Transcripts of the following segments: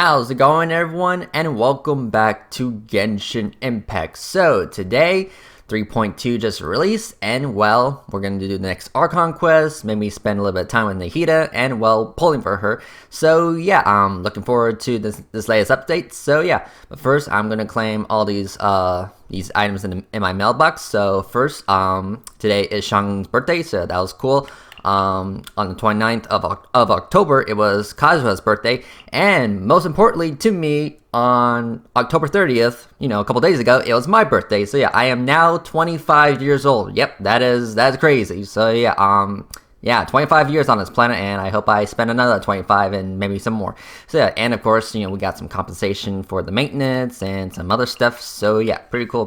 How's it going, everyone, and welcome back to Genshin Impact. So today 3.2 just released, and well, we're gonna do the next Archon quest, maybe spend a little bit of time with Nahida, and well, pulling for her. So yeah, I'm looking forward to this latest update. So yeah, but first I'm gonna claim all these items in my mailbox. So first, today is Shang's birthday, so that was cool. On the 29th of October, it was Kazuha's birthday, and most importantly to me, on October 30th, a couple days ago, it was my birthday. So yeah, I am now 25 years old. Yep, that's crazy. So yeah, 25 years on this planet, and I hope I spend another 25 and maybe some more. So yeah, and of course, we got some compensation for the maintenance and some other stuff. So yeah, pretty cool.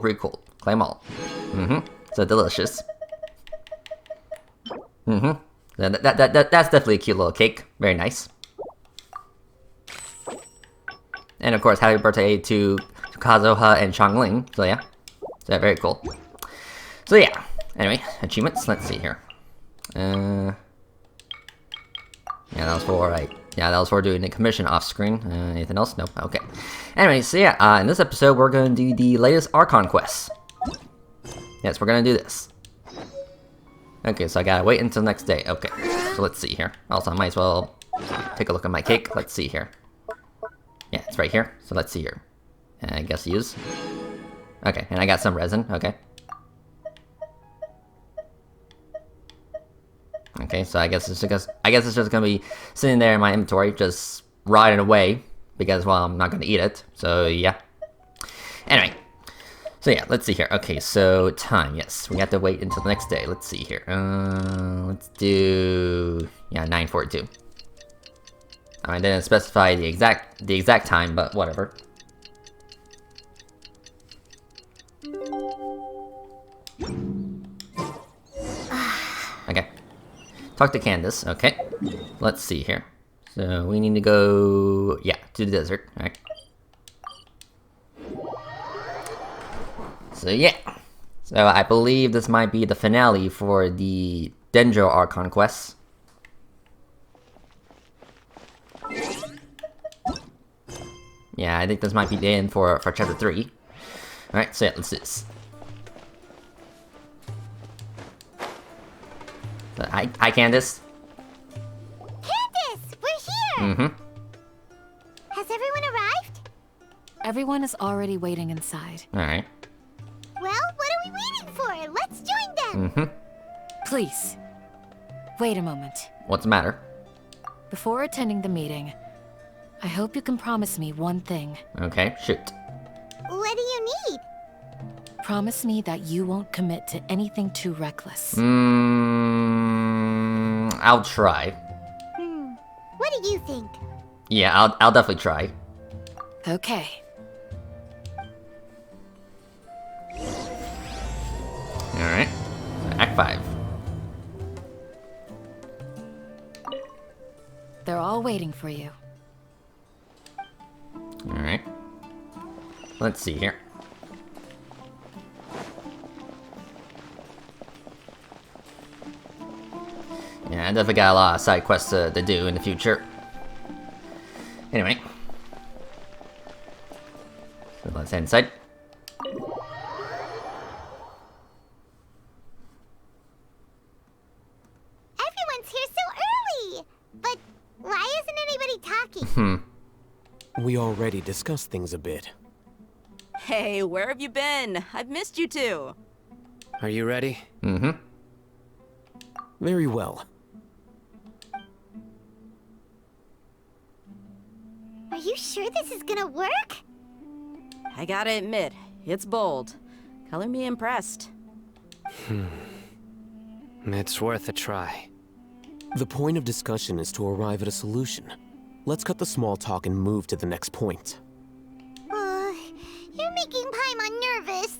Claim all. So delicious. That's definitely a cute little cake. Very nice. And of course, happy birthday to Kazuha and Changling. So yeah, very cool. So yeah, anyway, achievements. Let's see here. Yeah, that was for doing the commission off screen. Anything else? Nope. Okay. Anyway, so yeah, in this episode, we're gonna do the latest Archon quests. Yes, we're gonna do this. Okay, so I gotta wait until next day. Okay, so let's see here. Also, I might as well take a look at my cake. Let's see here. Yeah, it's right here. So let's see here. And I guess use. Okay, and I got some resin. Okay. Okay, so I guess it's just gonna be sitting there in my inventory, just rotting away because, well, I'm not gonna eat it. So yeah. Anyway. So yeah, let's see here. Okay, so time, yes. We have to wait until the next day. Let's see here. Let's do 9:42. I didn't specify the exact time, but whatever. Okay. Talk to Candace. Okay. Let's see here. So we need to go, to the desert. Alright. So yeah, so I believe this might be the finale for the Dendro Archon quest. Yeah, I think this might be the end for chapter 3. Alright, so yeah, let's do this. So, hi Candace. Candace, we're here! Has everyone arrived? Everyone is already waiting inside. Alright. Well, what are we waiting for? Let's join them! Please, wait a moment. What's the matter? Before attending the meeting, I hope you can promise me one thing. Okay, shoot. What do you need? Promise me that you won't commit to anything too reckless. I'll try. What do you think? Yeah, I'll definitely try. Okay. Alright. Act 5. They're all waiting for you. Alright. Let's see here. Yeah, I definitely got a lot of side quests to do in the future. Anyway. So let's head inside. We already discussed things a bit. Hey, where have you been? I've missed you two. Are you ready? Mm-hmm. Very well. Are you sure this is gonna work? I gotta admit, it's bold. Color me impressed. It's worth a try. The point of discussion is to arrive at a solution. Let's cut the small talk and move to the next point. You're making Paimon nervous.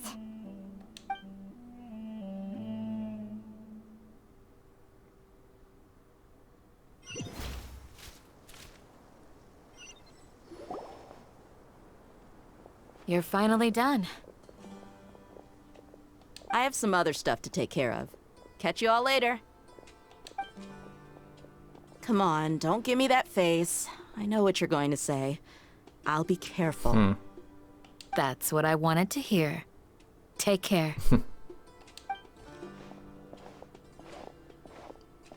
You're finally done. I have some other stuff to take care of. Catch you all later. Come on, don't give me that face. I know what you're going to say. I'll be careful. That's what I wanted to hear. Take care.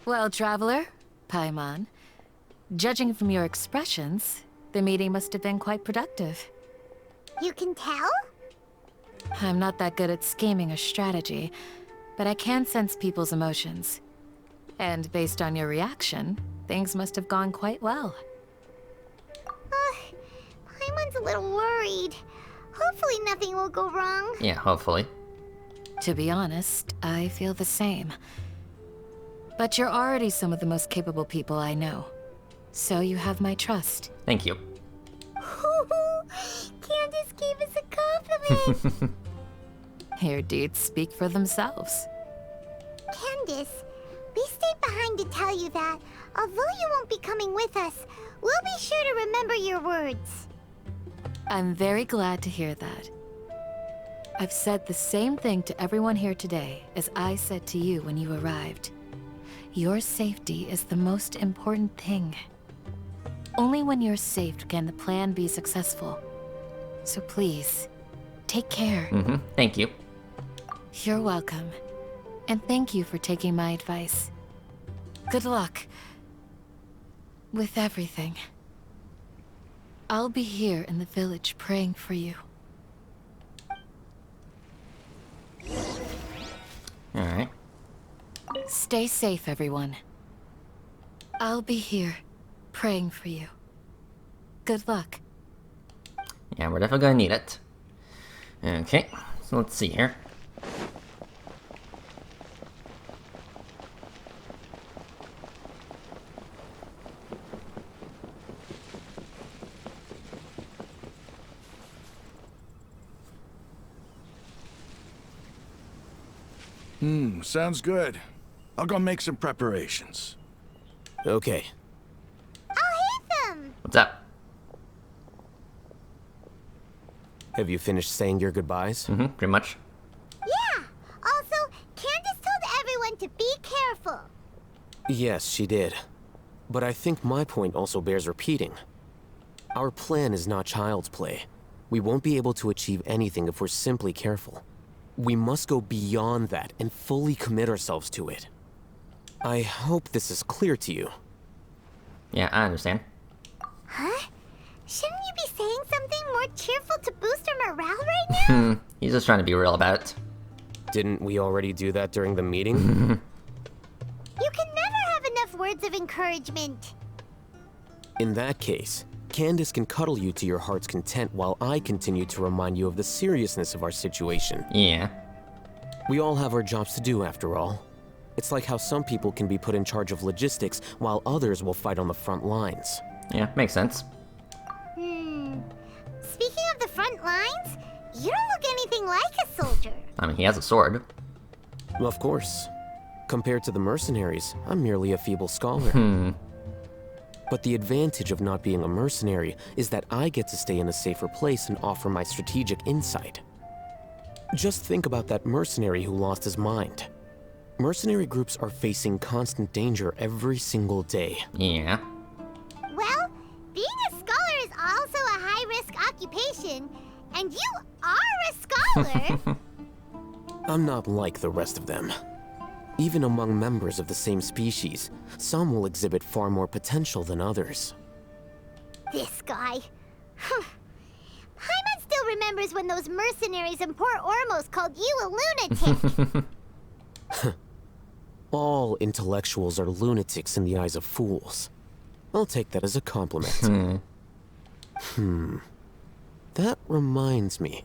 Well, traveler, Paimon, judging from your expressions, the meeting must have been quite productive. You can tell? I'm not that good at scheming or strategy, but I can sense people's emotions. And based on your reaction, things must have gone quite well. Paimon's a little worried. Hopefully nothing will go wrong. Yeah, hopefully. To be honest, I feel the same. But you're already some of the most capable people I know. So you have my trust. Thank you. Candace gave us a compliment. Your deeds speak for themselves. Candace, we stayed behind to tell you that, although you won't be coming with us, we'll be sure to remember your words. I'm very glad to hear that. I've said the same thing to everyone here today as I said to you when you arrived. Your safety is the most important thing. Only when you're safe can the plan be successful. So please, take care. Thank you. You're welcome. And thank you for taking my advice. Good luck. With everything. I'll be here in the village praying for you. Alright. Stay safe, everyone. I'll be here, praying for you. Good luck. Yeah, we're definitely gonna need it. Okay, so let's see here. Sounds good. I'll go make some preparations. Okay. I'll hit them! What's up? Have you finished saying your goodbyes? Pretty much. Yeah! Also, Candace told everyone to be careful. Yes, she did. But I think my point also bears repeating. Our plan is not child's play. We won't be able to achieve anything if we're simply careful. We must go beyond that and fully commit ourselves to it. I hope this is clear to you. Yeah, I understand. Huh? Shouldn't you be saying something more cheerful to boost our morale right now? He's just trying to be real about it. Didn't we already do that during the meeting? You can never have enough words of encouragement. In that case, Candace can cuddle you to your heart's content while I continue to remind you of the seriousness of our situation. Yeah. We all have our jobs to do, after all. It's like how some people can be put in charge of logistics while others will fight on the front lines. Yeah, makes sense. Speaking of the front lines, you don't look anything like a soldier. I mean, he has a sword. Of course. Compared to the mercenaries, I'm merely a feeble scholar. But the advantage of not being a mercenary is that I get to stay in a safer place and offer my strategic insight. Just think about that mercenary who lost his mind. Mercenary groups are facing constant danger every single day. Yeah. Well, being a scholar is also a high-risk occupation, and you are a scholar. I'm not like the rest of them. Even among members of the same species, some will exhibit far more potential than others. This guy. Paimon still remembers when those mercenaries in Port Ormos called you a lunatic. All intellectuals are lunatics in the eyes of fools. I'll take that as a compliment. That reminds me.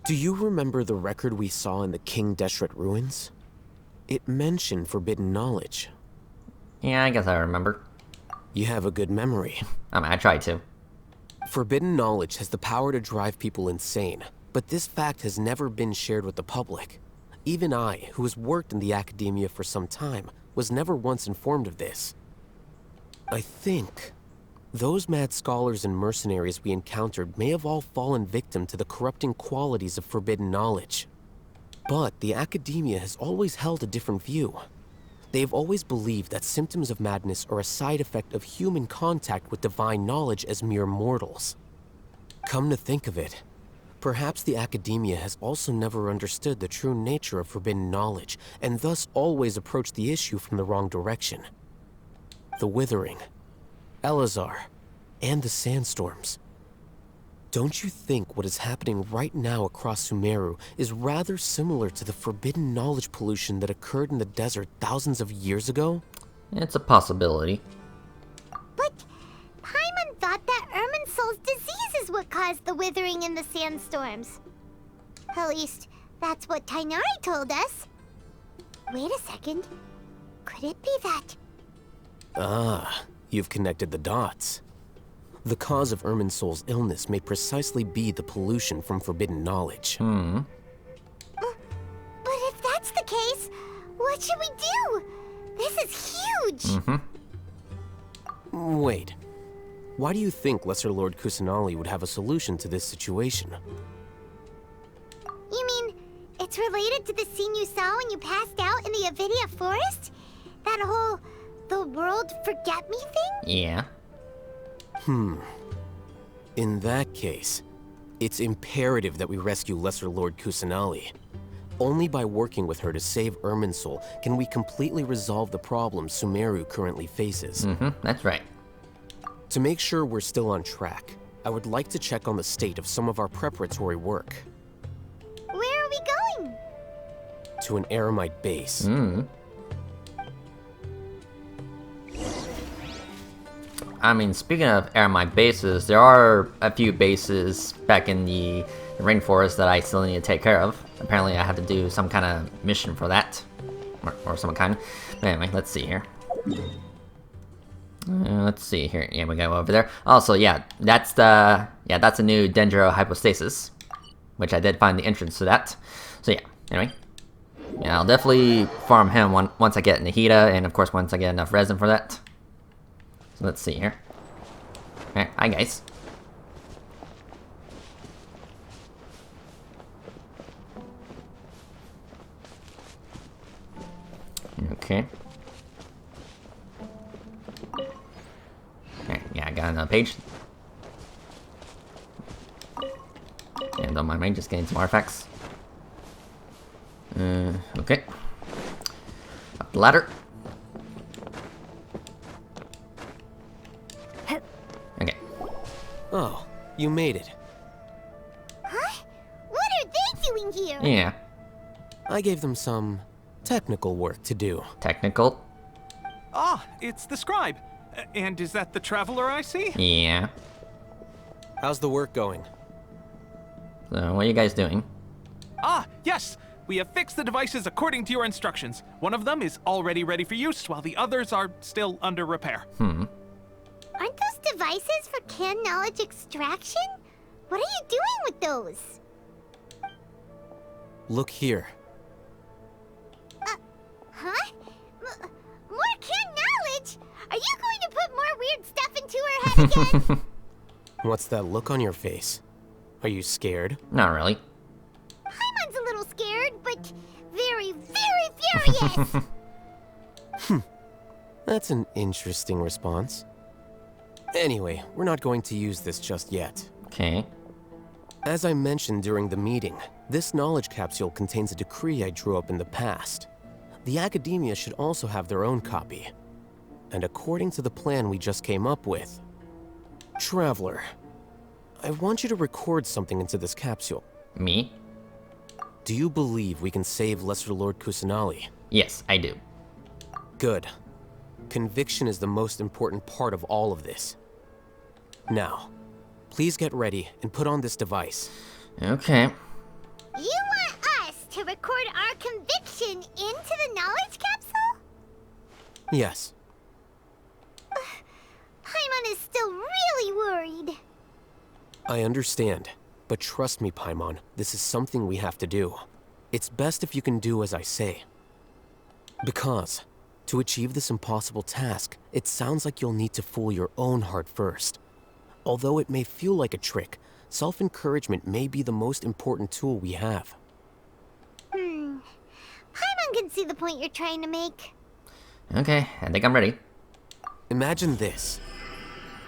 Do you remember the record we saw in the King Deshret ruins? It mentioned forbidden knowledge. Yeah, I guess I remember. You have a good memory. I mean, I tried to. Forbidden knowledge has the power to drive people insane, but this fact has never been shared with the public. Even I, who has worked in the academia for some time, was never once informed of this. I think those mad scholars and mercenaries we encountered may have all fallen victim to the corrupting qualities of forbidden knowledge. But the academia has always held a different view. They've always believed that symptoms of madness are a side effect of human contact with divine knowledge as mere mortals. Come to think of it, perhaps the academia has also never understood the true nature of forbidden knowledge, and thus always approached the issue from the wrong direction. The Withering, Elazar, and the sandstorms. Don't you think what is happening right now across Sumeru is rather similar to the forbidden knowledge pollution that occurred in the desert thousands of years ago? It's a possibility. But Paimon thought that Irminsul's disease is what caused the withering and the sandstorms. At least, that's what Tainari told us. Wait a second. Could it be that? Ah, you've connected the dots. The cause of Irminsul's illness may precisely be the pollution from forbidden knowledge. But if that's the case, what should we do? This is huge! Wait. Why do you think Lesser Lord Kusanali would have a solution to this situation? You mean, it's related to the scene you saw when you passed out in the Avidia forest? That whole, the world forget me thing? Yeah. In that case, it's imperative that we rescue Lesser Lord Kusanali. Only by working with her to save Irminsul can we completely resolve the problems Sumeru currently faces. That's right. To make sure we're still on track, I would like to check on the state of some of our preparatory work. Where are we going? To an Eremite base. I mean, speaking of Eremite bases, there are a few bases back in the rainforest that I still need to take care of. Apparently I have to do some kind of mission for that. Or some kind. But anyway, let's see here. Let's see here. Yeah, we go over there. Also, yeah, that's a new Dendro hypostasis, which I did find the entrance to that. So yeah, anyway. Yeah, I'll definitely farm him once I get Nahida, and of course once I get enough resin for that. So let's see here. Alright, hi guys. Okay. Okay, yeah, I got another page. And don't mind me, just getting some artifacts. Okay. Up the ladder. Okay. Oh, you made it. Huh? What are they doing here? Yeah. I gave them some technical work to do. Technical. Ah, it's the scribe. And is that the traveler I see? Yeah. How's the work going? So, what are you guys doing? Ah, yes. We have fixed the devices according to your instructions. One of them is already ready for use, while the others are still under repair. Aren't those devices for can knowledge extraction? What are you doing with those? Look here. Huh? More can knowledge? Are you going to put more weird stuff into her head again? What's that look on your face? Are you scared? Not really. Paimon's a little scared, but very, very furious. That's an interesting response. Anyway, we're not going to use this just yet. Okay. As I mentioned during the meeting, this knowledge capsule contains a decree I drew up in the past. The academia should also have their own copy. And according to the plan we just came up with, Traveler, I want you to record something into this capsule. Me? Do you believe we can save Lesser Lord Kusanali? Yes, I do. Good. Conviction is the most important part of all of this. Now, please get ready and put on this device. Okay. You want us to record our conviction into the knowledge capsule? Yes. Paimon is still really worried. I understand, but trust me, Paimon, this is something we have to do. It's best if you can do as I say. Because, to achieve this impossible task, it sounds like you'll need to fool your own heart first. Although it may feel like a trick, self-encouragement may be the most important tool we have. Paimon can see the point you're trying to make. Okay, I think I'm ready. Imagine this.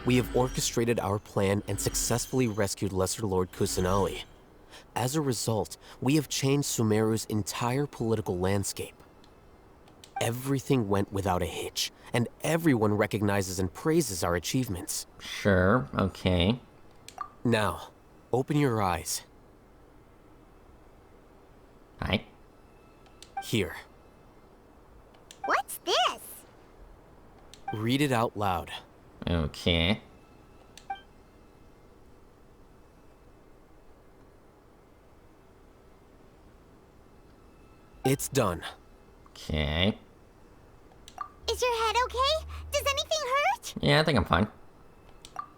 We have orchestrated our plan and successfully rescued Lesser Lord Kusanali. As a result, we have changed Sumeru's entire political landscape. Everything went without a hitch, and everyone recognizes and praises our achievements. Sure, okay. Now, open your eyes. Hi. Here. What's this? Read it out loud. Okay. It's done. Okay. Is your head okay? Does anything hurt? Yeah, I think I'm fine.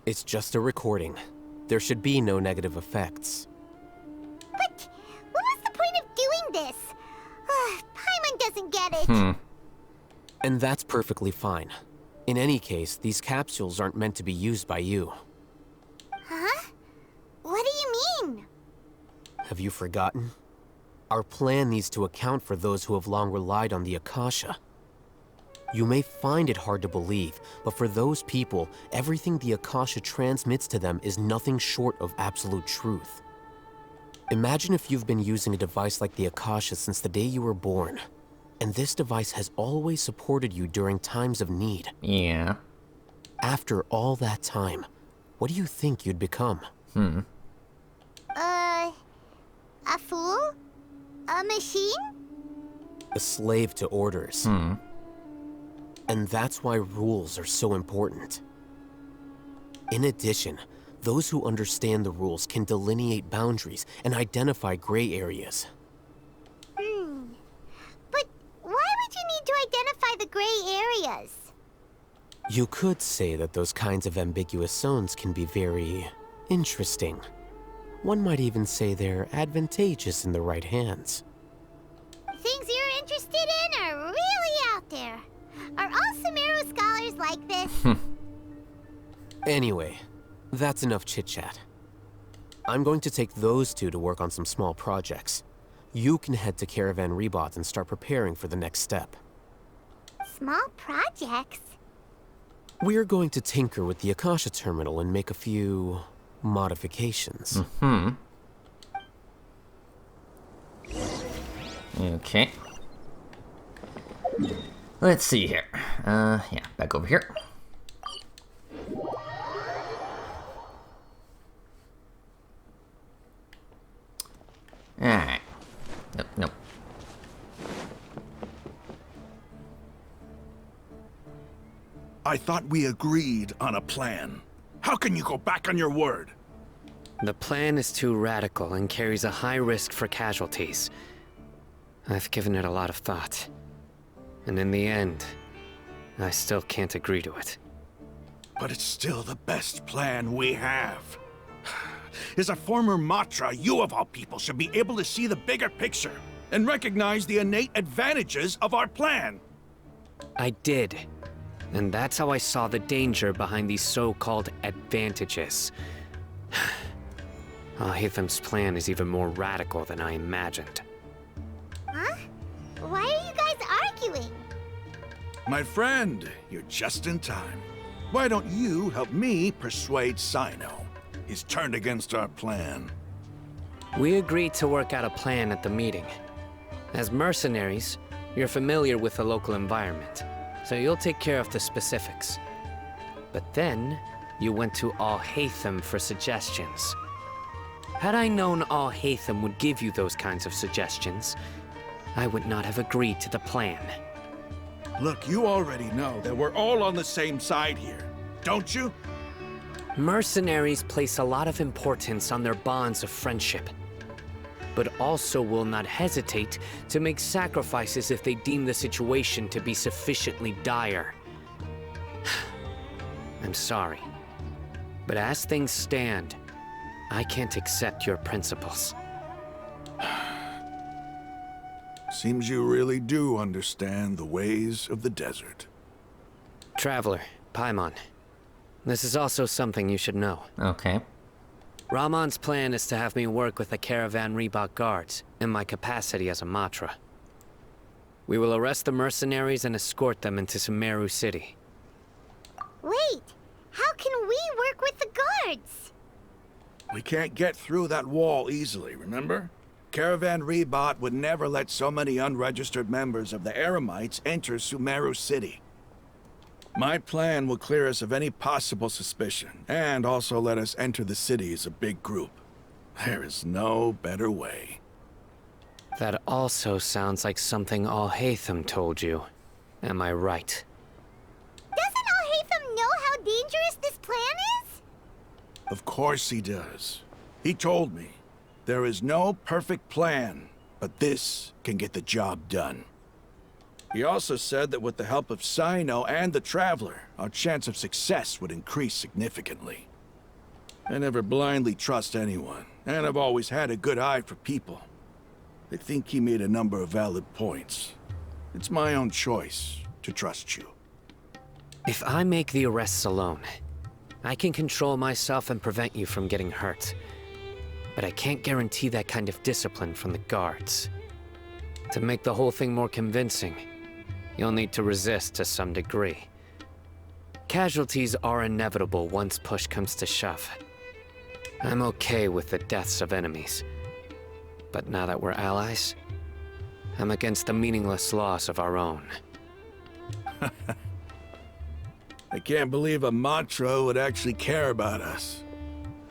It's just a recording. There should be no negative effects. But what was the point of doing this? Paimon doesn't get it. And that's perfectly fine. In any case, these capsules aren't meant to be used by you. Huh? What do you mean? Have you forgotten? Our plan needs to account for those who have long relied on the Akasha. You may find it hard to believe, but for those people, everything the Akasha transmits to them is nothing short of absolute truth. Imagine if you've been using a device like the Akasha since the day you were born, and this device has always supported you during times of need. Yeah. After all that time, what do you think you'd become? A fool? A machine? A slave to orders. And that's why rules are so important. In addition, those who understand the rules can delineate boundaries and identify gray areas. But why would you need to identify the gray areas? You could say that those kinds of ambiguous zones can be very interesting. One might even say they're advantageous in the right hands. Things you're interested in are really out there. Are all Sumeru scholars like this? Anyway, that's enough chit-chat. I'm going to take those two to work on some small projects. You can head to Caravan Rebot and start preparing for the next step. Small projects? We're going to tinker with the Akasha terminal and make a few modifications. Okay. Let's see here. Yeah, back over here. Alright. Nope. I thought we agreed on a plan. How can you go back on your word? The plan is too radical and carries a high risk for casualties. I've given it a lot of thought. And in the end, I still can't agree to it. But it's still the best plan we have. As a former Matra, you of all people should be able to see the bigger picture and recognize the innate advantages of our plan. I did. And that's how I saw the danger behind these so-called advantages. Alhaitham's plan is even more radical than I imagined. Huh? Why are you guys arguing? My friend, you're just in time. Why don't you help me persuade Sino? He's turned against our plan. We agreed to work out a plan at the meeting. As mercenaries, you're familiar with the local environment, so you'll take care of the specifics. But then, you went to Alhaitham for suggestions. Had I known Alhaitham would give you those kinds of suggestions, I would not have agreed to the plan. Look, you already know that we're all on the same side here, don't you? Mercenaries place a lot of importance on their bonds of friendship, but also will not hesitate to make sacrifices if they deem the situation to be sufficiently dire. I'm sorry, but as things stand, I can't accept your principles. Seems you really do understand the ways of the desert. Traveler, Paimon, this is also something you should know. Okay. Ramon's plan is to have me work with the Caravan Rebot guards in my capacity as a Matra. We will arrest the mercenaries and escort them into Sumeru City. Wait, How can we work with the guards? We can't get through that wall easily, remember? Caravan Rebot would never let so many unregistered members of the Eremites enter Sumeru City. My plan will clear us of any possible suspicion, and also let us enter the city as a big group. There is no better way. That also sounds like something Al-Haytham told you. Am I right? Doesn't Al-Haytham know how dangerous this plan is? Of course he does. He told me, there is no perfect plan, but this can get the job done. He also said that with the help of Sino and the Traveler, our chance of success would increase significantly. I never blindly trust anyone, and I've always had a good eye for people. I think he made a number of valid points. It's my own choice to trust you. If I make the arrests alone, I can control myself and prevent you from getting hurt. But I can't guarantee that kind of discipline from the guards. To make the whole thing more convincing, you'll need to resist to some degree. Casualties are inevitable once push comes to shove. I'm okay with the deaths of enemies. But now that we're allies, I'm against the meaningless loss of our own. I can't believe a Matra would actually care about us.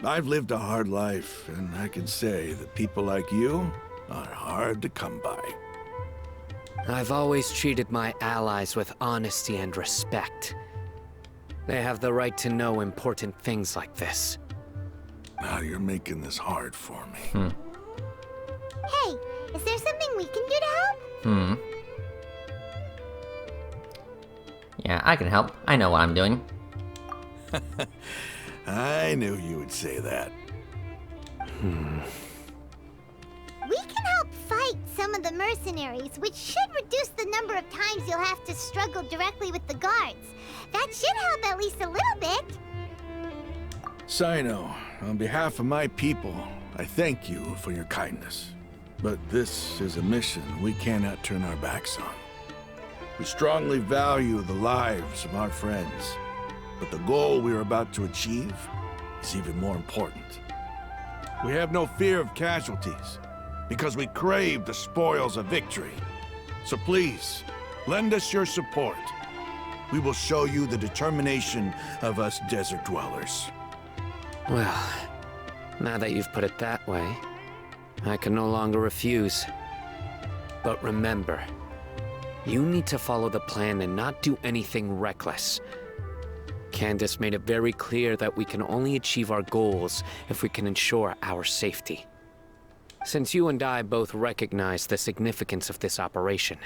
I've lived a hard life, and I can say that people like you are hard to come by. I've always treated my allies with honesty and respect. They have the right to know important things like this. Now you're making this hard for me. Hey, is there something we can do to help? Yeah, I can help. I know what I'm doing. I knew you would say that. We can help fight some of the mercenaries, which should reduce the number of times you'll have to struggle directly with the guards. That should help at least a little bit. Sino, on behalf of my people, I thank you for your kindness. But this is a mission we cannot turn our backs on. We strongly value the lives of our friends, but the goal we are about to achieve is even more important. We have no fear of casualties, because we crave the spoils of victory. So please, lend us your support. We will show you the determination of us desert dwellers. Well, now that you've put it that way, I can no longer refuse. But remember, you need to follow the plan and not do anything reckless. Candace made it very clear that we can only achieve our goals if we can ensure our safety. Since you and I both recognize the significance of this operation,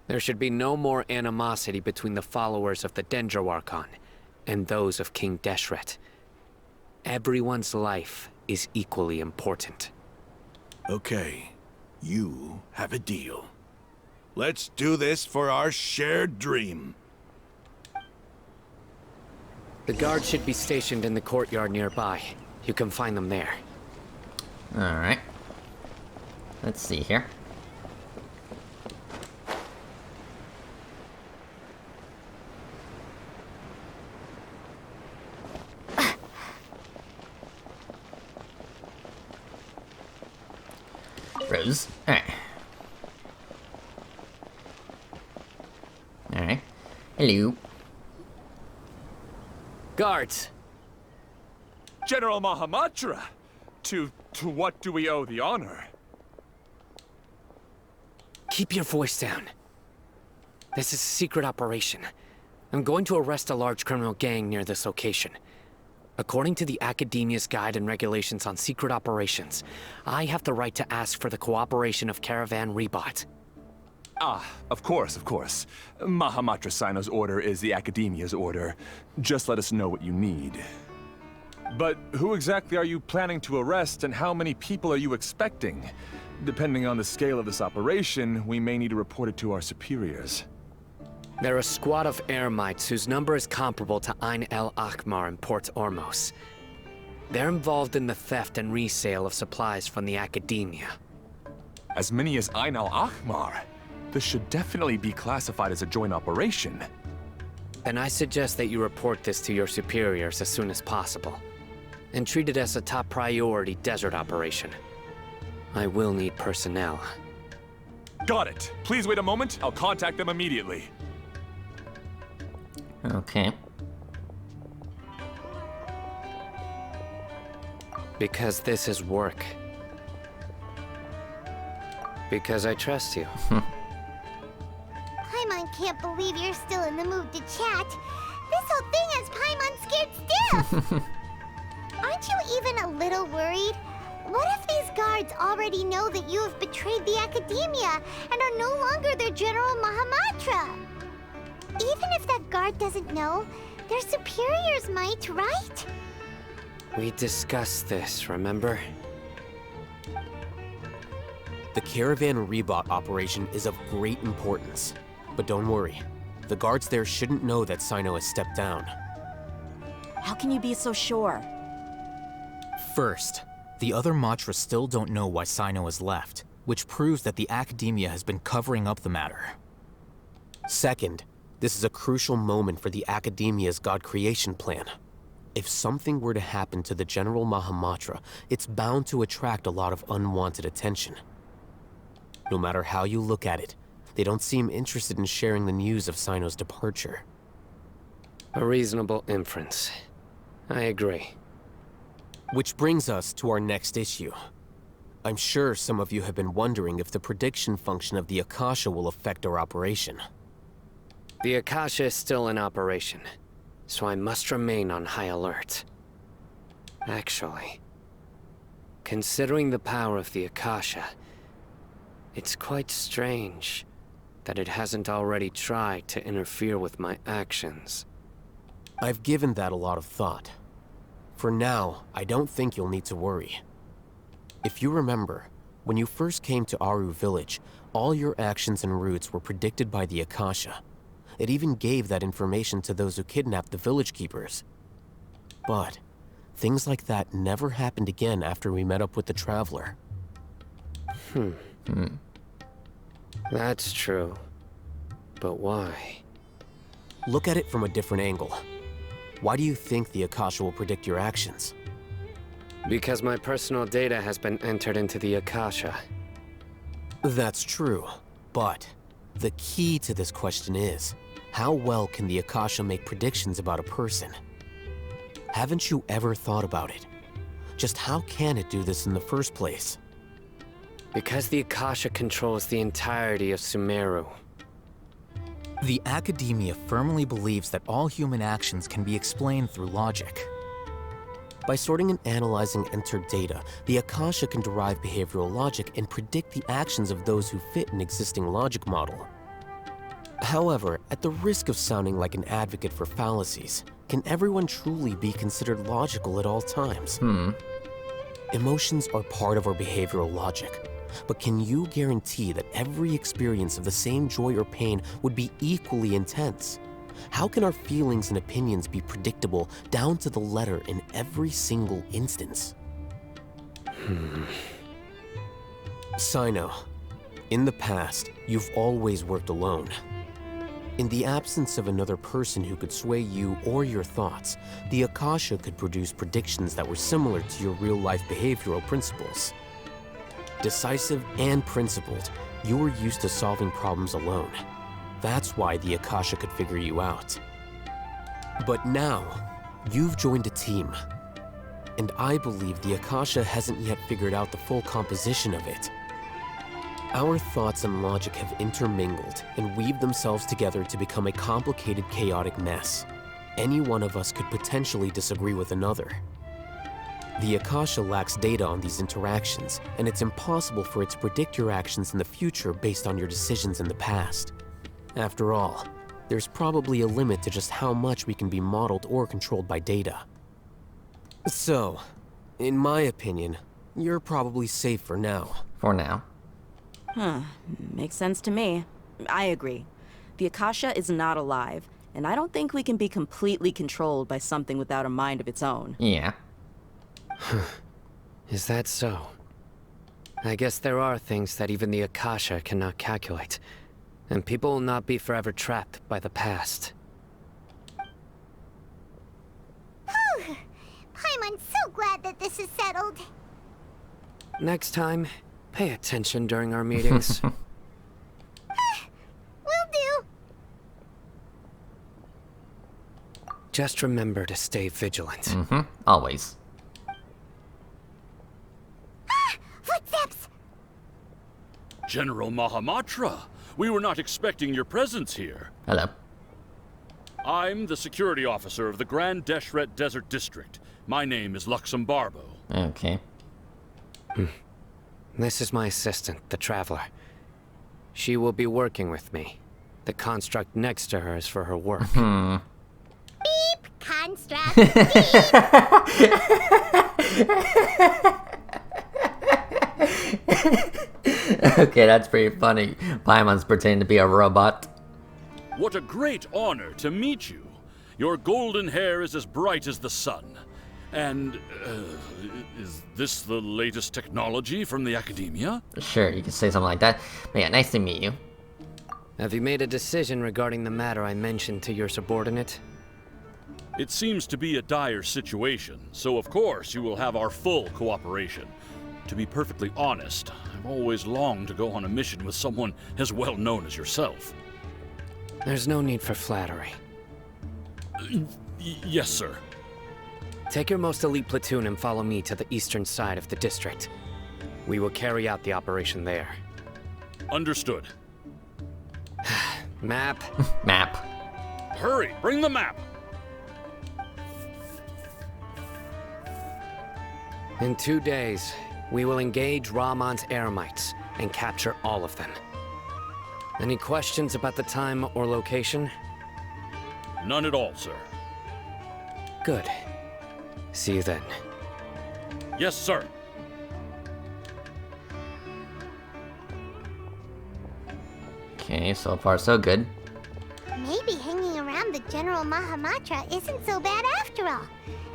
there should be no more animosity between the followers of the Dendroarchon and those of King Deshret. Everyone's life is equally important. Okay, you have a deal. Let's do this for our shared dream. The guards should be stationed in the courtyard nearby. You can find them there. Alright. Let's see here. Rose. Alright. Alright. Hello. Guards! General Mahamatra! To what do we owe the honor? Keep your voice down. This is a secret operation. I'm going to arrest a large criminal gang near this location. According to the Academia's Guide and Regulations on Secret Operations, I have the right to ask for the cooperation of Caravan Rebot. Ah, of course, of course. Mahamatra Sino's order is the Academia's order. Just let us know what you need. But who exactly are you planning to arrest, and how many people are you expecting? Depending on the scale of this operation, we may need to report it to our superiors. They're a squad of Eremites whose number is comparable to Ain el Akhmar in Port Ormos. They're involved in the theft and resale of supplies from the Academia. As many as Ain al Akhmar? This should definitely be classified as a joint operation. Then I suggest that you report this to your superiors as soon as possible, and treat it as a top priority desert operation. I will need personnel. Got it. Please wait a moment. I'll contact them immediately. Okay. Because this is work. Because I trust you. Paimon can't believe you're still in the mood to chat. This whole thing has Paimon scared stiff. Aren't you even a little worried? What if these guards already know that you have betrayed the Academia and are no longer their General Mahamatra? Even if that guard doesn't know, their superiors might, right? We discussed this, remember? The Caravan Rebot operation is of great importance. But don't worry, the guards there shouldn't know that Sino has stepped down. How can you be so sure? First, the other Matra still don't know why Sino has left, which proves that the Academia has been covering up the matter. Second, this is a crucial moment for the Academia's God creation plan. If something were to happen to the General Mahamatra, it's bound to attract a lot of unwanted attention. No matter how you look at it, they don't seem interested in sharing the news of Sino's departure. A reasonable inference. I agree. Which brings us to our next issue. I'm sure some of you have been wondering if the prediction function of the Akasha will affect our operation. The Akasha is still in operation, so I must remain on high alert. Actually, considering the power of the Akasha, it's quite strange that it hasn't already tried to interfere with my actions. I've given that a lot of thought. For now, I don't think you'll need to worry. If you remember, when you first came to Aru Village, all your actions and routes were predicted by the Akasha. It even gave that information to those who kidnapped the village keepers. But things like that never happened again after we met up with the Traveler. That's true. But why? Look at it from a different angle. Why do you think the Akasha will predict your actions? Because my personal data has been entered into the Akasha. That's true, but the key to this question is, how well can the Akasha make predictions about a person? Haven't you ever thought about it? Just how can it do this in the first place? Because the Akasha controls the entirety of Sumeru. The Academia firmly believes that all human actions can be explained through logic. By sorting and analyzing entered data, the Akasha can derive behavioral logic and predict the actions of those who fit an existing logic model. However, at the risk of sounding like an advocate for fallacies, can everyone truly be considered logical at all times? Emotions are part of our behavioral logic. But can you guarantee that every experience of the same joy or pain would be equally intense? How can our feelings and opinions be predictable down to the letter in every single instance? Sino, in the past, you've always worked alone. In the absence of another person who could sway you or your thoughts, the Akasha could produce predictions that were similar to your real-life behavioral principles. Decisive and principled, you were used to solving problems alone. That's why the Akasha could figure you out. But now, you've joined a team. And I believe the Akasha hasn't yet figured out the full composition of it. Our thoughts and logic have intermingled and weaved themselves together to become a complicated, chaotic mess. Any one of us could potentially disagree with another. The Akasha lacks data on these interactions, and it's impossible for it to predict your actions in the future based on your decisions in the past. After all, there's probably a limit to just how much we can be modeled or controlled by data. So, in my opinion, you're probably safe for now. For now. Makes sense to me. I agree. The Akasha is not alive, and I don't think we can be completely controlled by something without a mind of its own. Yeah. Is that so? I guess there are things that even the Akasha cannot calculate, and people will not be forever trapped by the past. this is settled. Next time, pay attention during our meetings. Will do. Just remember to stay vigilant. Mm-hmm. Always. Footsteps! General Mahamatra, we were not expecting your presence here. Hello. I'm the security officer of the Grand Deshret Desert District. My name is Luxembarbo. Okay. This is my assistant, the Traveler. She will be working with me. The construct next to her is for her work. Beep! Construct! Beep! Okay, that's pretty funny. Paimon's pretending to be a robot. What a great honor to meet you. Your golden hair is as bright as the sun. And, is this the latest technology from the Academia? Sure, you can say something like that. But yeah, nice to meet you. Have you made a decision regarding the matter I mentioned to your subordinate? It seems to be a dire situation, so of course you will have our full cooperation. To be perfectly honest, I've always longed to go on a mission with someone as well known as yourself. There's no need for flattery. Yes, sir. Take your most elite platoon and follow me to the eastern side of the district. We will carry out the operation there. Understood. Map. Map. Hurry, bring the map! In 2 days, we will engage Rahman's Eremites and capture all of them. Any questions about the time or location? None at all, sir. Good. See you then. Yes, sir. Okay, so far so good. Maybe hanging around the General Mahamatra isn't so bad after all.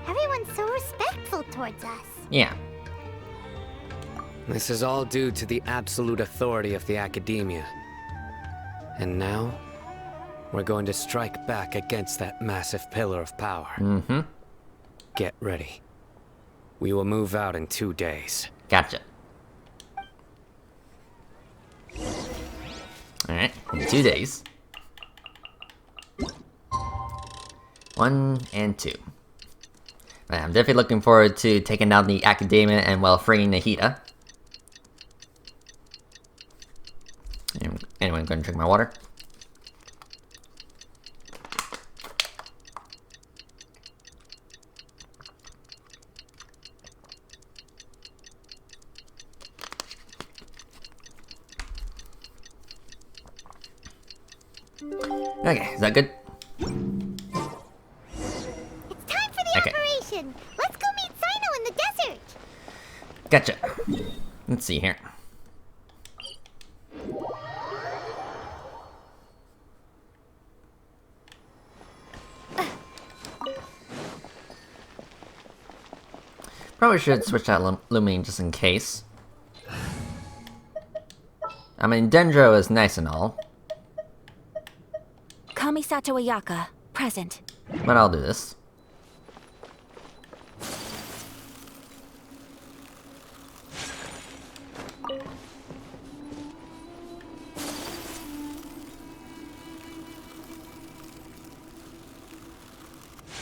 Everyone's so respectful towards us. Yeah. This is all due to the absolute authority of the Academia. And now, we're going to strike back against that massive pillar of power. Mm-hmm. Get ready. We will move out in 2 days. Gotcha. Alright, in 2 days. 1 and 2. I'm definitely looking forward to taking down the Academia and, well, freeing Nahida. Anyway, I'm going to drink my water. Okay, is that good? It's time for the operation! Let's go meet Sino in the desert! Gotcha. Let's see here. Probably should switch out Lumine just in case. I mean, Dendro is nice and all, Kamisato Ayaka, present. but I'll do this.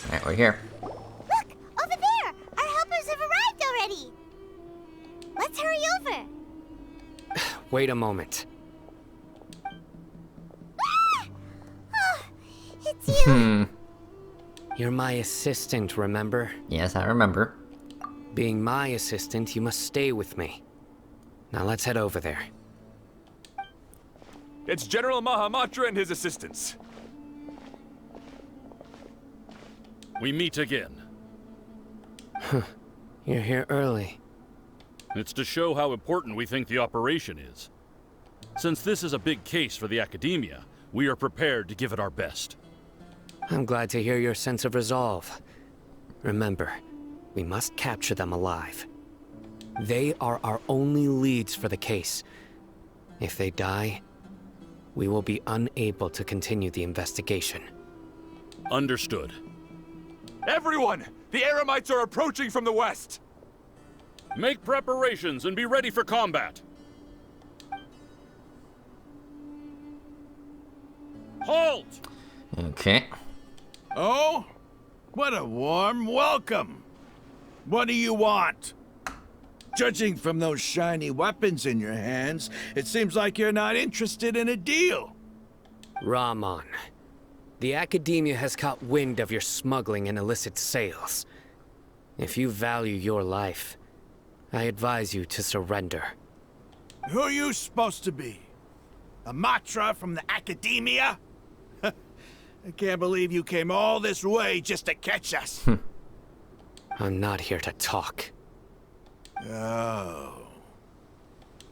Alright, we're here. Look! Over there! Our helpers have arrived already! Let's hurry over! Wait a moment. Oh, it's you! You're my assistant, remember? Yes, I remember. Being my assistant, you must stay with me. Now let's head over there. It's General Mahamatra and his assistants. We meet again. You're here early. It's to show how important we think the operation is. Since this is a big case for the Academia, we are prepared to give it our best. I'm glad to hear your sense of resolve. Remember, we must capture them alive. They are our only leads for the case. If they die, we will be unable to continue the investigation. Understood. Everyone! The Eremites are approaching from the west! Make preparations and be ready for combat. Halt! Okay. Oh? What a warm welcome. What do you want? Judging from those shiny weapons in your hands, it seems like you're not interested in a deal. Rahman, the Academia has caught wind of your smuggling and illicit sales. If you value your life, I advise you to surrender. Who are you supposed to be? A Matra from the Academia? I can't believe you came all this way just to catch us. I'm not here to talk. Oh.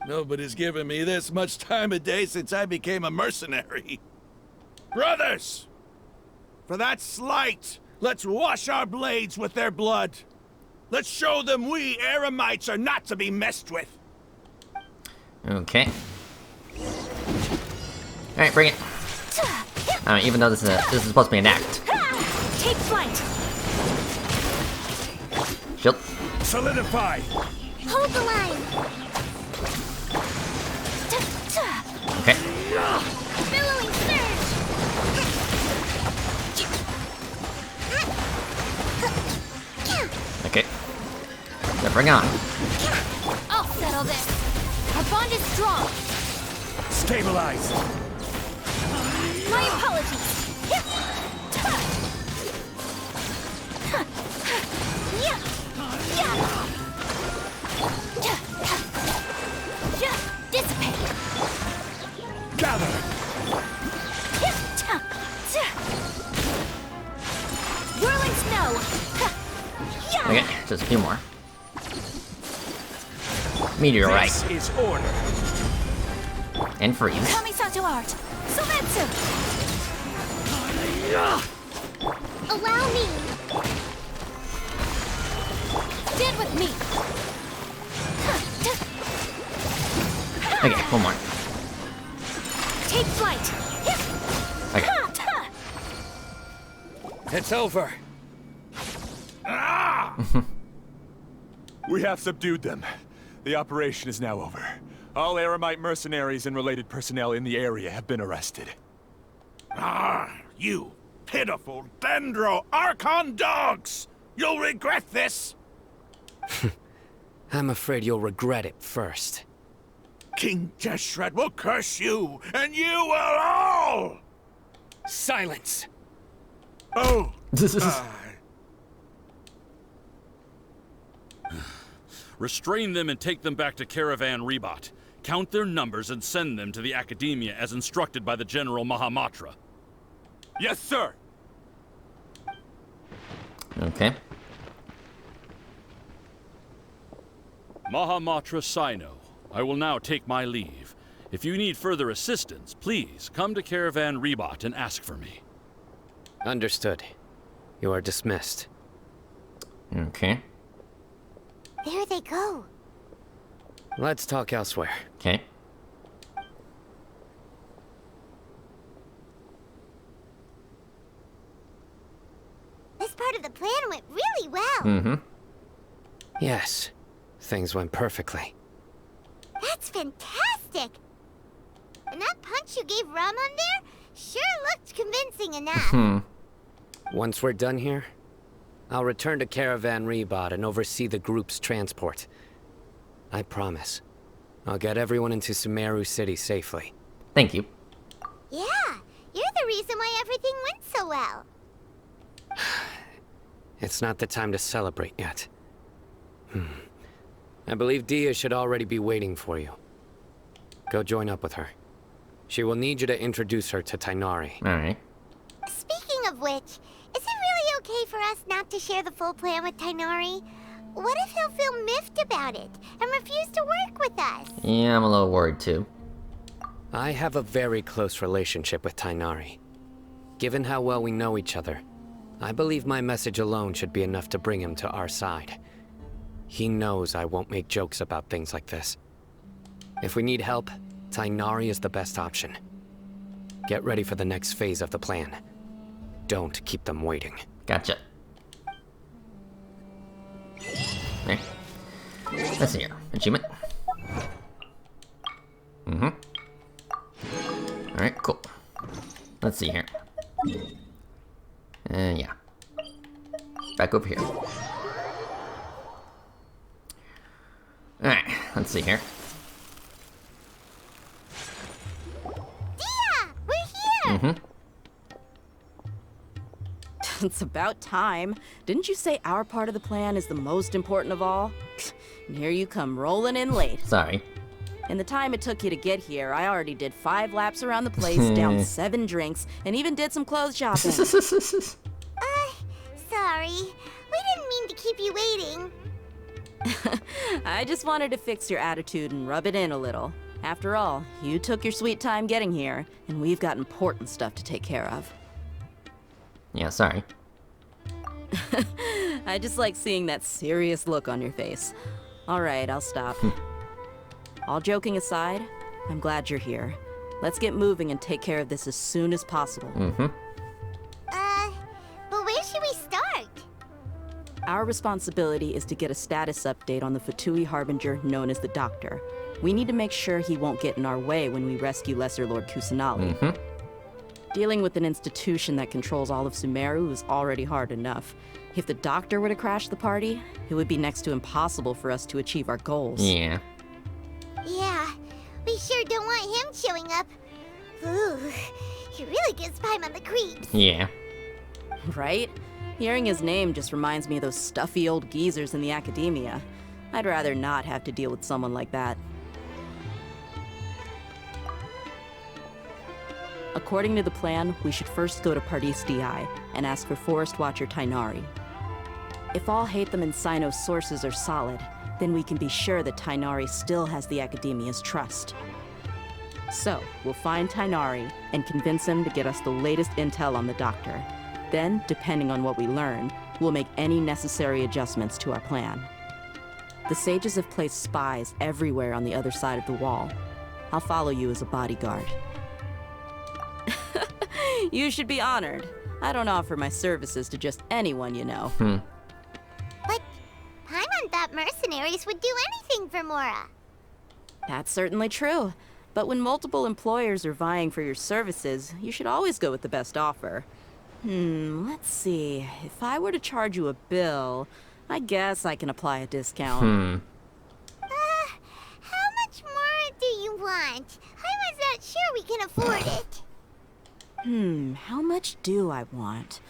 Nobody's given me this much time of day since I became a mercenary. Brothers! For that slight, let's wash our blades with their blood. Let's show them we Eremites are not to be messed with. Okay. Alright, bring it. Even though this is supposed to be an act. Take flight! Shield. Solidify! Hold the line. Okay. Billowing surge. Okay. Yeah, bring it on. I'll settle this. Our bond is strong. Stabilize! My apologies. Dissipate. Gather! Whirling snow. Okay, just a few more. Meteorite. This is order. And freeze. Kamisato art. Sometsu. Allow me. Stand with me. Okay, one more. Take flight. Okay. It's over. We have subdued them. The operation is now over. All Eremite mercenaries and related personnel in the area have been arrested. You pitiful Dendro Archon dogs! You'll regret this! I'm afraid you'll regret it first. King Jeshred will curse you, and you will all! Silence! Oh! Restrain them and take them back to Caravan Rebot. Count their numbers and send them to the Academia as instructed by the General Mahamatra. Yes, sir! Okay. Mahamatra Sino, I will now take my leave. If you need further assistance, please come to Caravan Rebot and ask for me. Understood. You are dismissed. Okay. There they go. Let's talk elsewhere. Okay. This part of the plan went really well. Mm-hmm. Yes. Things went perfectly. That's fantastic. And that punch you gave Ramon there sure looked convincing enough. Once we're done here, I'll return to Caravan Rebot and oversee the group's transport. I promise. I'll get everyone into Sumeru City safely. Thank you. Yeah, you're the reason why everything went so well. It's not the time to celebrate yet. I believe Dia should already be waiting for you. Go join up with her. She will need you to introduce her to Tainari. Alright. Speaking of which, is it really okay for us not to share the full plan with Tainari? What if he'll feel miffed about it and refuse to work with us? Yeah, I'm a little worried too. I have a very close relationship with Tainari. Given how well we know each other, I believe my message alone should be enough to bring him to our side. He knows I won't make jokes about things like this. If we need help, Tainari is the best option. Get ready for the next phase of the plan. Don't keep them waiting. Gotcha. Okay. Let's see here. Achievement. Alright, cool. Let's see here. Yeah. Back over here. Alright, let's see here. Dia! We're here! It's about time. Didn't you say our part of the plan is the most important of all? And here you come rolling in late. Sorry. In the time it took you to get here, I already did 5 laps around the place, downed 7 drinks, and even did some clothes shopping. Sorry. We didn't mean to keep you waiting. I just wanted to fix your attitude and rub it in a little. After all, you took your sweet time getting here, and we've got important stuff to take care of. Yeah, sorry. I just like seeing that serious look on your face. Alright, I'll stop. All joking aside, I'm glad you're here. Let's get moving and take care of this as soon as possible. But where should we start? Our responsibility is to get a status update on the Fatui Harbinger known as the Doctor. We need to make sure he won't get in our way when we rescue Lesser Lord Kusanali. Dealing with an institution that controls all of Sumeru is already hard enough. If the Doctor were to crash the party, it would be next to impossible for us to achieve our goals. Yeah. Yeah, we sure don't want him showing up. Ooh, he really gives Paimon the creeps. Yeah. Right? Hearing his name just reminds me of those stuffy old geezers in the academia. I'd rather not have to deal with someone like that. According to the plan, we should first go to Pardis Di and ask for Forest Watcher Tainari. If all Hatham and Sino's sources are solid, then we can be sure that Tainari still has the Academia's trust. So, we'll find Tainari and convince him to get us the latest intel on the Doctor. Then, depending on what we learn, we'll make any necessary adjustments to our plan. The sages have placed spies everywhere on the other side of the wall. I'll follow you as a bodyguard. You should be honored. I don't offer my services to just anyone you know. But Paimon thought mercenaries would do anything for Mora. That's certainly true. But when multiple employers are vying for your services, you should always go with the best offer. Let's see. If I were to charge you a bill, I guess I can apply a discount. How much more do you want? I was not sure we can afford it. How much do I want?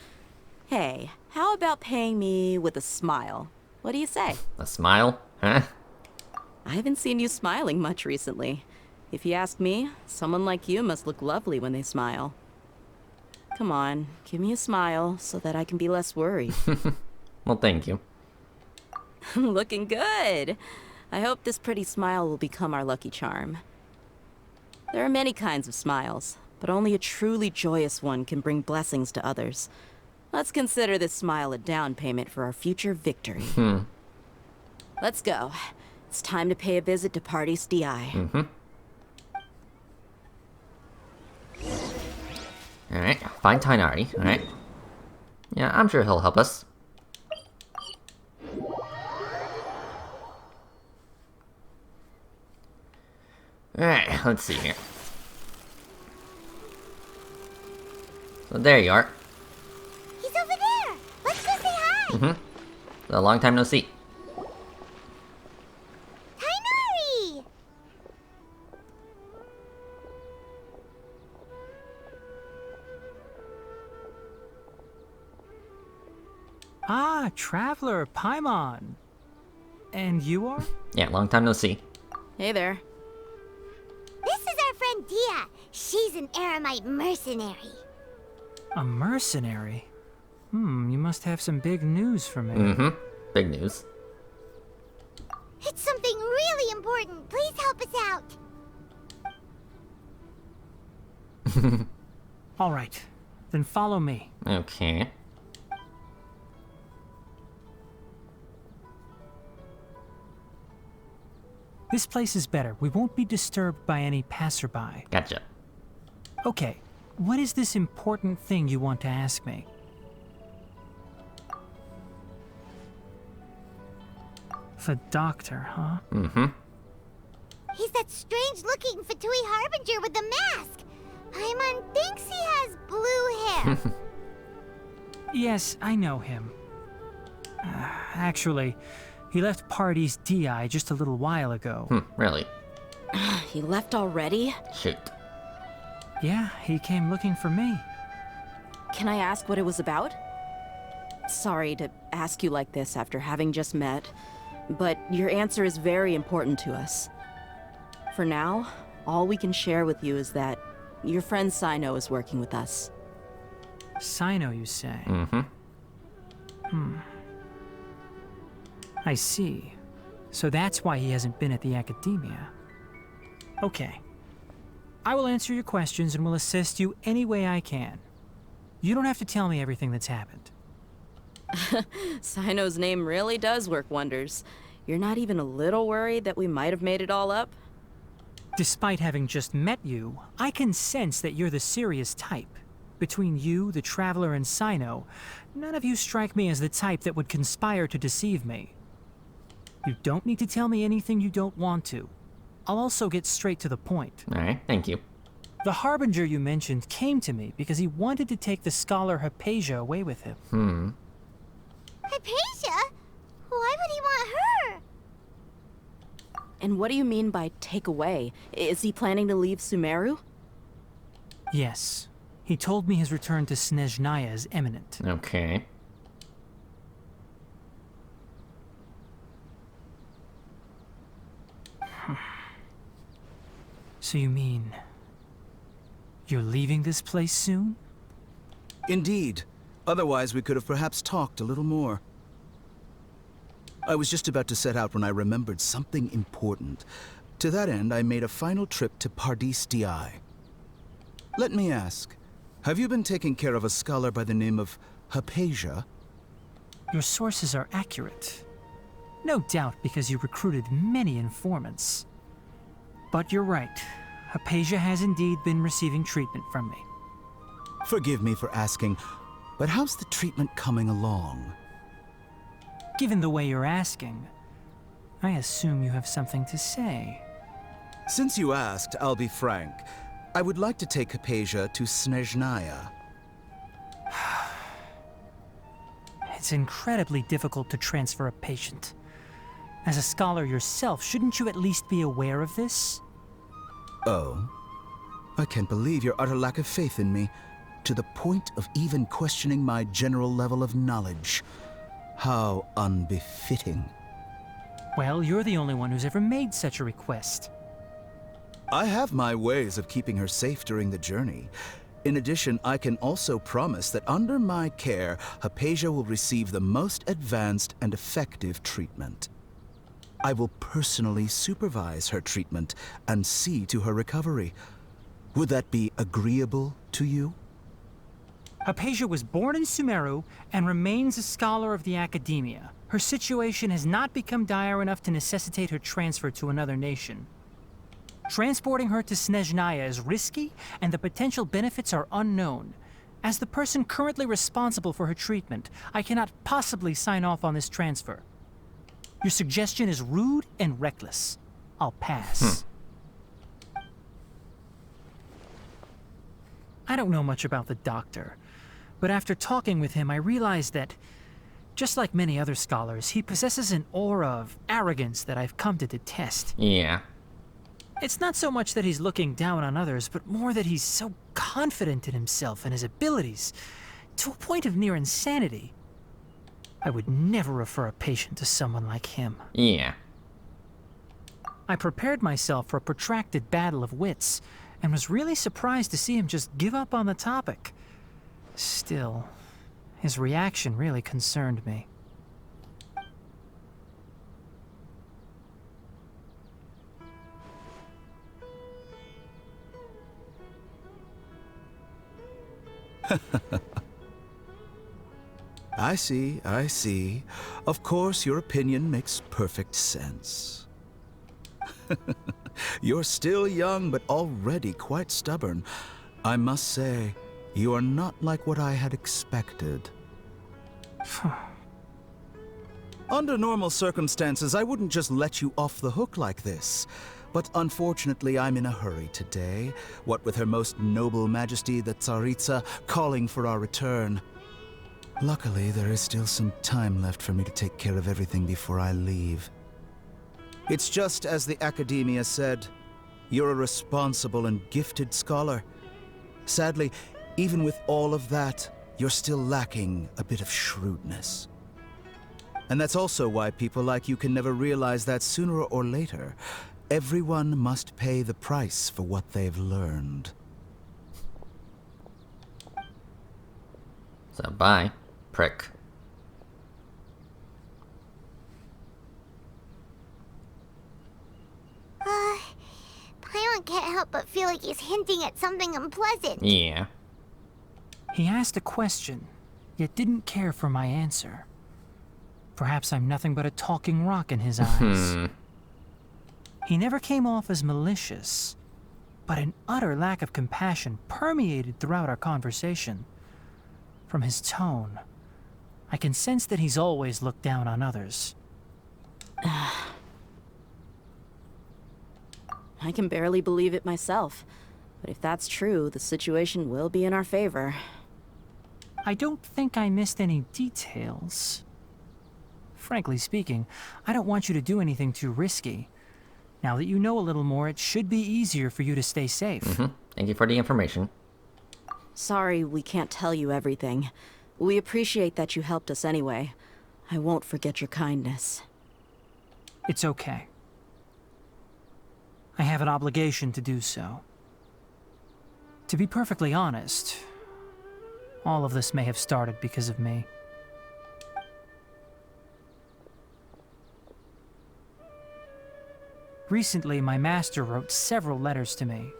Hey, how about paying me with a smile? What do you say? A smile? Huh? I haven't seen you smiling much recently. If you ask me, someone like you must look lovely when they smile. Come on, give me a smile so that I can be less worried. Well, thank you. Looking good. I hope this pretty smile will become our lucky charm. There are many kinds of smiles, but only a truly joyous one can bring blessings to others. Let's consider this smile a down payment for our future victory. Let's go. It's time to pay a visit to Pardis Di. Alright, find Tainari. Alright. Yeah, I'm sure he'll help us. Alright, let's see here. So there you are. He's over there. Let's go say hi. A long time no see. Tainari! Ah, Traveler, Paimon. And you are? Yeah, long time no see. Hey there. This is our friend Dia. She's an Aramite mercenary. A mercenary? You must have some big news for me. Big news. It's something really important. Please help us out. All right, then follow me. Okay. This place is better. We won't be disturbed by any passerby. Gotcha. Okay, what is this important thing you want to ask me? The doctor, huh? Mm-hmm. He's that strange-looking Fatui Harbinger with the mask. Paimon thinks he has blue hair. Yes, I know him. Actually, he left Party's DI just a little while ago. Really? He left already? Shoot. Yeah, he came looking for me. Can I ask what it was about? Sorry to ask you like this after having just met, but your answer is very important to us. For now, all we can share with you is that your friend Sino is working with us. Sino, you say? Mm-hmm. I see. So that's why he hasn't been at the academia. Okay. I will answer your questions and will assist you any way I can. You don't have to tell me everything that's happened. Sino's name really does work wonders. You're not even a little worried that we might have made it all up? Despite having just met you, I can sense that you're the serious type. Between you, the Traveler, and Sino, none of you strike me as the type that would conspire to deceive me. You don't need to tell me anything you don't want to. I'll also get straight to the point. Alright, thank you. The Harbinger you mentioned came to me because he wanted to take the scholar Hypatia away with him. Hypatia? Why would he want her? And what do you mean by take away? Is he planning to leave Sumeru? Yes. He told me his return to Snezhnaya is imminent. Okay. So you mean... you're leaving this place soon? Indeed. Otherwise, we could have perhaps talked a little more. I was just about to set out when I remembered something important. To that end, I made a final trip to Pardis DI. Let me ask, have you been taking care of a scholar by the name of Hypatia? Your sources are accurate. No doubt because you recruited many informants. But you're right. Hypatia has indeed been receiving treatment from me. Forgive me for asking, but how's the treatment coming along? Given the way you're asking, I assume you have something to say. Since you asked, I'll be frank. I would like to take Hypatia to Snezhnaya. It's incredibly difficult to transfer a patient. As a scholar yourself, shouldn't you at least be aware of this? Oh? I can't believe your utter lack of faith in me, to the point of even questioning my general level of knowledge. How unbefitting. Well, you're the only one who's ever made such a request. I have my ways of keeping her safe during the journey. In addition, I can also promise that under my care, Hypatia will receive the most advanced and effective treatment. I will personally supervise her treatment and see to her recovery. Would that be agreeable to you? Hypatia was born in Sumeru and remains a scholar of the academia. Her situation has not become dire enough to necessitate her transfer to another nation. Transporting her to Snezhnaya is risky, and the potential benefits are unknown. As the person currently responsible for her treatment, I cannot possibly sign off on this transfer. Your suggestion is rude and reckless. I'll pass. I don't know much about the doctor, but after talking with him, I realized that, just like many other scholars, he possesses an aura of arrogance that I've come to detest. Yeah. It's not so much that he's looking down on others, but more that he's so confident in himself and his abilities, to a point of near insanity. I would never refer a patient to someone like him. Yeah. I prepared myself for a protracted battle of wits, and was really surprised to see him just give up on the topic. Still, his reaction really concerned me. I see. Of course, your opinion makes perfect sense. You're still young, but already quite stubborn. I must say, you are not like what I had expected. Under normal circumstances, I wouldn't just let you off the hook like this. But unfortunately, I'm in a hurry today, what with Her Most Noble Majesty the Tsaritsa calling for our return. Luckily, there is still some time left for me to take care of everything before I leave. It's just as the Academia said, you're a responsible and gifted scholar. Sadly, even with all of that, you're still lacking a bit of shrewdness. And that's also why people like you can never realize that sooner or later, everyone must pay the price for what they've learned. So bye, prick. Paimon can't help but feel like he's hinting at something unpleasant. Yeah. He asked a question, yet didn't care for my answer. Perhaps I'm nothing but a talking rock in his eyes. He never came off as malicious, but an utter lack of compassion permeated throughout our conversation. From his tone, I can sense that he's always looked down on others. I can barely believe it myself. But if that's true, the situation will be in our favor. I don't think I missed any details. Frankly speaking, I don't want you to do anything too risky. Now that you know a little more, it should be easier for you to stay safe. Thank you for the information. Sorry we can't tell you everything. We appreciate that you helped us anyway. I won't forget your kindness. It's okay. I have an obligation to do so. To be perfectly honest, all of this may have started because of me. Recently, my master wrote several letters to me,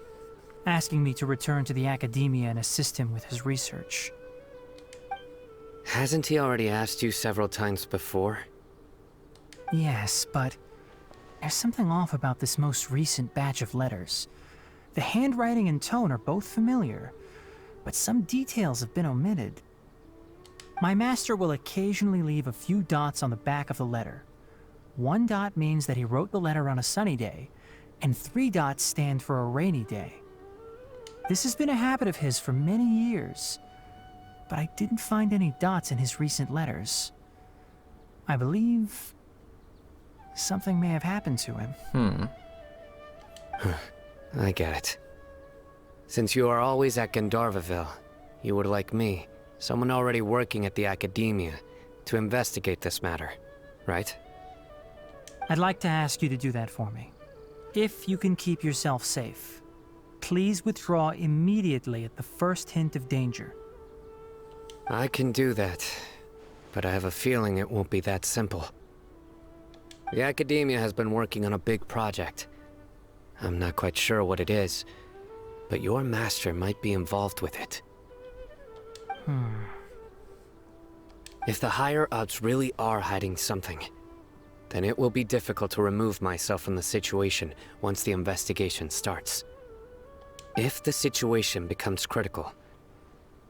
asking me to return to the Academia and assist him with his research. Hasn't he already asked you several times before? Yes, but there's something off about this most recent batch of letters. The handwriting and tone are both familiar, but some details have been omitted. My master will occasionally leave a few dots on the back of the letter. 1 dot means that he wrote the letter on a sunny day, and 3 dots stand for a rainy day. This has been a habit of his for many years, but I didn't find any dots in his recent letters. I believe something may have happened to him. I get it. Since you are always at Gandharvaville, you would like me, someone already working at the Academia, to investigate this matter, right? I'd like to ask you to do that for me. If you can keep yourself safe, please withdraw immediately at the first hint of danger. I can do that, but I have a feeling it won't be that simple. The Academia has been working on a big project. I'm not quite sure what it is, but your master might be involved with it. If the higher-ups really are hiding something, then it will be difficult to remove myself from the situation once the investigation starts. If the situation becomes critical,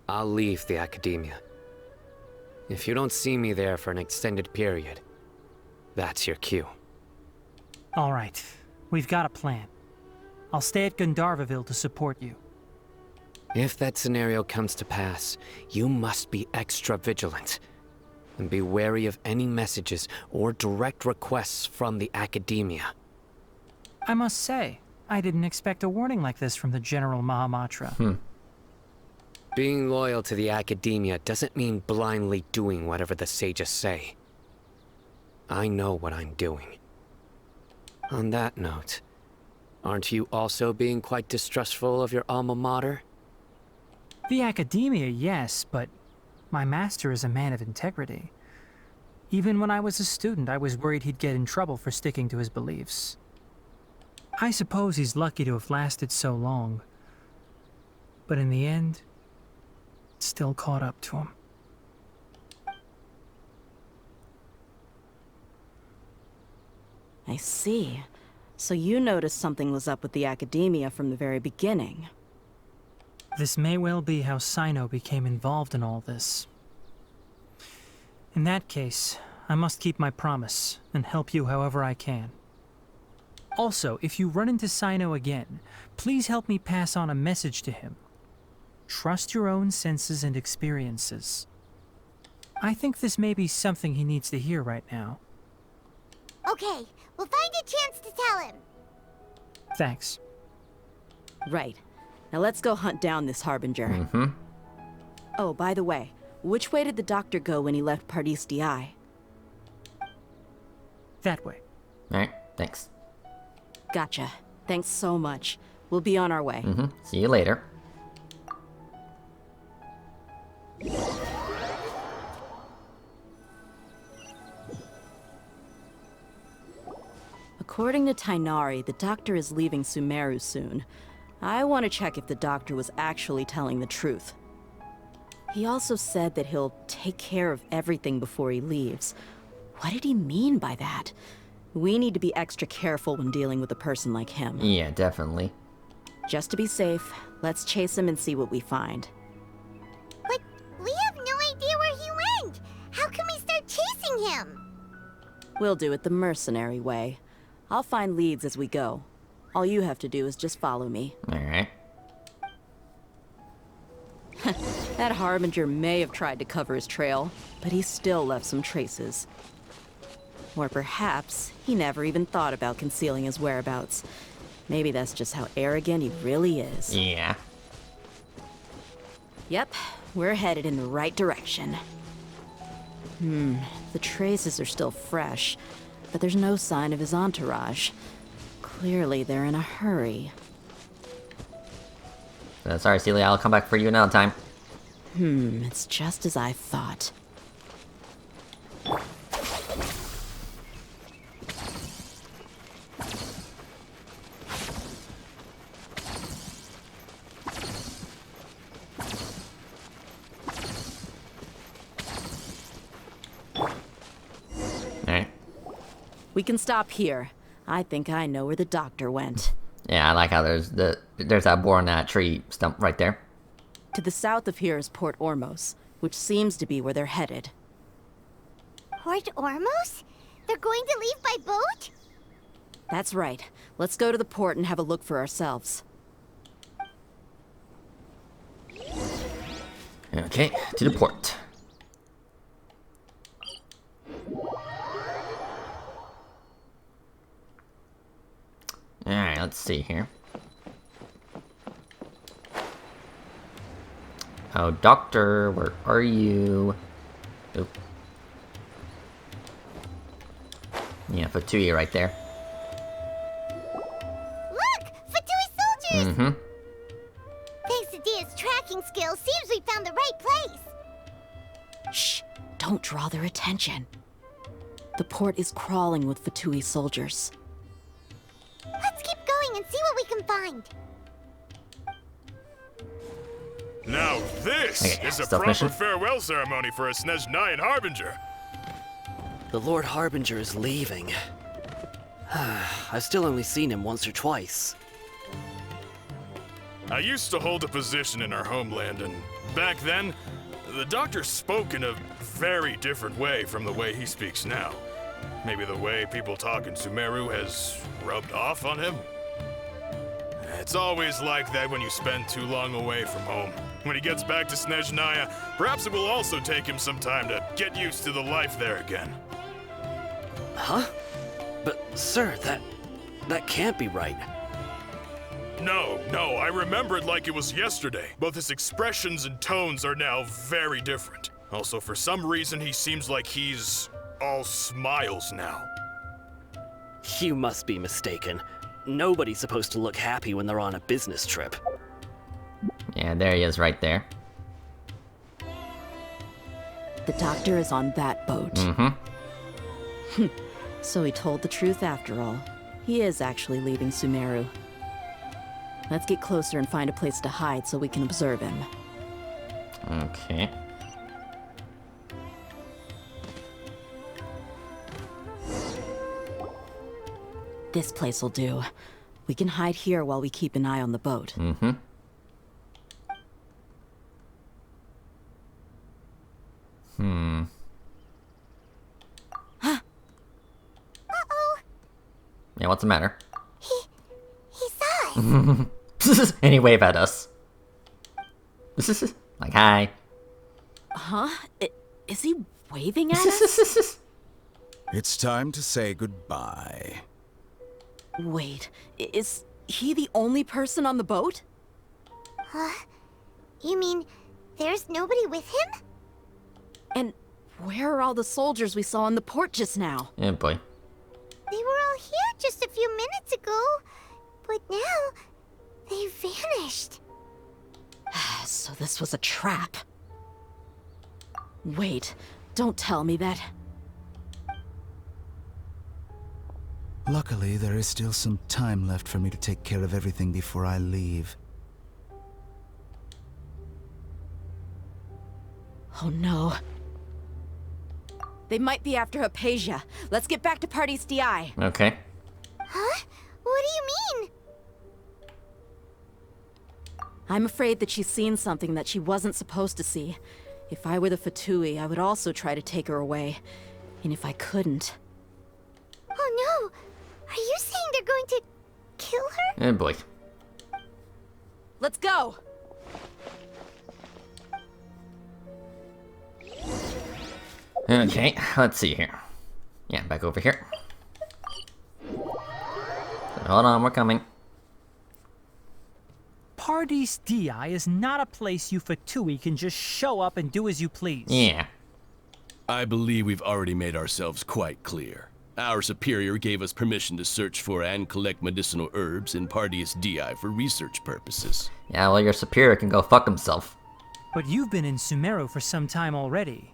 I'll leave the Academia. If you don't see me there for an extended period, that's your cue. All right, we've got a plan. I'll stay at Gandharvaville to support you. If that scenario comes to pass, you must be extra vigilant. And be wary of any messages or direct requests from the Academia. I must say, I didn't expect a warning like this from the General Mahamatra. Being loyal to the Academia doesn't mean blindly doing whatever the sages say. I know what I'm doing. On that note, aren't you also being quite distrustful of your alma mater? The Academia, yes, but my master is a man of integrity. Even when I was a student, I was worried he'd get in trouble for sticking to his beliefs. I suppose he's lucky to have lasted so long. But in the end, it still caught up to him. I see. So you noticed something was up with the Academia from the very beginning. This may well be how Sino became involved in all this. In that case, I must keep my promise and help you however I can. Also, if you run into Sino again, please help me pass on a message to him. Trust your own senses and experiences. I think this may be something he needs to hear right now. Okay, we'll find a chance to tell him. Thanks. Right. Now let's go hunt down this Harbinger. Mm-hmm. Oh, by the way, which way did the doctor go when he left Pardis DI? That way. Alright, thanks. Gotcha. Thanks so much. We'll be on our way. Mm-hmm. See you later. According to Tighnari, the doctor is leaving Sumeru soon. I want to check if the doctor was actually telling the truth. He also said that he'll take care of everything before he leaves. What did he mean by that? We need to be extra careful when dealing with a person like him. Yeah, definitely. Just to be safe, let's chase him and see what we find. But we have no idea where he went. How can we start chasing him? We'll do it the mercenary way. I'll find leads as we go. All you have to do is just follow me. Alright. That Harbinger may have tried to cover his trail, but he still left some traces. Or perhaps he never even thought about concealing his whereabouts. Maybe that's just how arrogant he really is. Yeah. Yep, we're headed in the right direction. The traces are still fresh, but there's no sign of his entourage. Clearly, they're in a hurry. Sorry, Celia, I'll come back for you another time. It's just as I thought. Alright. We can stop here. I think I know where the doctor went. Yeah, I like how there's that boar on that tree stump right there. To the south of here is Port Ormos, which seems to be where they're headed. Port Ormos? They're going to leave by boat? That's right. Let's go to the port and have a look for ourselves. Okay, to the port. Alright, let's see here. Oh, doctor, where are you? Oop. Yeah, Fatui right there. Look! Fatui soldiers! Mm-hmm. Thanks to Dia's tracking skills, seems we found the right place. Shh! Don't draw their attention. The port is crawling with Fatui soldiers. Let's keep going and see what we can find. Now this Okay, is a stealth proper mission. farewell ceremony for a Snezhnayan Harbinger. The Lord Harbinger is leaving. I've still only seen him once or twice. I used to hold a position in our homeland, and back then, the doctor spoke in a very different way from the way he speaks now. Maybe the way people talk in Sumeru has rubbed off on him? It's always like that when you spend too long away from home. When he gets back to Snezhnaya, perhaps it will also take him some time to get used to the life there again. Huh? But, sir, that can't be right. No, I remember it like it was yesterday. Both his expressions and tones are now very different. Also, for some reason, he seems like he's all smiles now. You must be mistaken. Nobody's supposed to look happy when they're on a business trip. Yeah, there he is right there. The doctor is on that boat. Mm-hmm. So he told the truth after all. He is actually leaving Sumeru. Let's get closer and find a place to hide so we can observe him. Okay. This place will do. We can hide here while we keep an eye on the boat. Mm-hmm. Yeah, what's the matter? He saw us. And he waved at us. Like, hi. Huh? Is he waving at us? It's time to say goodbye. Wait, is he the only person on the boat? You mean there's nobody with him? And where are all the soldiers we saw in the port just now? Yeah, boy. They were all here just a few minutes ago, but now they vanished. So this was a trap. Wait, don't tell me that. Luckily, there is still some time left for me to take care of everything before I leave. Oh no. They might be after Hypatia. Let's get back to Party's DI. Okay. Huh? What do you mean? I'm afraid that she's seen something that she wasn't supposed to see. If I were the Fatui, I would also try to take her away. And if I couldn't... Oh no! Are you saying they're going to kill her? Oh boy. Let's go! Okay, let's see here. Yeah, back over here. Hold on, we're coming. Party's DI is not a place you Fatui can just show up and do as you please. Yeah. I believe we've already made ourselves quite clear. Our superior gave us permission to search for and collect medicinal herbs in Party's DI for research purposes. Yeah, well, your superior can go fuck himself. But you've been in Sumeru for some time already.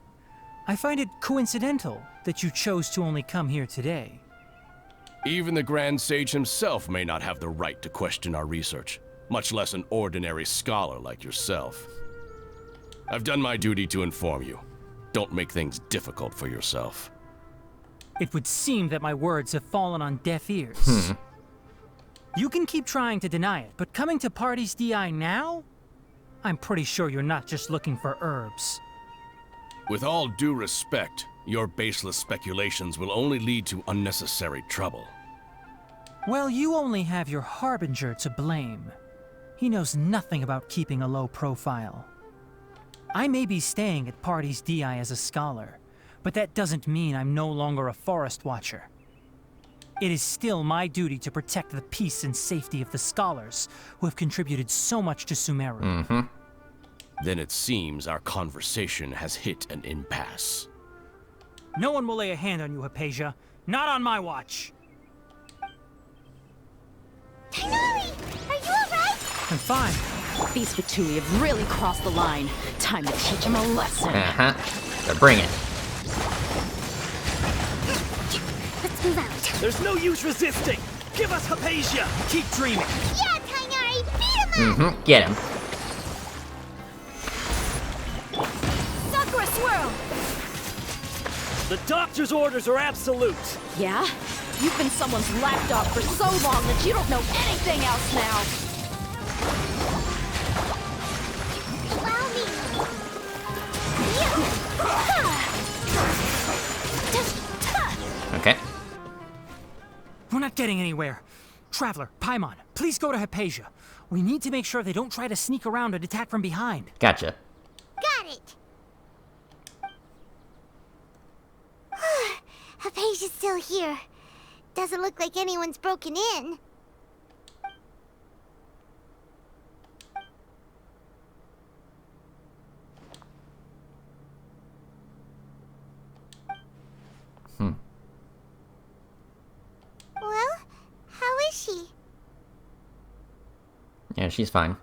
I find it coincidental that you chose to only come here today. Even the Grand Sage himself may not have the right to question our research, much less an ordinary scholar like yourself. I've done my duty to inform you. Don't make things difficult for yourself. It would seem that my words have fallen on deaf ears. You can keep trying to deny it, but coming to Party's DI now? I'm pretty sure you're not just looking for herbs. With all due respect, your baseless speculations will only lead to unnecessary trouble. Well, you only have your Harbinger to blame. He knows nothing about keeping a low profile. I may be staying at Party's DI as a scholar, but that doesn't mean I'm no longer a forest watcher. It is still my duty to protect the peace and safety of the scholars who have contributed so much to Sumeru. Then it seems our conversation has hit an impasse. No one will lay a hand on you, Hypatia. Not on my watch. Tighnari! Are you alright? I'm fine. These Fatui have really crossed the line. Time to teach them a lesson. So bring it. Let's move out. There's no use resisting! Give us Hypatia! Keep dreaming! Yeah, Tighnari! Beat him up! Get him. Sakura swirl! The doctor's orders are absolute! Yeah? You've been someone's lapdog for so long that you don't know anything else now! Allow me! Okay. We're not getting anywhere. Traveler, Paimon, please go to Hypatia. We need to make sure they don't try to sneak around and attack from behind. Gotcha. Got it! Hypatia's still here. Doesn't look like anyone's broken in. Well, how is she? Yeah, she's fine.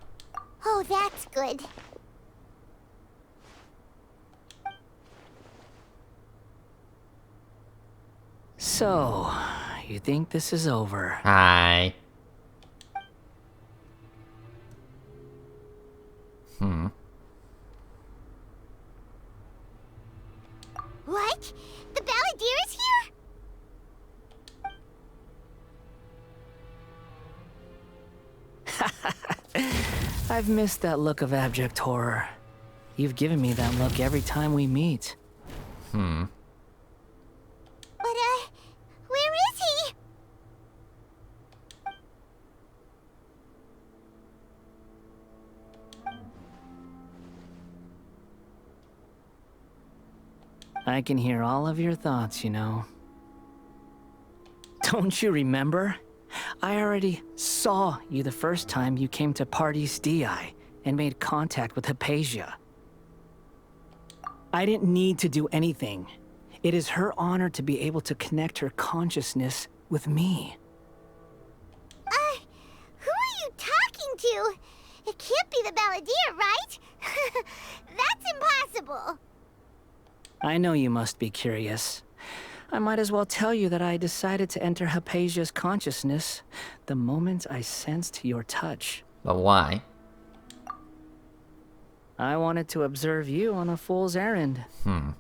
Oh, that's good. So, you think this is over? Hi. What? The Balladeer is here? I've missed that look of abject horror. You've given me that look every time we meet. But, where is he? I can hear all of your thoughts, you know. Don't you remember? I already saw you the first time you came to Parties DI and made contact with Hypatia. I didn't need to do anything. It is her honor to be able to connect her consciousness with me. Who are you talking to? It can't be the Balladeer, right? That's impossible. I know you must be curious. I might as well tell you that I decided to enter Hypatia's consciousness the moment I sensed your touch. But why? I wanted to observe you on a fool's errand. Hey,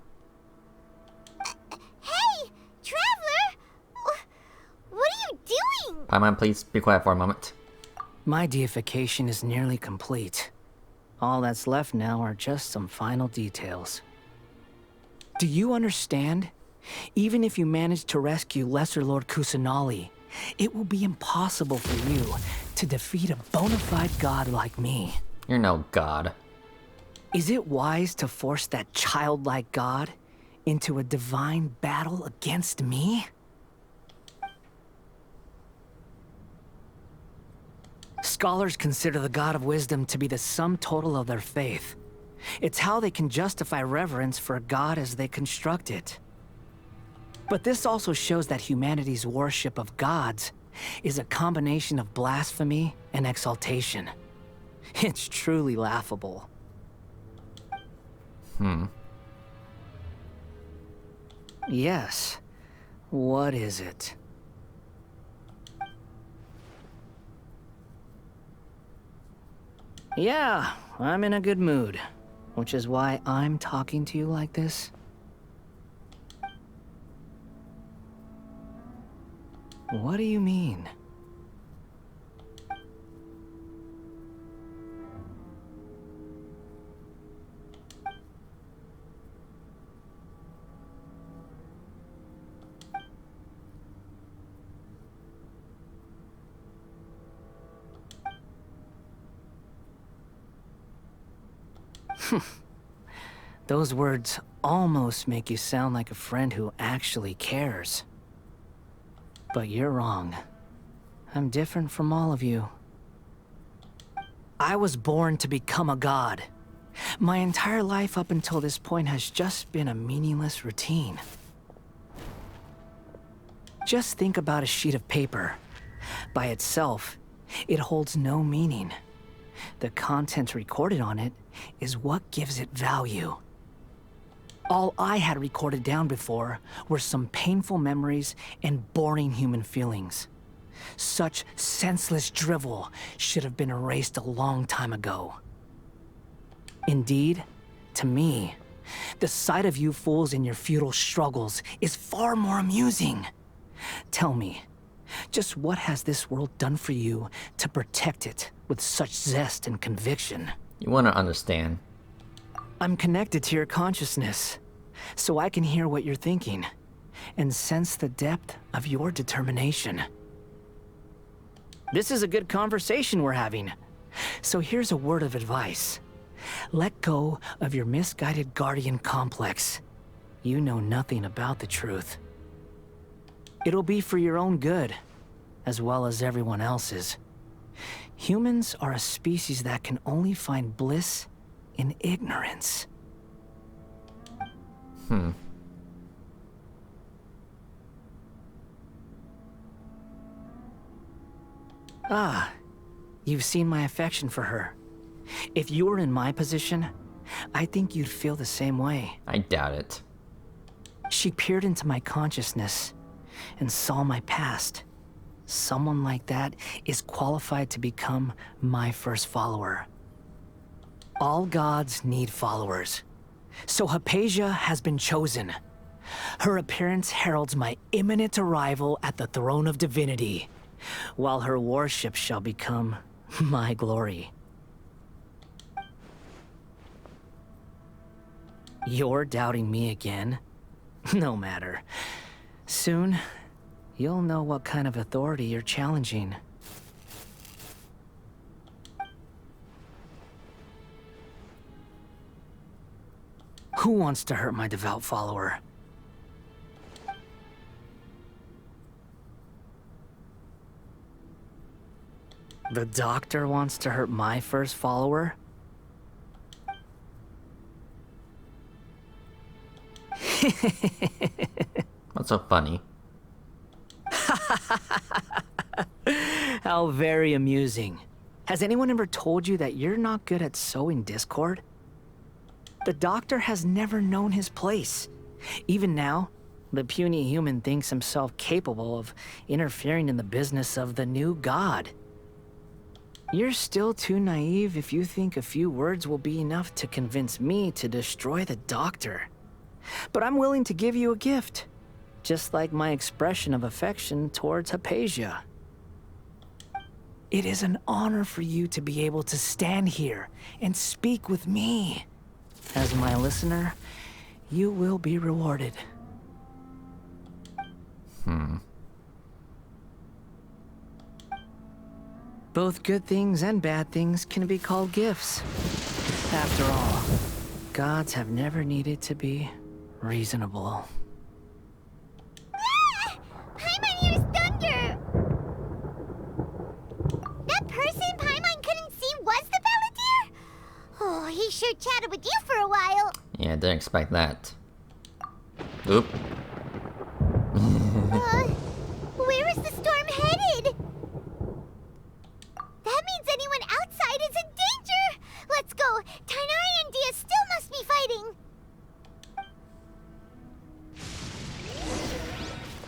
Traveler! What are you doing? Paimon, please be quiet for a moment. My deification is nearly complete. All that's left now are just some final details. Do you understand? Even if you manage to rescue Lesser Lord Kusanali, it will be impossible for you to defeat a bona fide god like me. You're no god. Is it wise to force that childlike god into a divine battle against me? Scholars consider the God of Wisdom to be the sum total of their faith. It's how they can justify reverence for a god as they construct it. But this also shows that humanity's worship of gods is a combination of blasphemy and exaltation. It's truly laughable. Yes. What is it? Yeah, I'm in a good mood, which is why I'm talking to you like this. What do you mean? Those words almost make you sound like a friend who actually cares. But you're wrong. I'm different from all of you. I was born to become a god. My entire life up until this point has just been a meaningless routine. Just think about a sheet of paper. By itself, it holds no meaning. The content recorded on it is what gives it value. All I had recorded down before were some painful memories and boring human feelings. Such senseless drivel should have been erased a long time ago. Indeed, to me, the sight of you fools in your futile struggles is far more amusing. Tell me, just what has this world done for you to protect it with such zest and conviction? You want to understand. I'm connected to your consciousness, so I can hear what you're thinking, and sense the depth of your determination. This is a good conversation we're having, so here's a word of advice. Let go of your misguided guardian complex. You know nothing about the truth. It'll be for your own good, as well as everyone else's. Humans are a species that can only find bliss in ignorance. Ah, you've seen my affection for her. If you were in my position, I think you'd feel the same way. I doubt it. She peered into my consciousness and saw my past. Someone like that is qualified to become my first follower. All gods need followers. So Hypatia has been chosen. Her appearance heralds my imminent arrival at the throne of divinity, while her worship shall become my glory. You're doubting me again? No matter. Soon, you'll know what kind of authority you're challenging. Who wants to hurt my devout follower? The doctor wants to hurt my first follower? What's so funny? How very amusing. Has anyone ever told you that you're not good at sowing discord? The doctor has never known his place. Even now, the puny human thinks himself capable of interfering in the business of the new god. You're still too naive if you think a few words will be enough to convince me to destroy the doctor. But I'm willing to give you a gift, just like my expression of affection towards Hypatia. It is an honor for you to be able to stand here and speak with me. As my listener, you will be rewarded. Both good things and bad things can be called gifts. After all, gods have never needed to be reasonable. Paimon hears thunder! That person Paimon couldn't see was the Balladeer? Oh, he sure chatted with you for a while. Yeah, didn't expect that. Oop. Where is the storm headed? That means anyone outside is in danger! Let's go! Tighnari and Dia still must be fighting!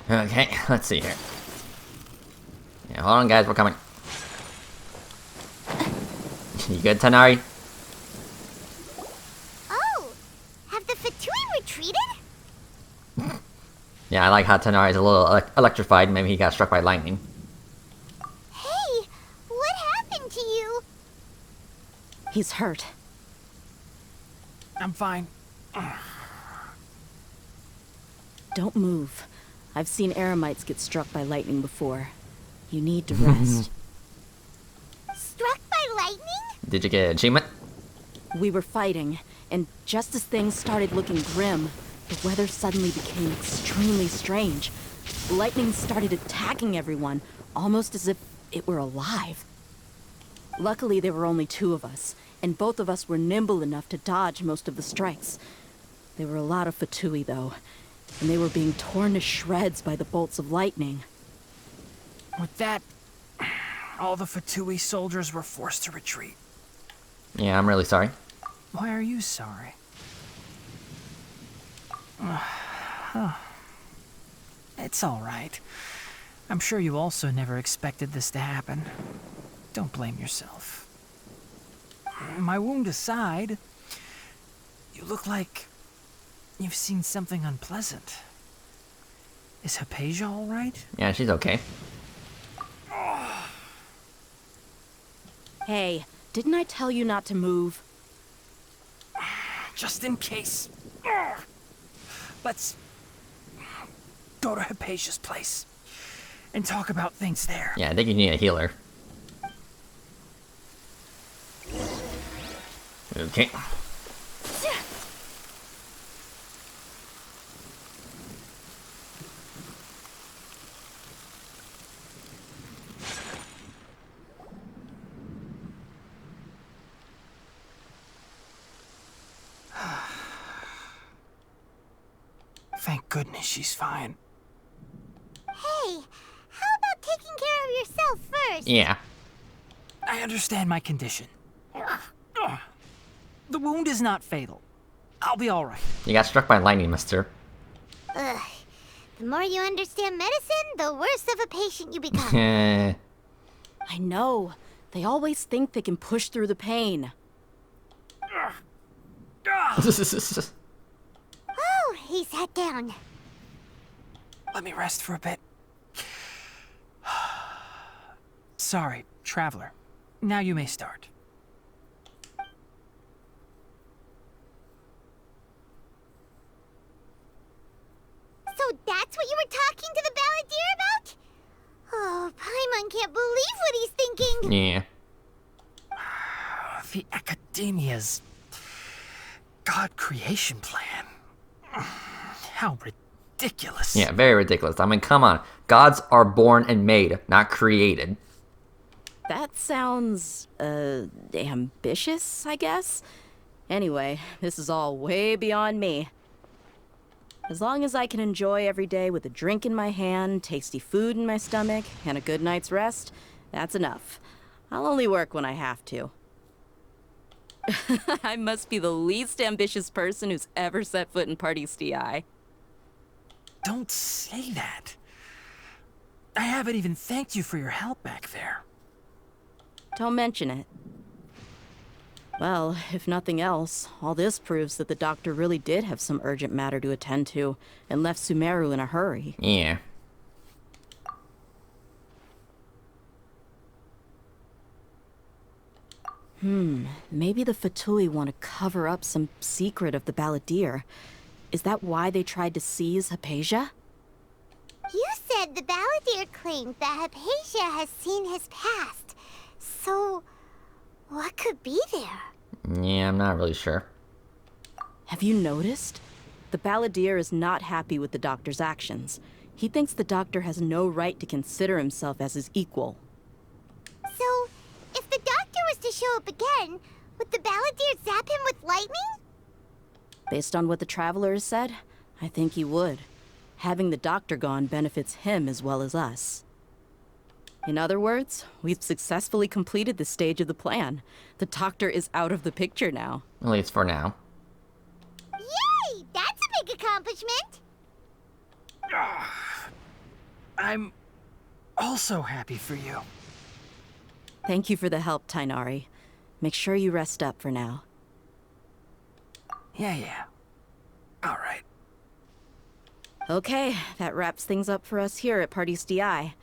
Okay, let's see here. Yeah, hold on guys, we're coming. You good, Tighnari? Oh! Have the Fatui retreated? Yeah, I like how Tighnari is a little electrified. Maybe he got struck by lightning. Hey! What happened to you? He's hurt. I'm fine. Don't move. I've seen eremites get struck by lightning before. You need to rest. Struck by lightning? Did you get an achievement? We were fighting, and just as things started looking grim, the weather suddenly became extremely strange. Lightning started attacking everyone, almost as if it were alive. Luckily, there were only two of us, and both of us were nimble enough to dodge most of the strikes. There were a lot of Fatui, though, and they were being torn to shreds by the bolts of lightning. With that, all the Fatui soldiers were forced to retreat. Yeah, I'm really sorry. Why are you sorry? It's all right. I'm sure you also never expected this to happen. Don't blame yourself. My wound aside, you look like you've seen something unpleasant. Is Hypatia all right? Yeah, she's okay. Hey, didn't I tell you not to move? Just in case. Let's go to Hypatia's place and talk about things there. Yeah, I think you need a healer. Okay. Thank goodness she's fine. Hey, how about taking care of yourself first? Yeah. I understand my condition. The wound is not fatal. I'll be all right. You got struck by lightning, mister. Ugh. The more you understand medicine, the worse of a patient you become. I know. They always think they can push through the pain. Oh, he sat down. Let me rest for a bit. Sorry, traveler. Now you may start. So that's what you were talking to the Balladeer about? Oh, Paimon can't believe what he's thinking. Yeah. The Academia's God creation plan? How ridiculous. Yeah, very ridiculous. I mean, come on. Gods are born and made, not created. That sounds, ambitious, I guess? Anyway, this is all way beyond me. As long as I can enjoy every day with a drink in my hand, tasty food in my stomach, and a good night's rest, that's enough. I'll only work when I have to. I must be the least ambitious person who's ever set foot in Party STI. Don't say that. I haven't even thanked you for your help back there. Don't mention it. Well, if nothing else, all this proves that the doctor really did have some urgent matter to attend to, and left Sumeru in a hurry. Yeah. Maybe the Fatui want to cover up some secret of the Balladeer. Is that why they tried to seize Hypatia? You said the Balladeer claimed that Hypatia has seen his past. So, what could be there? Yeah, I'm not really sure. Have you noticed? The Balladeer is not happy with the doctor's actions. He thinks the doctor has no right to consider himself as his equal. So, if the doctor was to show up again, would the Balladeer zap him with lightning? Based on what the Traveler has said, I think he would. Having the doctor gone benefits him as well as us. In other words, we've successfully completed this stage of the plan. The doctor is out of the picture now. At least for now. Yay! That's a big accomplishment! I'm also happy for you. Thank you for the help, Tainari. Make sure you rest up for now. Yeah. All right. Okay, that wraps things up for us here at Party STI.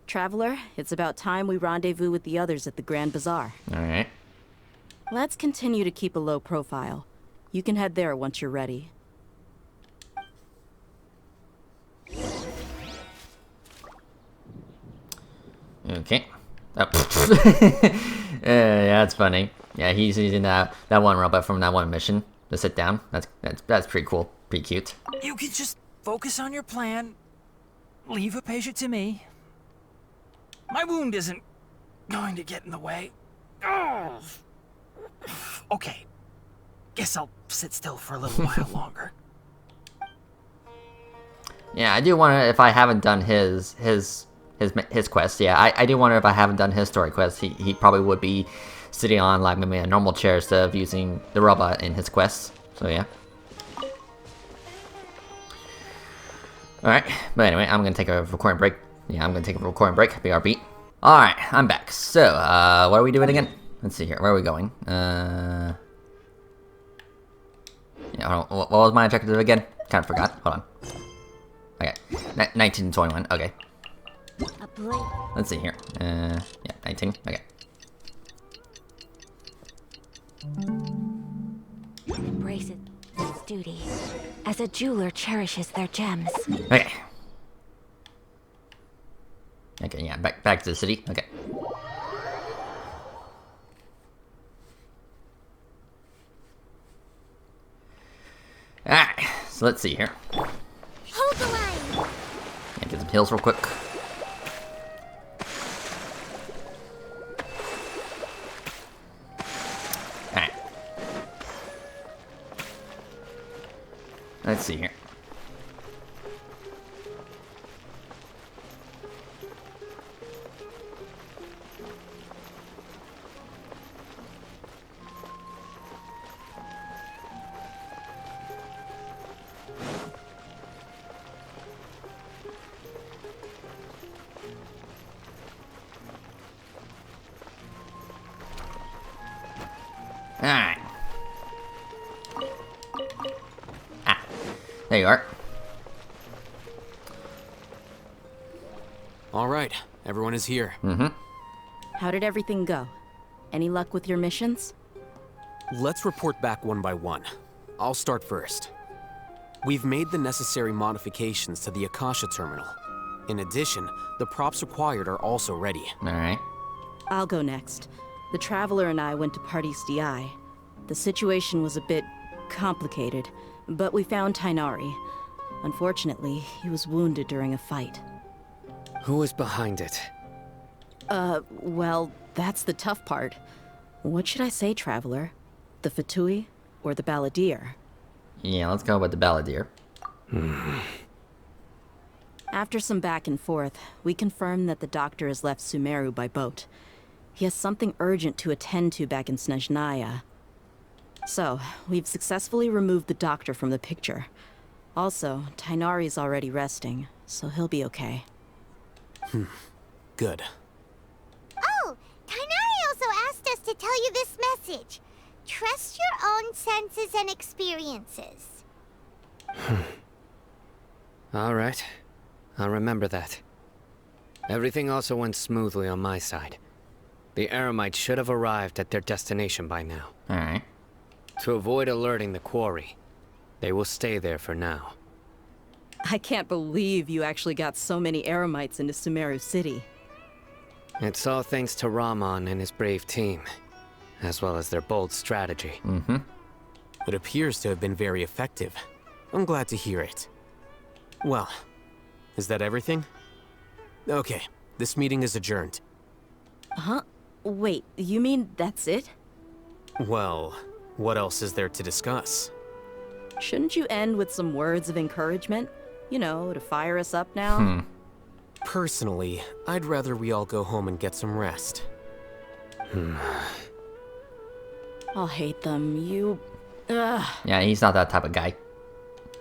Traveler, it's about time we rendezvous with the others at the Grand Bazaar. Alright. Let's continue to keep a low profile. You can head there once you're ready. Okay. Oh. Yeah, that's funny. Yeah, he's using that one robot from that one mission to sit down. That's pretty cool. Pretty cute. You can just focus on your plan. Leave Hypatia to me. My wound isn't going to get in the way. Oh. Okay. Guess I'll sit still for a little while longer. Yeah, I do wonder if I haven't done his quest. Yeah, I do wonder if I haven't done his story quest. He probably would be sitting on like maybe a normal chair instead of using the robot in his quests. So yeah. Alright, but anyway, I'm gonna take a recording break. Yeah, I'm gonna take a recording break. BRB. Alright, I'm back. So, what are we doing again? Let's see here. Where are we going? Yeah, hold on. What was my objective again? Kind of forgot. Hold on. Okay. 1921. Okay. Let's see here. Yeah, 19. Okay. Embrace its duty, as a jeweler cherishes their gems. Okay. Okay, yeah, back to the city. Okay. Alright, so let's see here. Hold the line! Yeah, get some heals real quick. Alright. Let's see here. Alright. Ah. There you are. Alright, everyone is here. Mm-hmm. How did everything go? Any luck with your missions? Let's report back one by one. I'll start first. We've made the necessary modifications to the Akasha terminal. In addition, the props required are also ready. Alright. I'll go next. The Traveler and I went to Party STI. The situation was a bit complicated, but we found Tainari. Unfortunately, he was wounded during a fight. Who was behind it? Well, that's the tough part. What should I say, Traveler? The Fatui or the Balladeer? Yeah, let's go with the Balladeer. After some back and forth, we confirmed that the doctor has left Sumeru by boat. He has something urgent to attend to back in Snezhnaya. So, we've successfully removed the doctor from the picture. Also, Tainari's already resting, so he'll be okay. Good. Oh, Tainari also asked us to tell you this message. Trust your own senses and experiences. All right. I'll remember that. Everything also went smoothly on my side. The Eremites should have arrived at their destination by now. Alright. To avoid alerting the quarry, they will stay there for now. I can't believe you actually got so many Eremites into Sumeru City. It's all thanks to Rahman and his brave team, as well as their bold strategy. It appears to have been very effective. I'm glad to hear it. Well, is that everything? Okay, this meeting is adjourned. Huh? Wait, you mean that's it? Well, what else is there to discuss? Shouldn't you end with some words of encouragement? You know, to fire us up now? Personally, I'd rather we all go home and get some rest. I'll hate them, you... Ugh. Yeah, he's not that type of guy.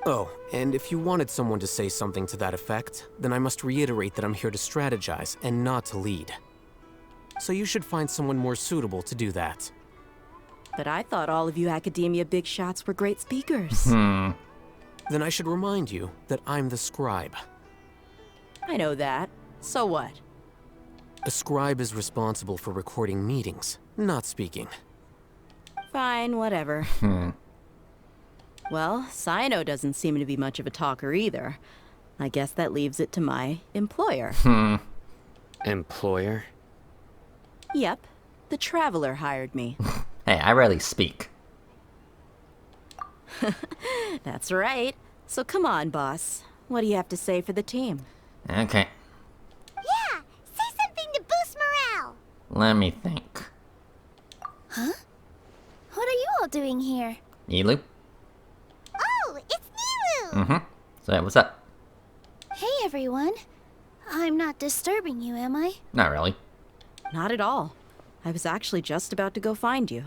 Oh, and if you wanted someone to say something to that effect, then I must reiterate that I'm here to strategize and not to lead. So you should find someone more suitable to do that. But I thought all of you Academia big shots were great speakers. Then I should remind you that I'm the scribe. I know that. So what? A scribe is responsible for recording meetings, not speaking. Fine, whatever. Well, Sino doesn't seem to be much of a talker either. I guess that leaves it to my employer. Employer? Yep. The Traveler hired me. Hey, I rarely speak. That's right. So come on, boss. What do you have to say for the team? Okay, Yeah, say something to boost morale. let me think. Huh? What are you all doing here? Nilu? Oh, it's Nilu! So yeah, what's up? Hey, everyone. I'm not disturbing you, am I? Not really. Not at all. I was actually just about to go find you.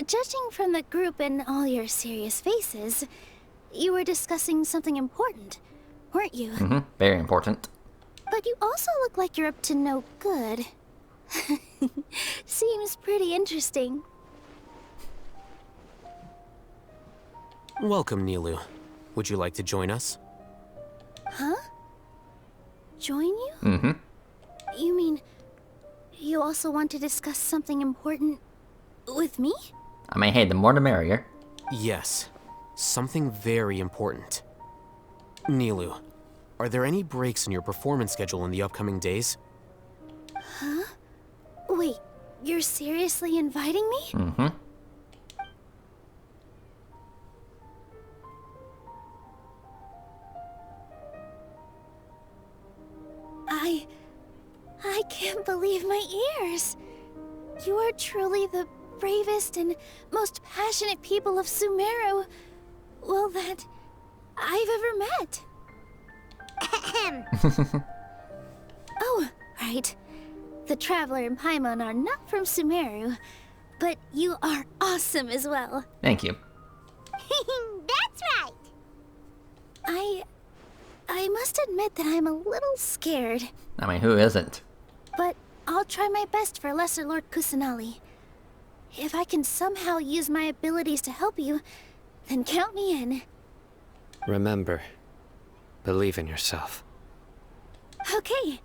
Judging from the group and all your serious faces, you were discussing something important, weren't you? Very important. But you also look like you're up to no good. Seems pretty interesting. Welcome, Nilu. Would you like to join us? Huh? Join you? You mean, you also want to discuss something important with me? I mean, hey, the more the merrier. Yes. Something very important. Nilu, are there any breaks in your performance schedule in the upcoming days? Huh? Wait, you're seriously inviting me? I can't believe my ears. You are truly the bravest and most passionate people of Sumeru, well, that I've ever met. Oh, right. The Traveler and Paimon are not from Sumeru, but you are awesome as well. Thank you. That's right. I must admit that I'm a little scared. I mean, who isn't? But I'll try my best for Lesser Lord Kusanali. If I can somehow use my abilities to help you, then count me in. Remember, believe in yourself. Okay.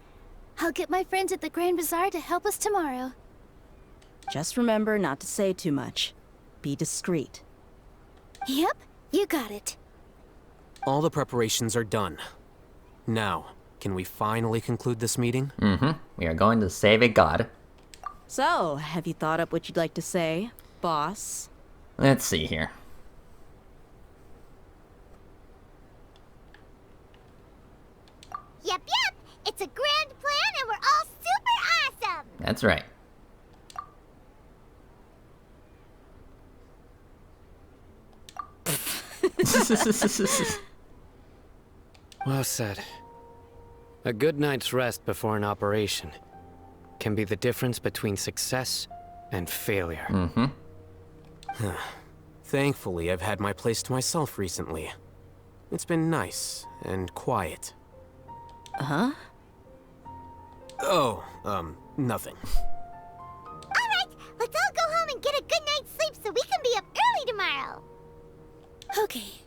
I'll get my friends at the Grand Bazaar to help us tomorrow. Just remember not to say too much. Be discreet. Yep, you got it. All the preparations are done. Now, can we finally conclude this meeting? We are going to save a god. So, have you thought up what you'd like to say, boss? Let's see here. Yep. It's a grand plan and we're all super awesome. That's right. Well said. A good night's rest before an operation can be the difference between success and failure. Mm-hmm. Thankfully, I've had my place to myself recently. It's been nice and quiet. Huh? Oh, nothing. Alright, let's all go home and get a good night's sleep so we can be up early tomorrow. Okay.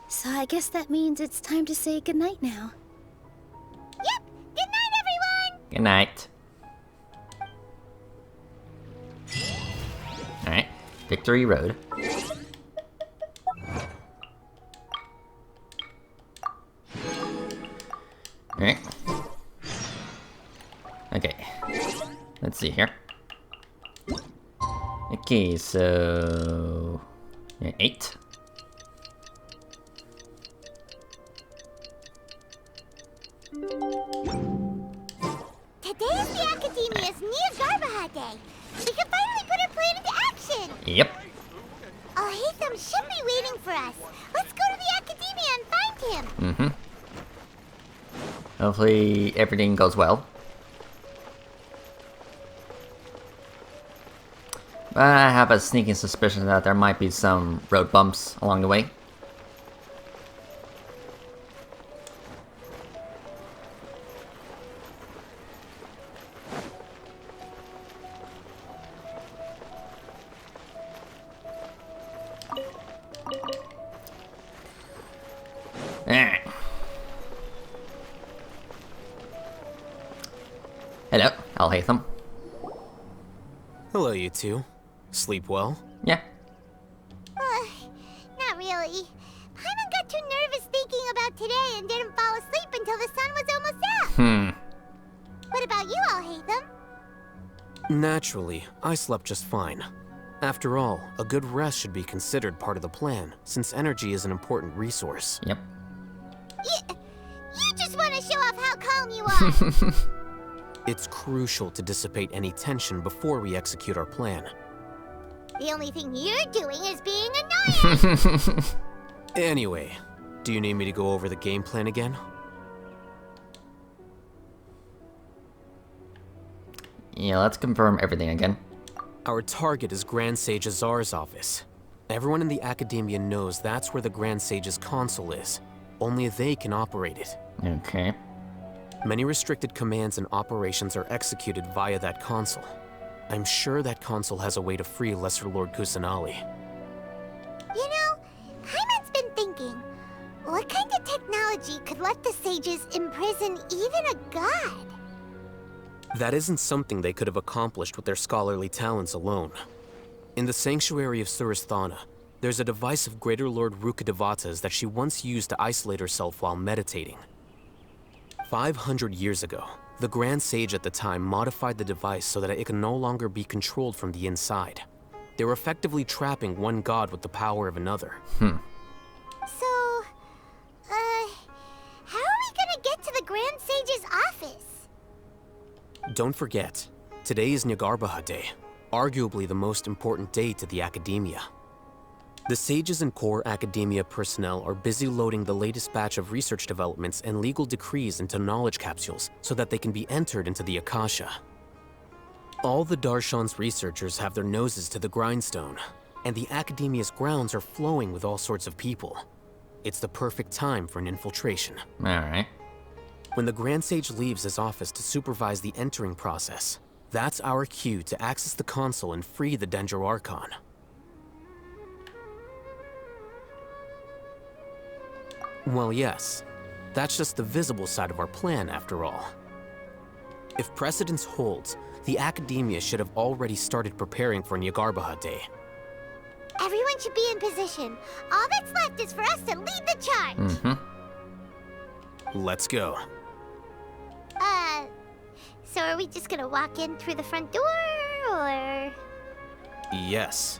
So I guess that means it's time to say goodnight now. Yep, good night everyone! Good night. Alright, Victory Road. Alright. Okay. Let's see here. Okay, so... yeah, 8. Today is the Academia's Neogarbaha Day. We can finally put our plan into action. Yep. Alhaitham should be waiting for us. Let's go to the Academia and find him. Mm-hmm. Hopefully everything goes well. But I have a sneaking suspicion that there might be some road bumps along the way. Alright. Hello, Alhaitham. Hello, you two. Sleep well? Yeah. Not really. Paimon got too nervous thinking about today and didn't fall asleep until the sun was almost out. What about you, Alhaitham? Naturally, I slept just fine. After all, a good rest should be considered part of the plan, since energy is an important resource. Yep. You just want to show off how calm you are. It's crucial to dissipate any tension before we execute our plan. The only thing you're doing is being annoying. Anyway, do you need me to go over the game plan again? Yeah, let's confirm everything again. Our target is Grand Sage Azar's office. Everyone in the Academia knows that's where the Grand Sage's console is. Only they can operate it. Okay. Many restricted commands and operations are executed via that console. I'm sure that console has a way to free Lesser Lord Kusanali. You know, Paimon's been thinking, what kind of technology could let the sages imprison even a god? That isn't something they could have accomplished with their scholarly talents alone. In the Sanctuary of Surasthana, there's a device of Greater Lord Rukkhadevata's that she once used to isolate herself while meditating. 500 years ago, the Grand Sage at the time modified the device so that it could no longer be controlled from the inside. They were effectively trapping one god with the power of another. So, how are we gonna get to the Grand Sage's office? Don't forget, today is Negarbaha Day, arguably the most important day to the Academia. The sages and core Academia personnel are busy loading the latest batch of research developments and legal decrees into knowledge capsules so that they can be entered into the Akasha. All the Darshan's researchers have their noses to the grindstone, and the Academia's grounds are flowing with all sorts of people. It's the perfect time for an infiltration. Alright. When the Grand Sage leaves his office to supervise the entering process, that's our cue to access the console and free the Dendro Archon. Well, yes. That's just the visible side of our plan, after all. If precedence holds, the Academia should have already started preparing for Negarbaha Day. Everyone should be in position. All that's left is for us to lead the charge. Let's go. So are we just gonna walk in through the front door, or...? Yes.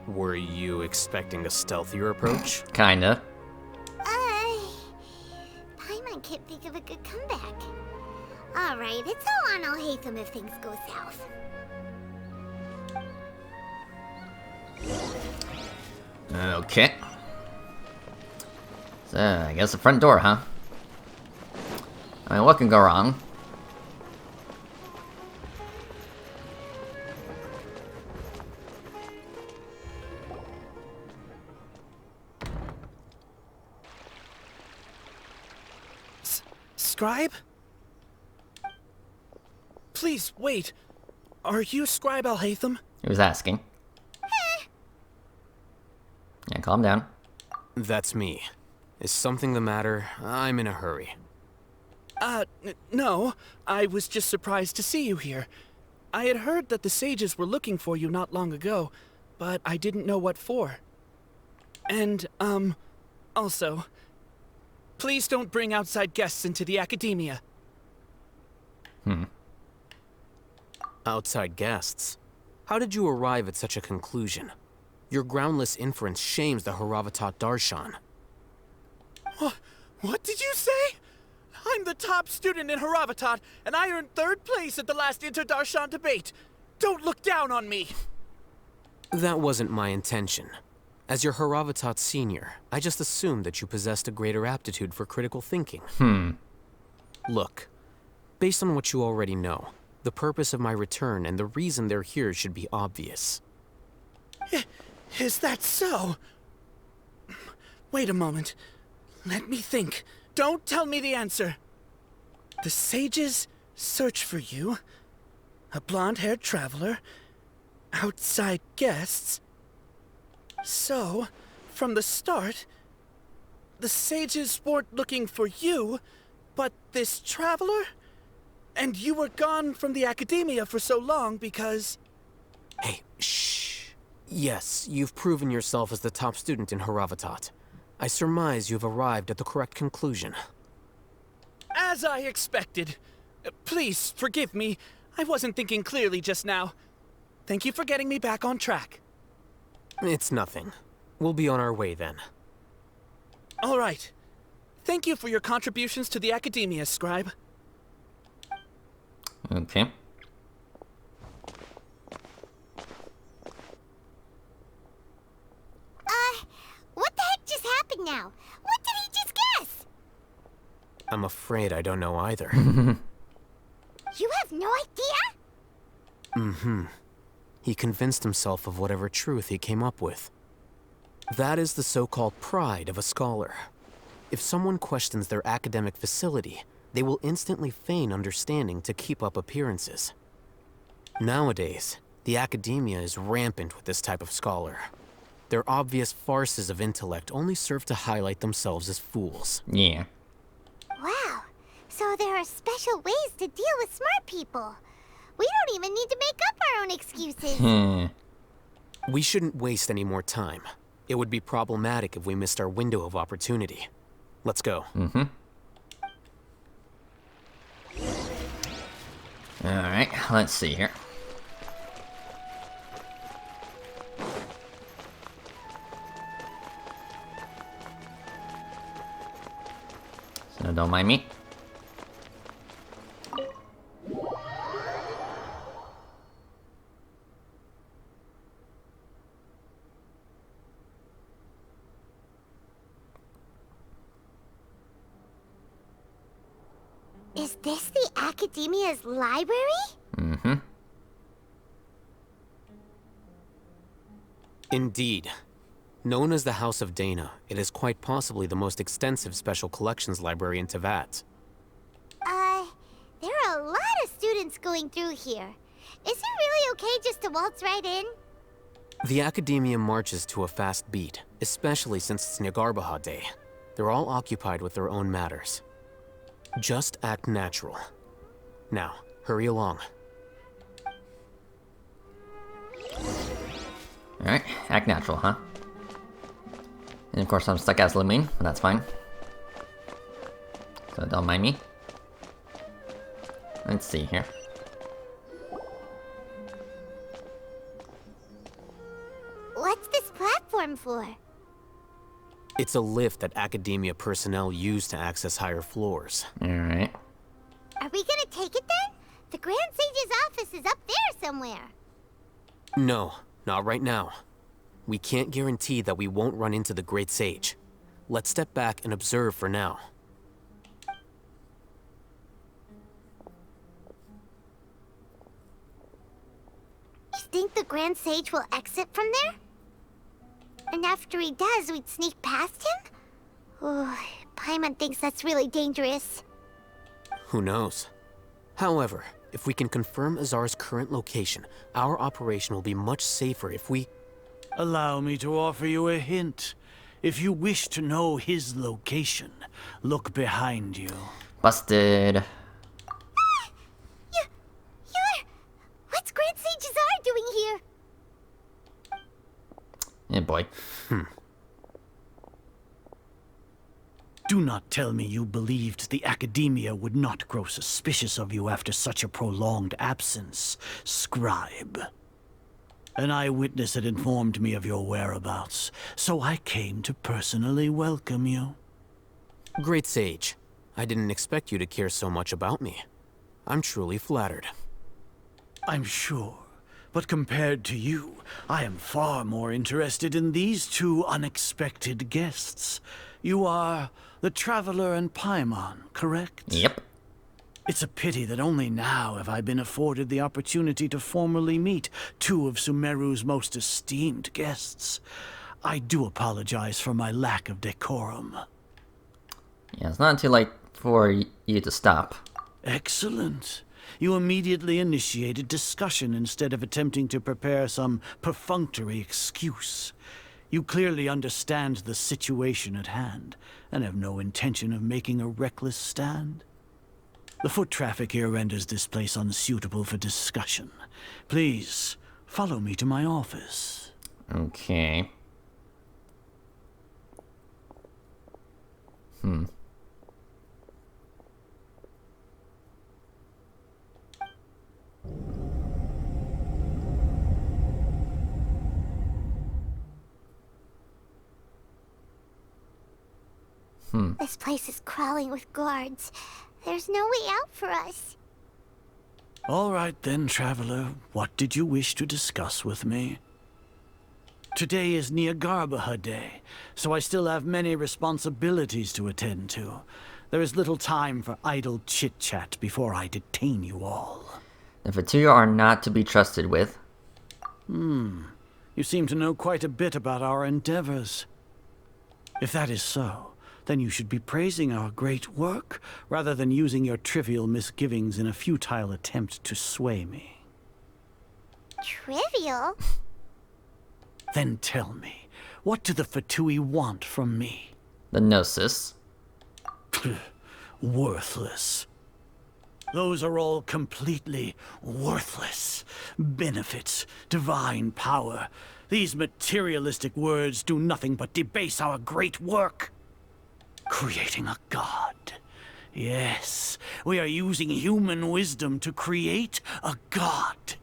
Were you expecting a stealthier approach? Kinda. Paimon can't think of a good comeback. Alright, it's all on Alhaitham if things go south. Okay. So, I guess the front door, huh? I mean, what can go wrong? Scribe? Please, wait. Are you Scribe Alhaitham? He was asking. Yeah, calm down. That's me. Is something the matter? I'm in a hurry. No. I was just surprised to see you here. I had heard that the sages were looking for you not long ago, but I didn't know what for. And, also, please don't bring outside guests into the academia. Outside guests? How did you arrive at such a conclusion? Your groundless inference shames the Haravatat Darshan. What did you say? I'm the top student in Haravatat, and I earned 3rd place at the last Inter-Darshan debate. Don't look down on me. That wasn't my intention. As your Haravatat senior, I just assumed that you possessed a greater aptitude for critical thinking. Look, based on what you already know, the purpose of my return and the reason they're here should be obvious. Is that so? Wait a moment. Let me think. Don't tell me the answer. The sages search for you. A blonde-haired traveler. Outside guests. So, from the start, the sages weren't looking for you, but this traveler? And you were gone from the academia for so long because... Hey, shh. Yes, you've proven yourself as the top student in Haravatat. I surmise you've arrived at the correct conclusion. As I expected. Please, forgive me. I wasn't thinking clearly just now. Thank you for getting me back on track. It's nothing. We'll be on our way then. All right. Thank you for your contributions to the academia, Scribe. Okay. What the heck just happened now? What did he just guess? I'm afraid I don't know either. You have no idea? He convinced himself of whatever truth he came up with. That is the so-called pride of a scholar. If someone questions their academic facility, they will instantly feign understanding to keep up appearances. Nowadays, the academia is rampant with this type of scholar. Their obvious farces of intellect only serve to highlight themselves as fools. Yeah. Wow. So there are special ways to deal with smart people. We don't even need to make up our own excuses. We shouldn't waste any more time. It would be problematic if we missed our window of opportunity. Let's go. Alright, let's see here. So don't mind me. Is this the Academia's library? Indeed. Known as the House of Dana, it is quite possibly the most extensive special collections library in Teyvat. There are a lot of students going through here. Is it really okay just to waltz right in? The Academia marches to a fast beat, especially since it's Nyagarbaha Day. They're all occupied with their own matters. Just act natural. Now, hurry along. Alright, act natural, huh? And of course I'm stuck as Lumine, but that's fine. So don't mind me. Let's see here. sandstorm for? It's a lift that Academia personnel use to access higher floors. Alright. Are we gonna take it then? The Grand Sage's office is up there somewhere. No, not right now. We can't guarantee that we won't run into the Great Sage. Let's step back and observe for now. You think the Grand Sage will exit from there? And after he does, we'd sneak past him? Oh, Paimon thinks that's really dangerous. Who knows? However, if we can confirm Azar's current location, our operation will be much safer if we... Allow me to offer you a hint. If you wish to know his location, look behind you. Busted. What's Grand Sage Azar doing here? Yeah, boy. Do not tell me you believed the Academia would not grow suspicious of you after such a prolonged absence, scribe. An eyewitness had informed me of your whereabouts, so I came to personally welcome you. Great Sage, I didn't expect you to care so much about me. I'm truly flattered. I'm sure, but compared to you, I am far more interested in these two unexpected guests. You are the Traveler and Paimon, correct? Yep. It's a pity that only now have I been afforded the opportunity to formally meet two of Sumeru's most esteemed guests. I do apologize for my lack of decorum. Yeah, it's not too late for you to stop. Excellent. You immediately initiated discussion instead of attempting to prepare some perfunctory excuse. You clearly understand the situation at hand, and have no intention of making a reckless stand. The foot traffic here renders this place unsuitable for discussion. Please, follow me to my office. Okay. This place is crawling with guards. There's no way out for us. All right then, Traveler. What did you wish to discuss with me? Today is Niagarbaha Day, so I still have many responsibilities to attend to. There is little time for idle chit-chat before I detain you all. The Fatuya are not to be trusted with. You seem to know quite a bit about our endeavors. If that is so, then you should be praising our great work, rather than using your trivial misgivings in a futile attempt to sway me. Trivial? Then tell me, what do the Fatui want from me? The Gnosis. Worthless. Those are all completely worthless. Benefits, divine power. These materialistic words do nothing but debase our great work. Creating a god. Yes, we are using human wisdom to create a god.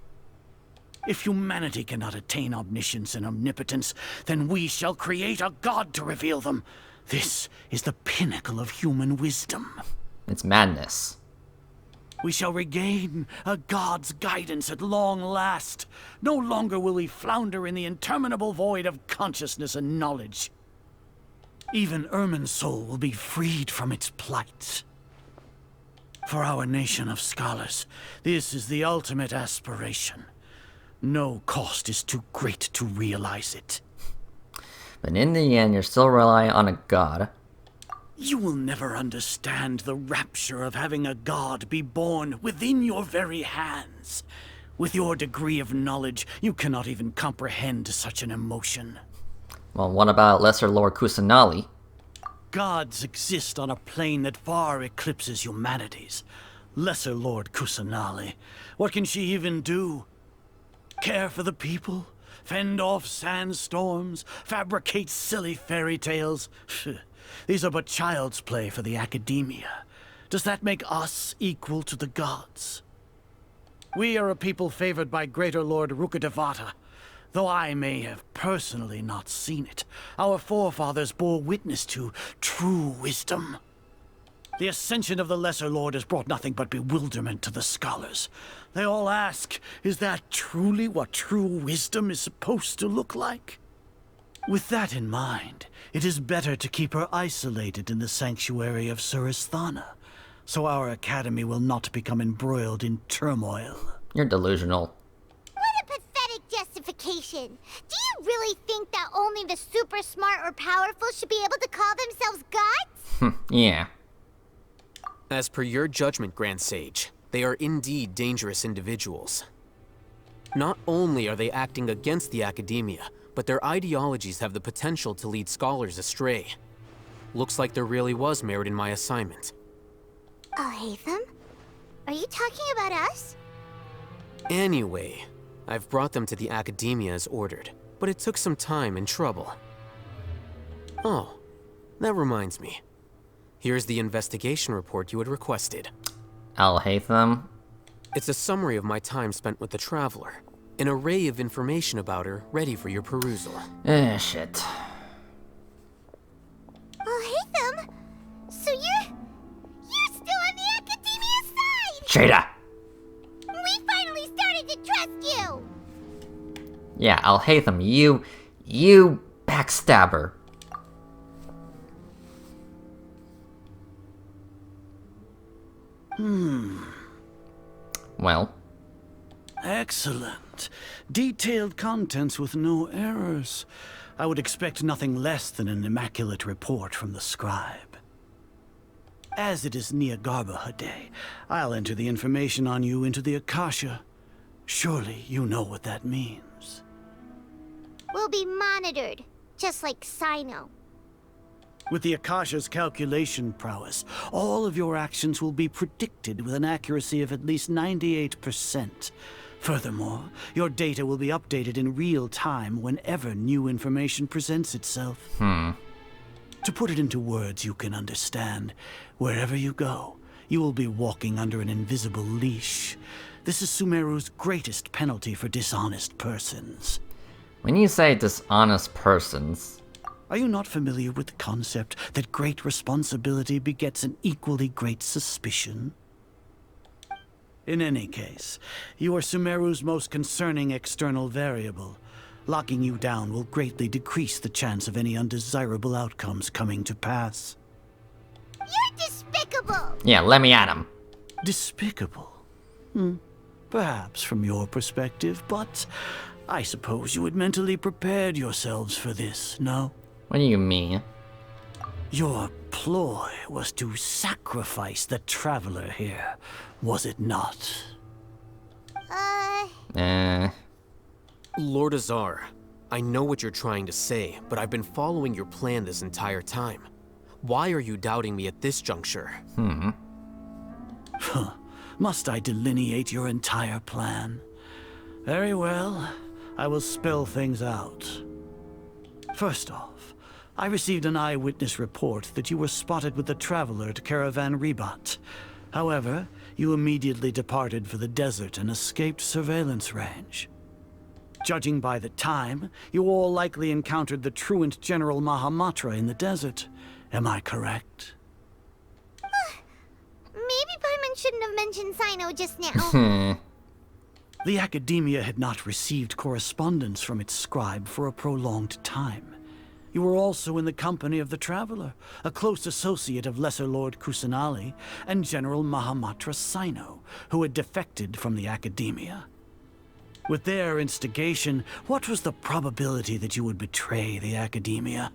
If humanity cannot attain omniscience and omnipotence, then we shall create a god to reveal them. This is the pinnacle of human wisdom. It's madness. We shall regain a god's guidance at long last. No longer will we flounder in the interminable void of consciousness and knowledge. Even Irminsul will be freed from its plight. For our nation of scholars, this is the ultimate aspiration. No cost is too great to realize it. But in the end, you're still relying on a god. You will never understand the rapture of having a god be born within your very hands. With your degree of knowledge, you cannot even comprehend such an emotion. Well, what about Lesser Lord Kusanali? Gods exist on a plane that far eclipses humanity's. Lesser Lord Kusanali. What can she even do? Care for the people? Fend off sandstorms? Fabricate silly fairy tales? These are but child's play for the Academia. Does that make us equal to the gods? We are a people favored by Greater Lord Rukkhadevata. Though I may have personally not seen it, our forefathers bore witness to true wisdom. The ascension of the Lesser Lord has brought nothing but bewilderment to the scholars. They all ask, is that truly what true wisdom is supposed to look like? With that in mind, it is better to keep her isolated in the sanctuary of Surasthana, so our academy will not become embroiled in turmoil. You're delusional. What a pathetic justification. Do you really think that only the super smart or powerful should be able to call themselves gods? Yeah. As per your judgment, Grand Sage, they are indeed dangerous individuals. Not only are they acting against the academia, but their ideologies have the potential to lead scholars astray. Looks like there really was merit in my assignment. Oh, Hatham? Are you talking about us? Anyway, I've brought them to the academia as ordered, but it took some time and trouble. Oh, that reminds me. Here's the investigation report you had requested. Al-Hatham? It's a summary of my time spent with the Traveler. An array of information about her ready for your perusal. Shit. Oh, Hatham? So you're still on the academia side! Jada! We finally started to trust you! Yeah, Al-Hatham, you backstabber. Well? Excellent. Detailed contents with no errors. I would expect nothing less than an immaculate report from the scribe. As it is Niagarbaha Day, I'll enter the information on you into the Akasha. Surely you know what that means. We'll be monitored, just like Sino. With the Akasha's calculation prowess, all of your actions will be predicted with an accuracy of at least 98%. Furthermore, your data will be updated in real time whenever new information presents itself. To put it into words you can understand, wherever you go, you will be walking under an invisible leash. This is Sumeru's greatest penalty for dishonest persons. When you say dishonest persons... Are you not familiar with the concept that great responsibility begets an equally great suspicion? In any case, you are Sumeru's most concerning external variable. Locking you down will greatly decrease the chance of any undesirable outcomes coming to pass. You're despicable! Yeah, let me at him. Despicable? Perhaps from your perspective, but I suppose you had mentally prepared yourselves for this, no? What do you mean? Your ploy was to sacrifice the Traveler here, was it not? Lord Azar, I know what you're trying to say, but I've been following your plan this entire time. Why are you doubting me at this juncture? Must I delineate your entire plan? Very well, I will spell things out. First off, I received an eyewitness report that you were spotted with the Traveler at Caravan Ribat. However, you immediately departed for the desert and escaped surveillance range. Judging by the time, you all likely encountered the truant General Mahamatra in the desert. Am I correct? Maybe Paimon shouldn't have mentioned Sino just now. The Academia had not received correspondence from its scribe for a prolonged time. You were also in the company of the Traveler, a close associate of Lesser Lord Kusanali and General Mahamatra Sino, who had defected from the Academia. With their instigation, what was the probability that you would betray the Academia?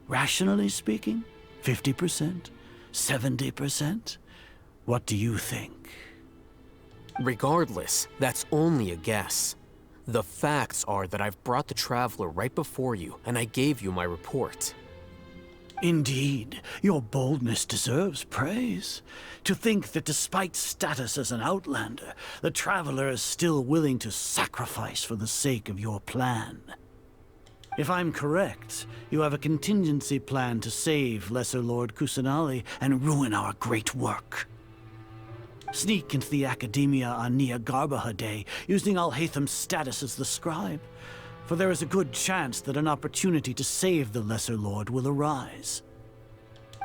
Rationally speaking, 50%? 70%? What do you think? Regardless, that's only a guess. The facts are that I've brought the Traveler right before you, and I gave you my report. Indeed, your boldness deserves praise. To think that despite status as an outlander, the Traveler is still willing to sacrifice for the sake of your plan. If I'm correct, you have a contingency plan to save Lesser Lord Kusanali and ruin our great work. Sneak into the Academia on Niagarbaha Day, using Al-Hatham's status as the scribe. for there is a good chance that an opportunity to save the Lesser Lord will arise.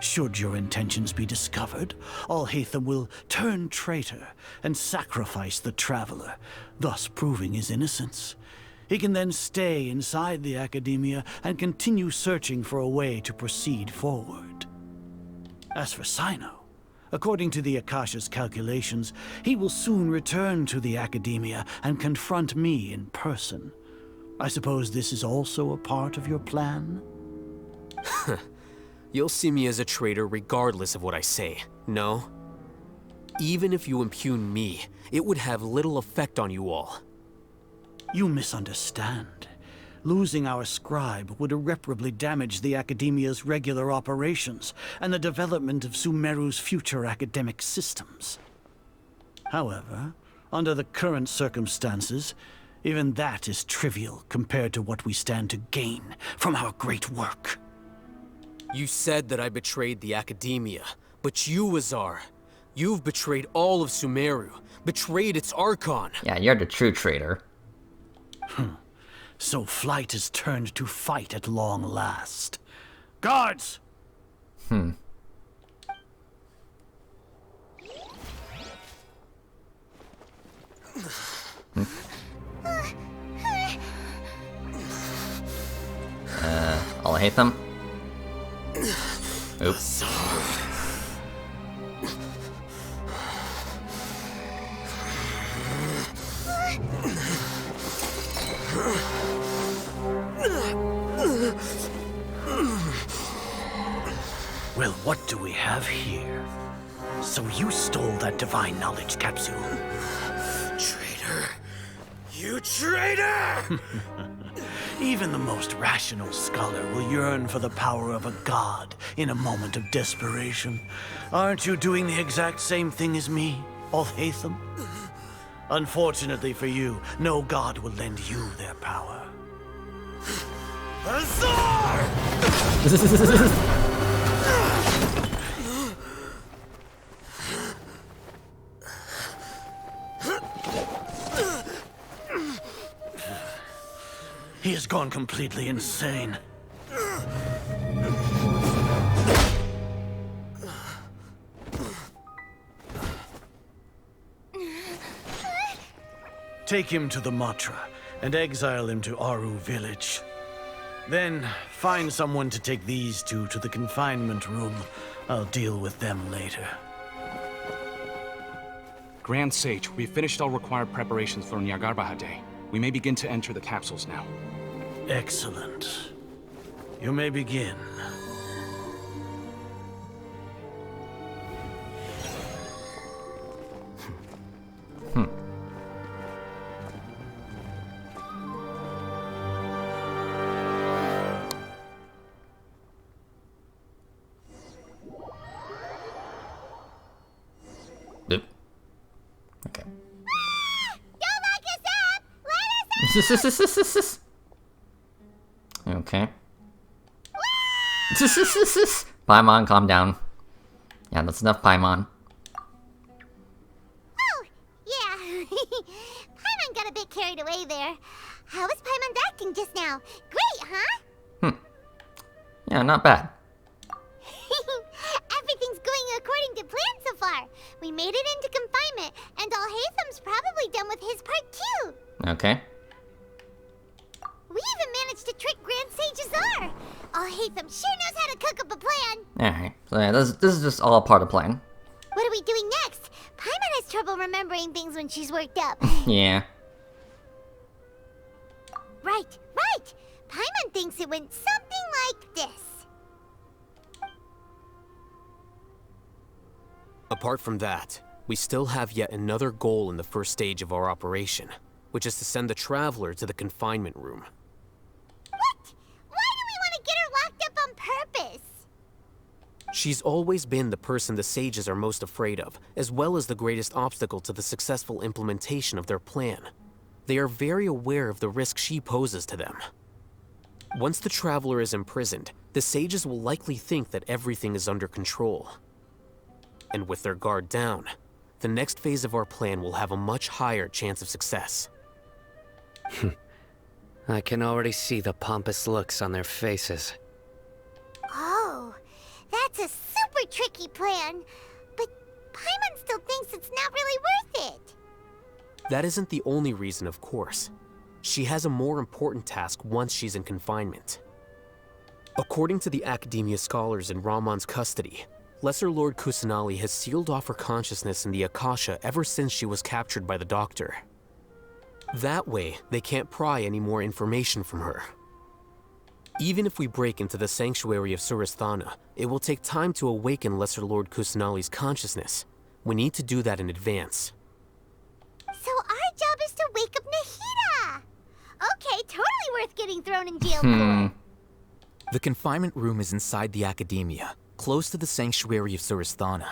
Should your intentions be discovered, Alhaitham will turn traitor and sacrifice the Traveler, thus proving his innocence. He can then stay inside the Academia and continue searching for a way to proceed forward. As for Sino, according to the Akasha's calculations, he will soon return to the Academia and confront me in person. I suppose this is also a part of your plan? You'll see me as a traitor regardless of what I say, no? Even if you impugn me, it would have little effect on you all. You misunderstand. Losing our scribe would irreparably damage the Academia's regular operations and the development of Sumeru's future academic systems. However, under the current circumstances, even that is trivial compared to what we stand to gain from our great work. You said that I betrayed the Academia, but you, Azar, you've betrayed all of Sumeru, betrayed its Archon. Yeah, you're the true traitor. So flight is turned to fight at long last. Guards! Alhaitham? Oops. Well, what do we have here? So you stole that divine knowledge capsule. Traitor! You traitor! Even the most rational scholar will yearn for the power of a god in a moment of desperation. Aren't you doing the exact same thing as me, Alhaitham? Unfortunately for you, no god will lend you their power. Azar! He has gone completely insane. Take him to the Matra and exile him to Aru village. Then find someone to take these two to the confinement room. I'll deal with them later. Grand Sage, we've finished all required preparations for Nyargarbaha Day. We may begin to enter the capsules now. Excellent. You may begin. Okay. Okay. Paimon, calm down. Yeah, that's enough, Paimon. Oh, yeah. Paimon got a bit carried away there. How was Paimon acting just now? Great, huh? Yeah, not bad. Everything's going according to plan so far. We made it into confinement, and Alhaitham's probably done with his part too. Okay. We even managed to trick Grand Sage Azar. Alhaitham sure knows how to cook up a plan. Alright, so yeah, this is just all part of the plan. What are we doing next? Paimon has trouble remembering things when she's worked up. Yeah. Right. Paimon thinks it went something like this. Apart from that, we still have yet another goal in the first stage of our operation, which is to send the Traveler to the confinement room. What? Why do we want to get her locked up on purpose? She's always been the person the sages are most afraid of, as well as the greatest obstacle to the successful implementation of their plan. They are very aware of the risk she poses to them. Once the Traveler is imprisoned, the sages will likely think that everything is under control. And with their guard down, the next phase of our plan will have a much higher chance of success. I can already see the pompous looks on their faces. Oh, that's a super tricky plan. But Paimon still thinks it's not really worth it. That isn't the only reason, of course. She has a more important task once she's in confinement. According to the Academia scholars in Ramon's custody, Lesser Lord Kusanali has sealed off her consciousness in the Akasha ever since she was captured by the Doctor. That way, they can't pry any more information from her. Even if we break into the sanctuary of Surasthana, it will take time to awaken Lesser Lord Kusanali's consciousness. We need to do that in advance. So our job is to wake up Nahida! Okay, totally worth getting thrown in jail for. The confinement room is inside the Academia, close to the sanctuary of Surasthana.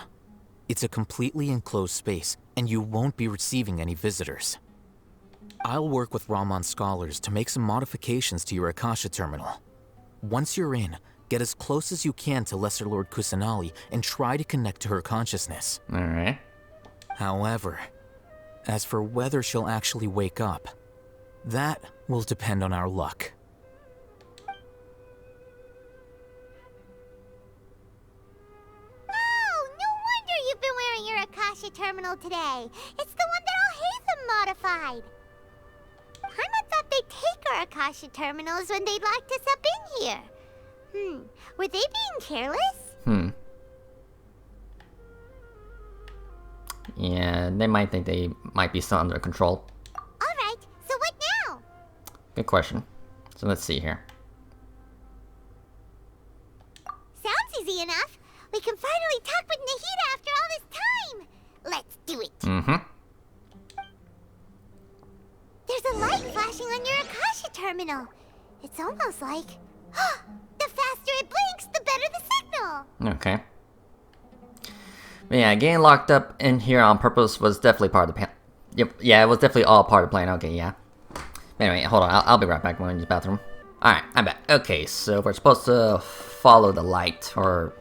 It's a completely enclosed space, and you won't be receiving any visitors. I'll work with Ramon's scholars to make some modifications to your Akasha terminal. Once you're in, get as close as you can to Lesser Lord Kusanali and try to connect to her consciousness. Alright. However, as for whether she'll actually wake up, that will depend on our luck. Oh, no wonder you've been wearing your Akasha terminal today. It's the one that Al-Haytham modified. Paimon thought they'd take our Akasha terminals when they locked us up in here. Were they being careless? Yeah, they might think they might be still under control. Alright, so what now? Good question. So let's see here. Sounds easy enough. We can finally talk with Nahida after all this time. Let's do it. There's a light flashing on your Akasha terminal. It's almost like... the faster it blinks, the better the signal. Okay. But yeah, getting locked up in here on purpose was definitely part of the plan. Yep, yeah, it was definitely all part of the plan. Okay, yeah. Anyway, hold on. I'll be right back. I'm going to the bathroom. Alright, I'm back. Okay, so we're supposed to follow the light, or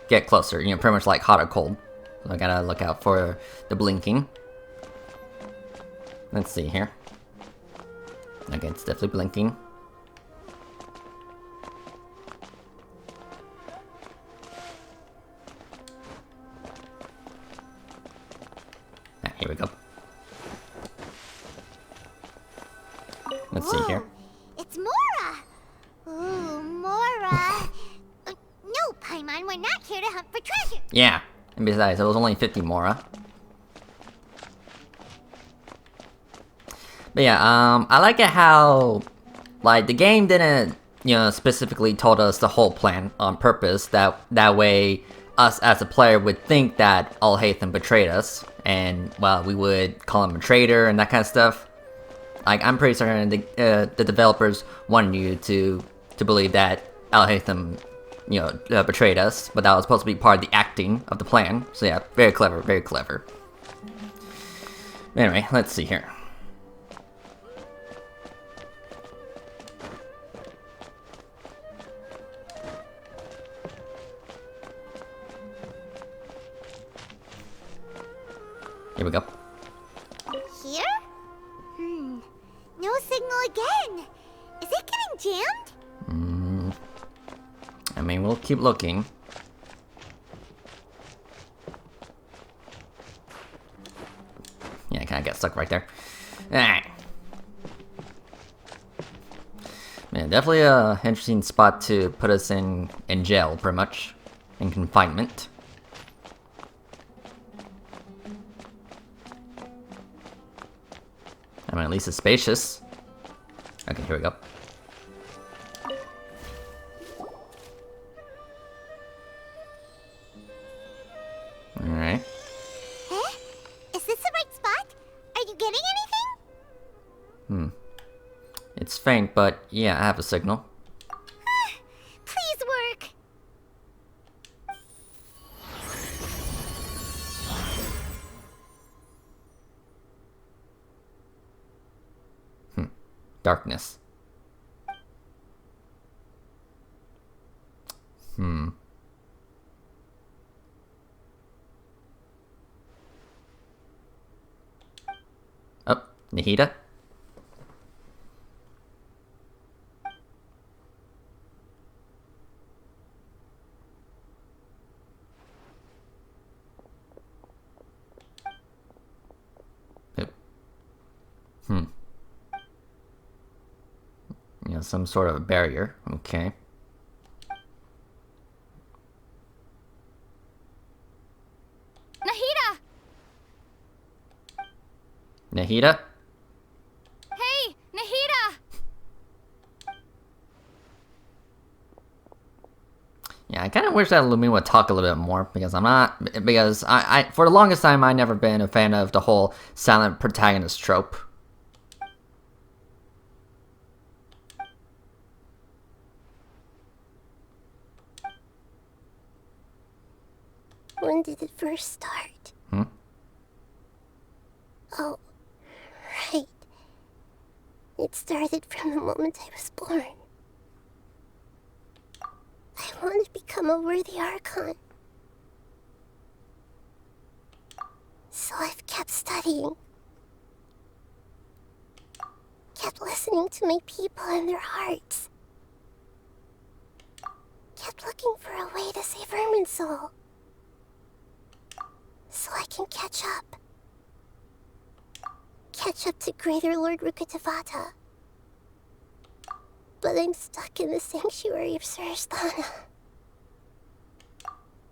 get closer. You know, pretty much like hot or cold. So I gotta look out for the blinking. Let's see here. Okay, it's definitely blinking. Here we go. Let's see here. It's Mora! Ooh, Mora! No, Paimon, we're not here to hunt for treasure! Yeah, and besides, it was only 50 Mora. But yeah, I like it how, like, the game didn't, you know, specifically told us the whole plan on purpose. That way, us as a player would think that Al-Haytham betrayed us, and well, we would call him a traitor and that kind of stuff. Like, I'm pretty certain the developers wanted you to believe that Al-Haytham, you know, betrayed us, but that was supposed to be part of the acting of the plan. So yeah, very clever, very clever. Anyway, let's see here. Here we go. Here? No signal again. Is it getting jammed? I mean, we'll keep looking. Yeah, I kind of got stuck right there. Alright. Man, definitely a interesting spot to put us in jail, pretty much. In confinement. I mean, at least it's spacious. Okay, here we go. Alright. Eh? Is this the right spot? Are you getting anything? It's faint, but yeah, I have a signal. Please work. Darkness. Oh, Nahida? some sort of barrier. Okay. Nahida! Nahida? Hey, Nahida! Yeah, I kind of wish that Lumine would talk a little bit more, because I for the longest time I've never been a fan of the whole silent protagonist trope. When did it first start? Oh, right. It started from the moment I was born. I want to become a worthy Archon. So I've kept studying. Kept listening to my people and their hearts. Kept looking for a way to save Irminsul. So I can catch up. Catch up to Greater Lord Rukkhadevata. But I'm stuck in the sanctuary of Surasthana.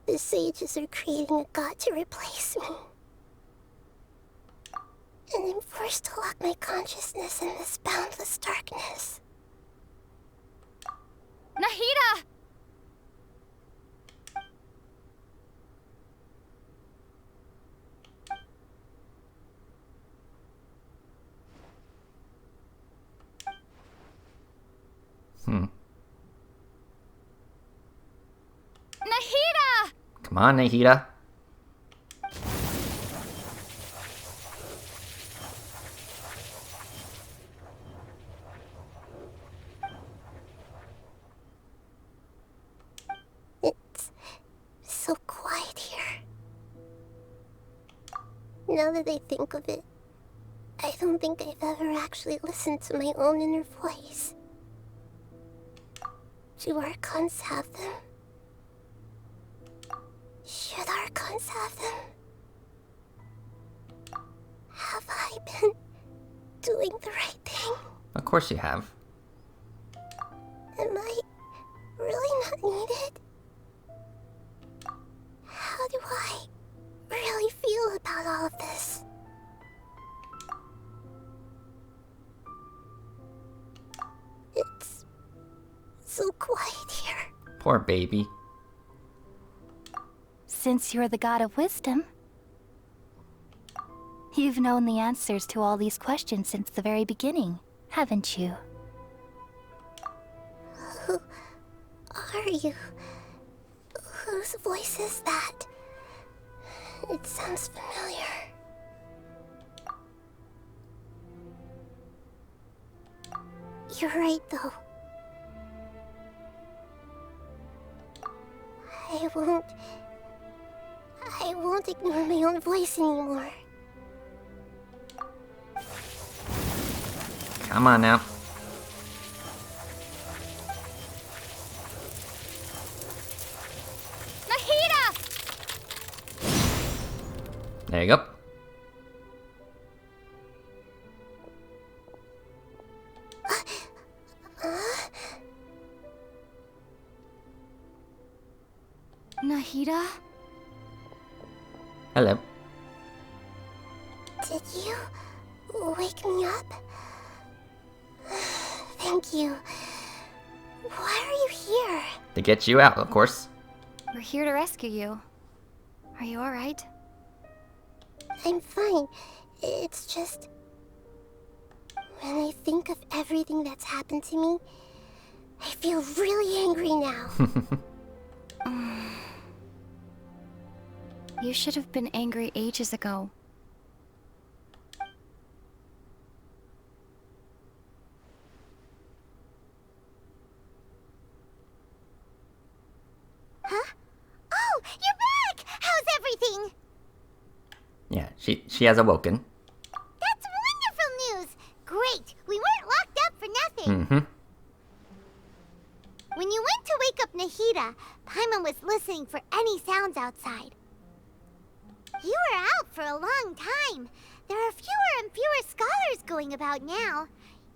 The sages are creating a god to replace me. And I'm forced to lock my consciousness in this boundless darkness. Nahida! Nahida! Come on, Nahida. It's so quiet here. Now that I think of it, I don't think I've ever actually listened to my own inner voice. Do Archons have them? Should Archons have them? Have I been doing the right thing? Of course you have. Am I really not needed? How do I really feel about all of this? It's so quiet here. Poor baby. Since you're the god of wisdom, you've known the answers to all these questions since the very beginning, haven't you? Who are you? Whose voice is that? It sounds familiar. You're right, though. I won't ignore my own voice anymore. Come on now. Nahida! There you go. Nahida? Hello. Did you wake me up? Thank you. Why are you here? To get you out, of course. We're here to rescue you. Are you alright? I'm fine. It's just... when I think of everything that's happened to me, I feel really angry now. You should have been angry ages ago. Huh? Oh, you're back! How's everything? Yeah, she has awoken. That's wonderful news! Great! We weren't locked up for nothing! Mm-hmm. When you went to wake up Nahida, Paimon was listening for any sounds outside. You were out for a long time. There are fewer and fewer scholars going about now.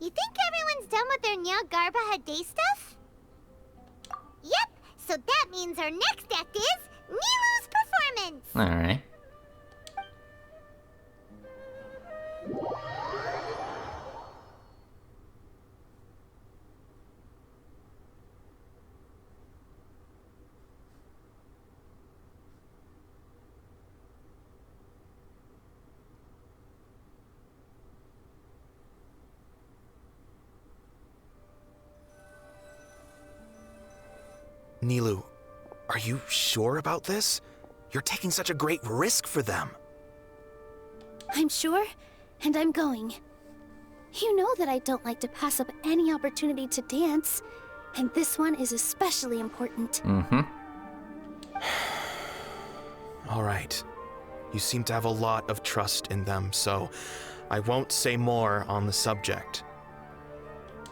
You think everyone's done with their Nyargarbaha Day stuff? Yep, so that means our next act is Nilu's performance! Alright. Nilu, are you sure about this? You're taking such a great risk for them. I'm sure, and I'm going. You know that I don't like to pass up any opportunity to dance, and this one is especially important. Mm-hmm. All right. You seem to have a lot of trust in them, so I won't say more on the subject.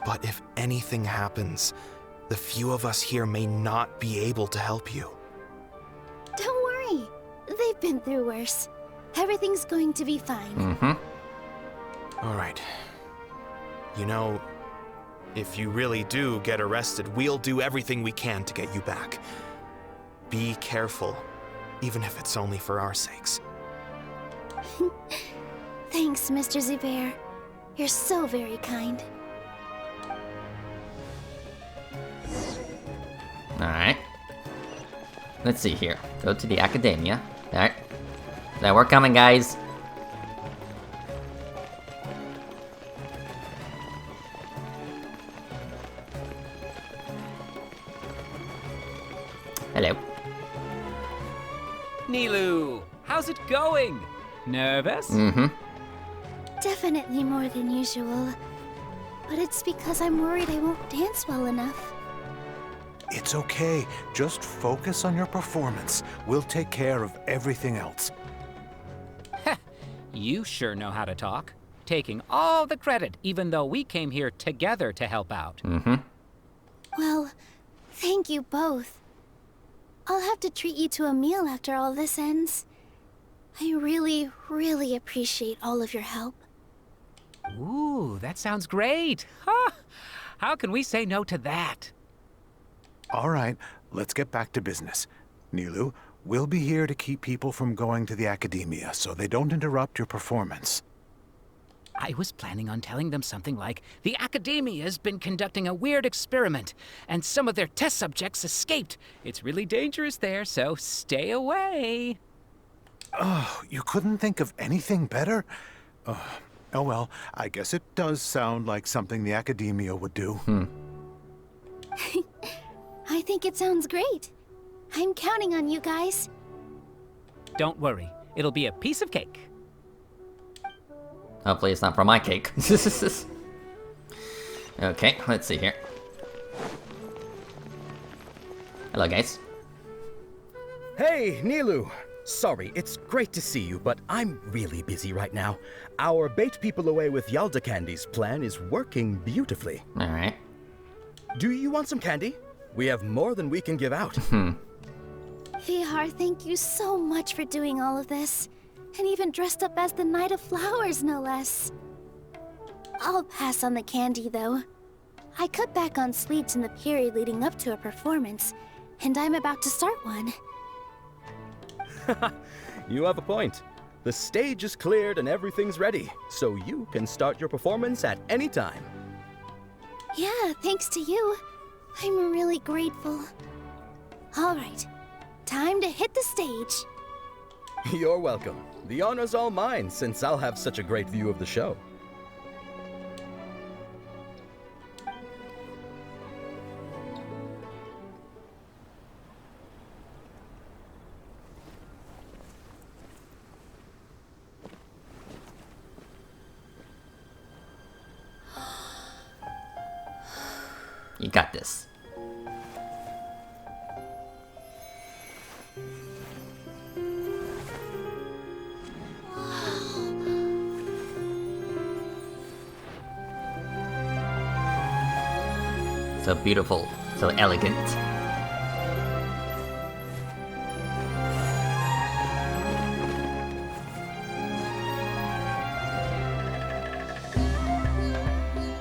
But if anything happens, the few of us here may not be able to help you. Don't worry. They've been through worse. Everything's going to be fine. Mm-hmm. All right. You know, if you really do get arrested, we'll do everything we can to get you back. Be careful, even if it's only for our sakes. Thanks, Mr. Zubair. You're so very kind. Alright. Let's see here. Go to the Academia. Alright. Now we're coming, guys. Hello. Nilu, how's it going? Nervous? Mm-hmm. Definitely more than usual. But it's because I'm worried I won't dance well enough. It's okay. Just focus on your performance. We'll take care of everything else. You sure know how to talk. Taking all the credit, even though we came here together to help out. Mm-hmm. Well, thank you both. I'll have to treat you to a meal after all this ends. I really, really appreciate all of your help. Ooh, that sounds great. Huh? How can we say no to that? All right, let's get back to business. Nilu, we'll be here to keep people from going to the Academia so they don't interrupt your performance. I was planning on telling them something like, the Academia's been conducting a weird experiment, and some of their test subjects escaped. It's really dangerous there, so stay away. Oh, you couldn't think of anything better? Oh well, I guess it does sound like something the Academia would do. I think it sounds great. I'm counting on you guys. Don't worry, it'll be a piece of cake. Hopefully it's not for my cake. Okay, let's see here. Hello, guys. Hey, Nilu! Sorry, it's great to see you, but I'm really busy right now. Our Bait People Away with Yalda Candy's plan is working beautifully. Alright. Do you want some candy? We have more than we can give out. Vihar, thank you so much for doing all of this. And even dressed up as the Knight of Flowers, no less. I'll pass on the candy, though. I cut back on sweets in the period leading up to a performance, and I'm about to start one. You have a point. The stage is cleared and everything's ready, so you can start your performance at any time. Yeah, thanks to you. I'm really grateful. All right, time to hit the stage. You're welcome. The honor's all mine, since I'll have such a great view of the show. You got this. So beautiful, so elegant.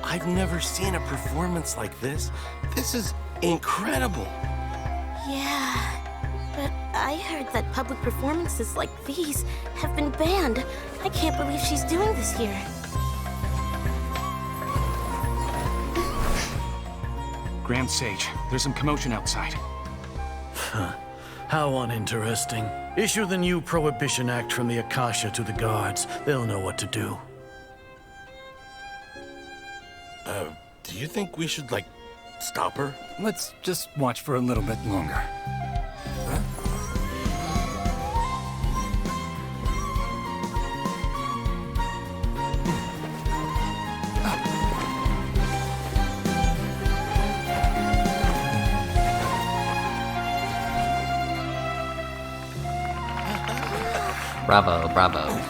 I I've never seen a performance like this. This is incredible. Yeah, but I heard that public performances like these have been banned. I can't believe she's doing this here. Grand Sage, there's some commotion outside. How uninteresting. Issue the new Prohibition Act from the Akasha to the guards. They'll know what to do. Do you think we should, like, stop her? Let's just watch for a little bit longer. Bravo, bravo.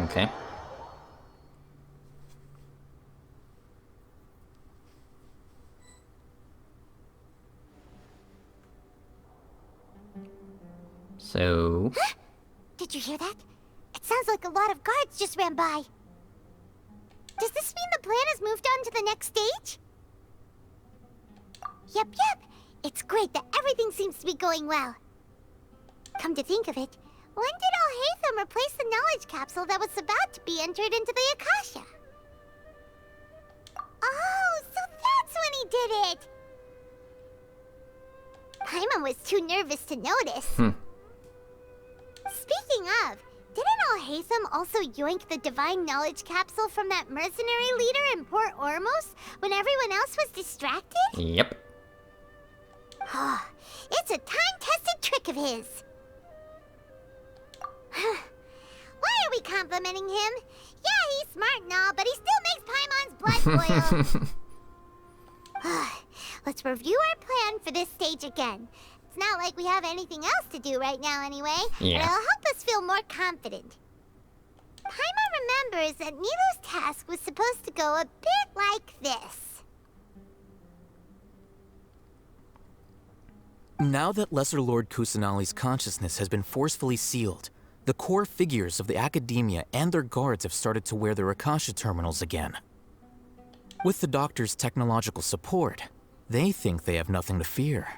Okay. So... Did you hear that? It sounds like a lot of guards just ran by. Does this mean the plan has moved on to the next stage? Yep. It's great that everything seems to be going well. Come to think of it, when did Alhaitham replace the knowledge capsule that was about to be entered into the Akasha? Oh, so that's when he did it! Paimon was too nervous to notice. Speaking of, didn't Alhaitham also yoink the divine knowledge capsule from that mercenary leader in Port Ormos when everyone else was distracted? Yep. It's a time-tested trick of his. Why are we complimenting him? Yeah, he's smart and all, but he still makes Paimon's blood boil. Let's review our plan for this stage again. It's not like we have anything else to do right now anyway, Yeah. and it'll help us feel more confident. Paimon remembers that Nilu's task was supposed to go a bit like this. Now that Lesser Lord Kusanali's consciousness has been forcefully sealed, the core figures of the Academia and their guards have started to wear their Akasha terminals again. With the Doctor's technological support, they think they have nothing to fear.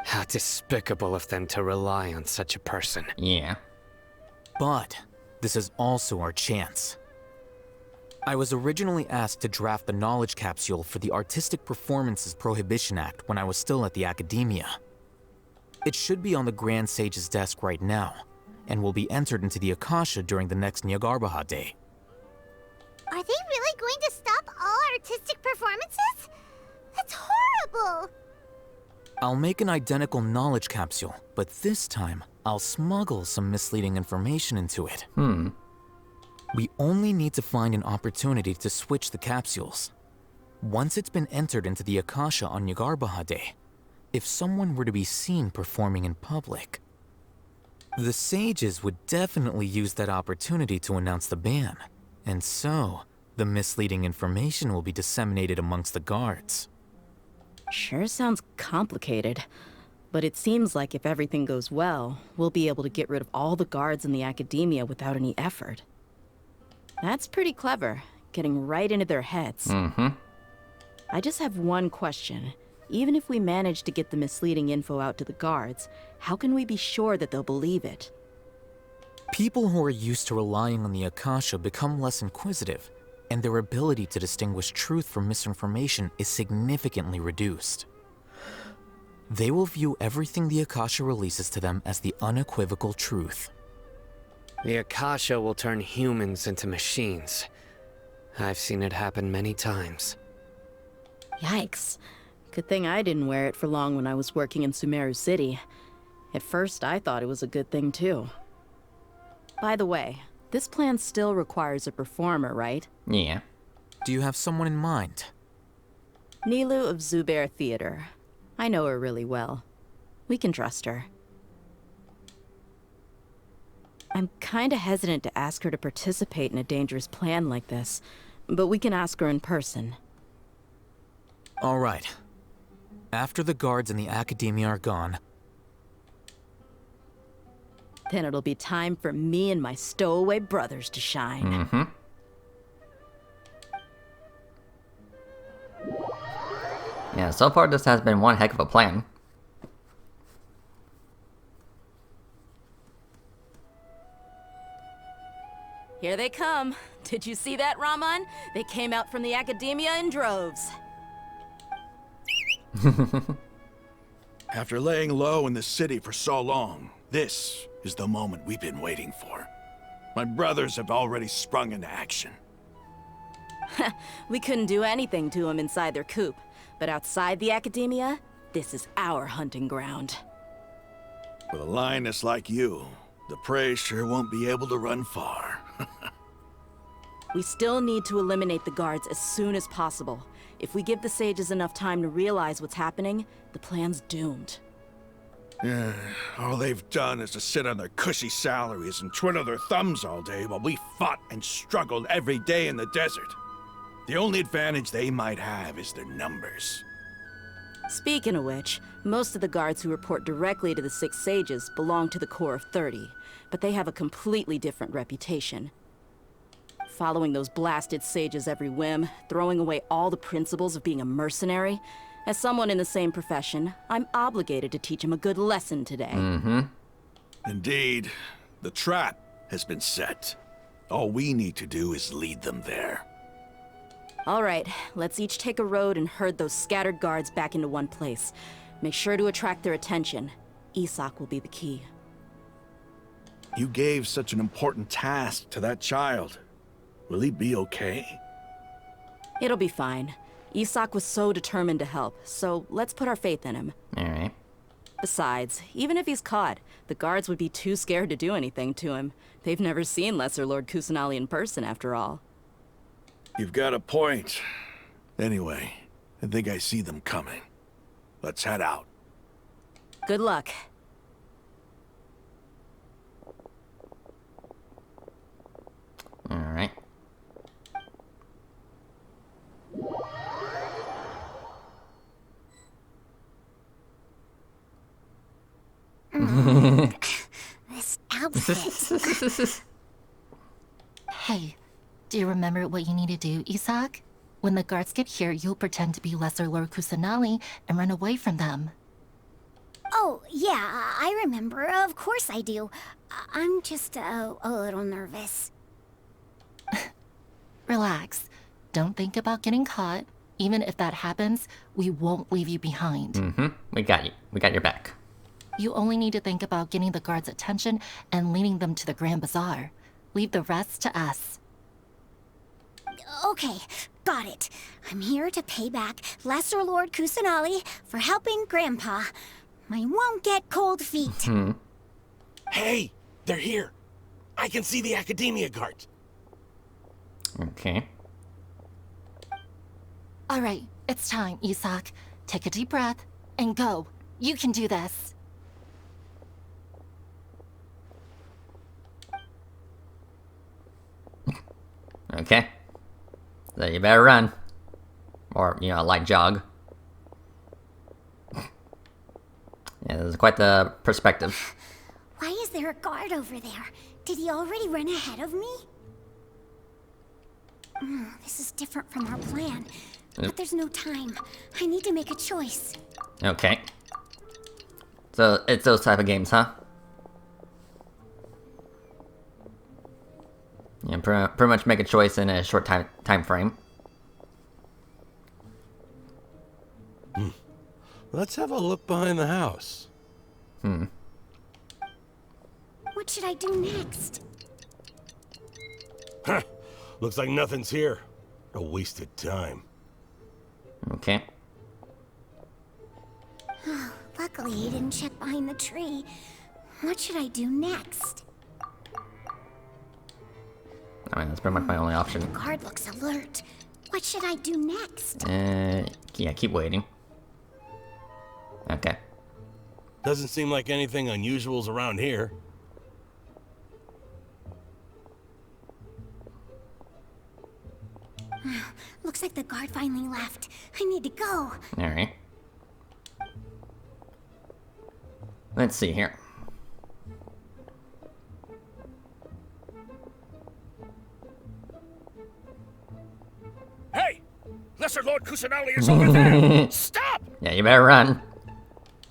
How despicable of them to rely on such a person. Yeah. But this is also our chance. I was originally asked to draft the knowledge capsule for the Artistic Performances Prohibition Act when I was still at the Academia. It should be on the Grand Sage's desk right now, and will be entered into the Akasha during the next Nyargarbaha Day. Are they really going to stop all artistic performances? That's horrible! I'll make an identical knowledge capsule, but this time, I'll smuggle some misleading information into it. We only need to find an opportunity to switch the capsules. Once it's been entered into the Akasha on Nyargarbaha Day, if someone were to be seen performing in public, the sages would definitely use that opportunity to announce the ban, and so the misleading information will be disseminated amongst the guards. Sure sounds complicated, but it seems like if everything goes well, we'll be able to get rid of all the guards in the Academia without any effort. That's pretty clever, getting right into their heads. I just have one question. Even if we manage to get the misleading info out to the guards, how can we be sure that they'll believe it? People who are used to relying on the Akasha become less inquisitive, and their ability to distinguish truth from misinformation is significantly reduced. They will view everything the Akasha releases to them as the unequivocal truth. The Akasha will turn humans into machines. I've seen it happen many times. Yikes. Good thing I didn't wear it for long when I was working in Sumeru City. At first, I thought it was a good thing too. By the way, this plan still requires a performer, right? Yeah. Do you have someone in mind? Nilu of Zubair Theater. I know her really well. We can trust her. I'm kinda hesitant to ask her to participate in a dangerous plan like this, but we can ask her in person. All right. After the guards in the Academia are gone, then it'll be time for me and my stowaway brothers to shine. Yeah, so far this has been one heck of a plan. Here they come. Did you see that, Raman? They came out from the Academia in droves. After laying low in the city for so long, this is the moment we've been waiting for. My brothers have already sprung into action. We couldn't do anything to them inside their coop, but outside the Academia, this is our hunting ground. With a lioness like you, the prey sure won't be able to run far. We still need to eliminate the guards as soon as possible. If we give the sages enough time to realize what's happening, the plan's doomed. Yeah, all they've done is to sit on their cushy salaries and twiddle their thumbs all day while we fought and struggled every day in the desert. The only advantage they might have is their numbers. Speaking of which, most of the guards who report directly to the Six Sages belong to the Corps of 30, but they have a completely different reputation. Following those blasted sages every whim, throwing away all the principles of being a mercenary. As someone in the same profession, I'm obligated to teach them a good lesson today. Indeed. The trap has been set. All we need to do is lead them there. All right, let's each take a road and herd those scattered guards back into one place. Make sure to attract their attention. Isak will be the key. You gave such an important task to that child. Will he be okay? It'll be fine. Isak was so determined to help, so let's put our faith in him. Alright. Besides, even if he's caught, the guards would be too scared to do anything to him. They've never seen Lesser Lord Kusanali in person, after all. You've got a point. Anyway, I think I see them coming. Let's head out. Good luck. Alright. This outfit. Hey, do you remember what you need to do, Isak? When the guards get here, you'll pretend to be Lesser Lord Kusanali and run away from them. Oh, yeah, I remember. Of course I do. I'm just a little nervous. Relax. Don't think about getting caught. Even if that happens, we won't leave you behind. We got you. We got your back. You only need to think about getting the guards' attention and leading them to the Grand Bazaar. Leave the rest to us. Okay, got it. I'm here to pay back Lesser Lord Kusanali for helping Grandpa. I won't get cold feet. Hey, they're here. I can see the Academia guards. Okay. All right, it's time, Isak. Take a deep breath and go. You can do this. Okay. So you better run. Or, you know, light jog. Yeah, this is quite the perspective. Why is there a guard over there? Did he already run ahead of me? This is different from our plan. But there's no time. I need to make a choice. Okay. So, it's those type of games, huh? Yeah, pretty much make a choice in a short time frame. Let's have a look behind the house. What should I do next? Huh. Looks like nothing's here. A wasted time. Okay. Luckily, he didn't check behind the tree. What should I do next? I mean, that's pretty much my only option. The guard looks alert. What should I do next? Yeah, keep waiting. Okay. Doesn't seem like anything unusual's around here. Looks like the guard finally left. I need to go. Alright. Let's see here. Hey! Lesser Lord Kusanali is over there! Stop! Yeah, you better run.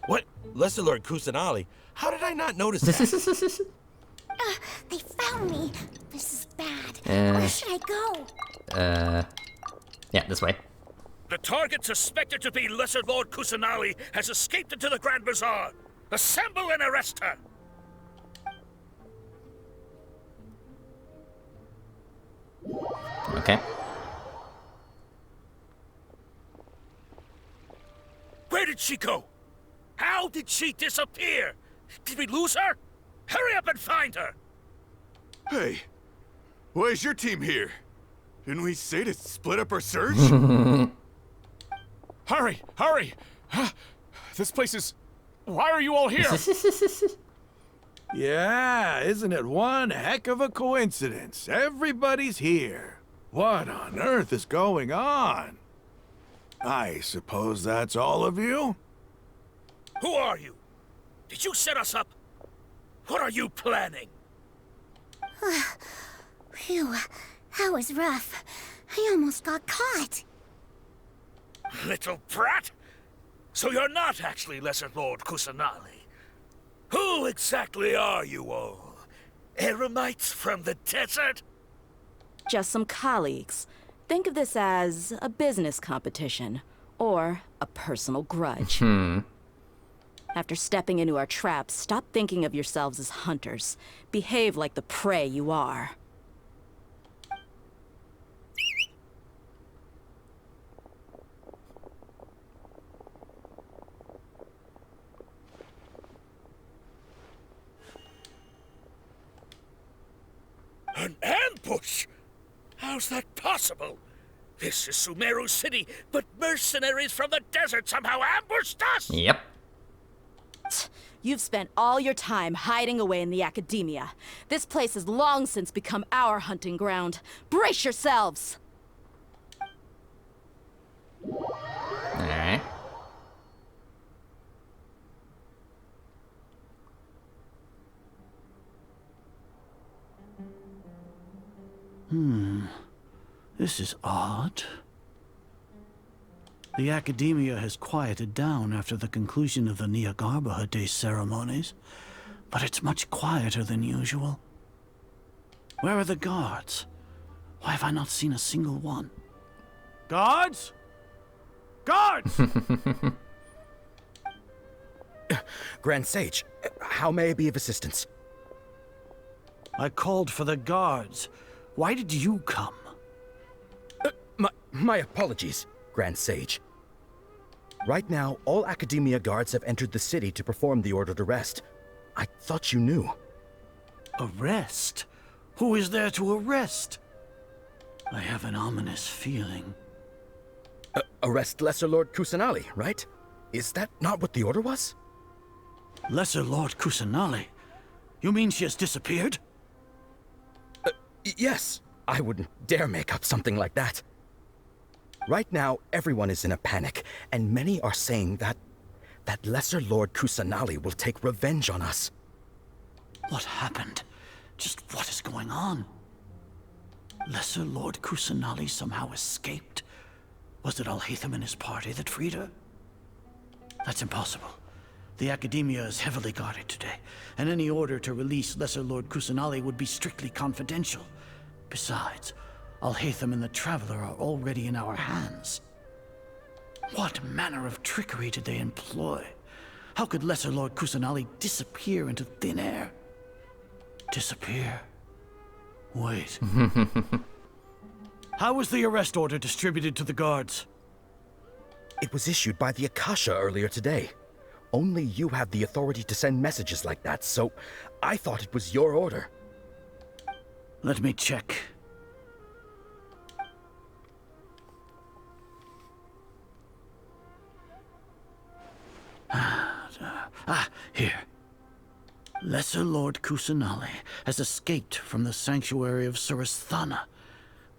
What? Lesser Lord Kusanali? How did I not notice that? They found me. This is bad. Uh. Where should I go? Yeah, this way. The target suspected to be Lesser Lord Kusanali has escaped into the Grand Bazaar. Assemble and arrest her! Okay. Where did she go? How did she disappear? Did we lose her? Hurry up and find her! Hey, why is your team here? Didn't we say to split up our search? Hurry! Hurry! This place is... Why are you all here? Yeah, isn't it one heck of a coincidence? Everybody's here. What on earth is going on? I suppose that's all of you? Who are you? Did you set us up? What are you planning? Phew, that was rough. I almost got caught. Little brat? So you're not actually Lesser Lord Kusanali. Who exactly are you all? Eremites from the desert? Just some colleagues. Think of this as a business competition, or a personal grudge. After stepping into our traps, stop thinking of yourselves as hunters. Behave like the prey you are. An ambush? How's that possible? This is Sumeru City, but mercenaries from the desert somehow ambushed us? Yep. You've spent all your time hiding away in the academia. This place has long since become our hunting ground. Brace yourselves! Alright. This is odd. The academia has quieted down after the conclusion of the Nyargarbaha Day ceremonies, but it's much quieter than usual. Where are the guards? Why have I not seen a single one? Guards? Guards! Grand Sage, how may I be of assistance? I called for the guards. Why did you come? My apologies, Grand Sage. Right now, all Academia guards have entered the city to perform the ordered arrest. I thought you knew. Arrest? Who is there to arrest? I have an ominous feeling. Arrest Lesser Lord Kusanali, right? Is that not what the order was? Lesser Lord Kusanali? You mean she has disappeared? Yes. I wouldn't dare make up something like that. Right now, everyone is in a panic, and many are saying that Lesser Lord Kusanali will take revenge on us. What happened? Just what is going on? Lesser Lord Kusanali somehow escaped? Was it Alhaitham and his party that freed her? That's impossible. The Academia is heavily guarded today, and any order to release Lesser Lord Kusanali would be strictly confidential. Besides, Alhaitham and the Traveler are already in our hands. What manner of trickery did they employ? How could Lesser Lord Kusanali disappear into thin air? Disappear? Wait. How was the arrest order distributed to the guards? It was issued by the Akasha earlier today. Only you have the authority to send messages like that, so I thought it was your order. Let me check. Here. Lesser Lord Kusanali has escaped from the sanctuary of Surasthana.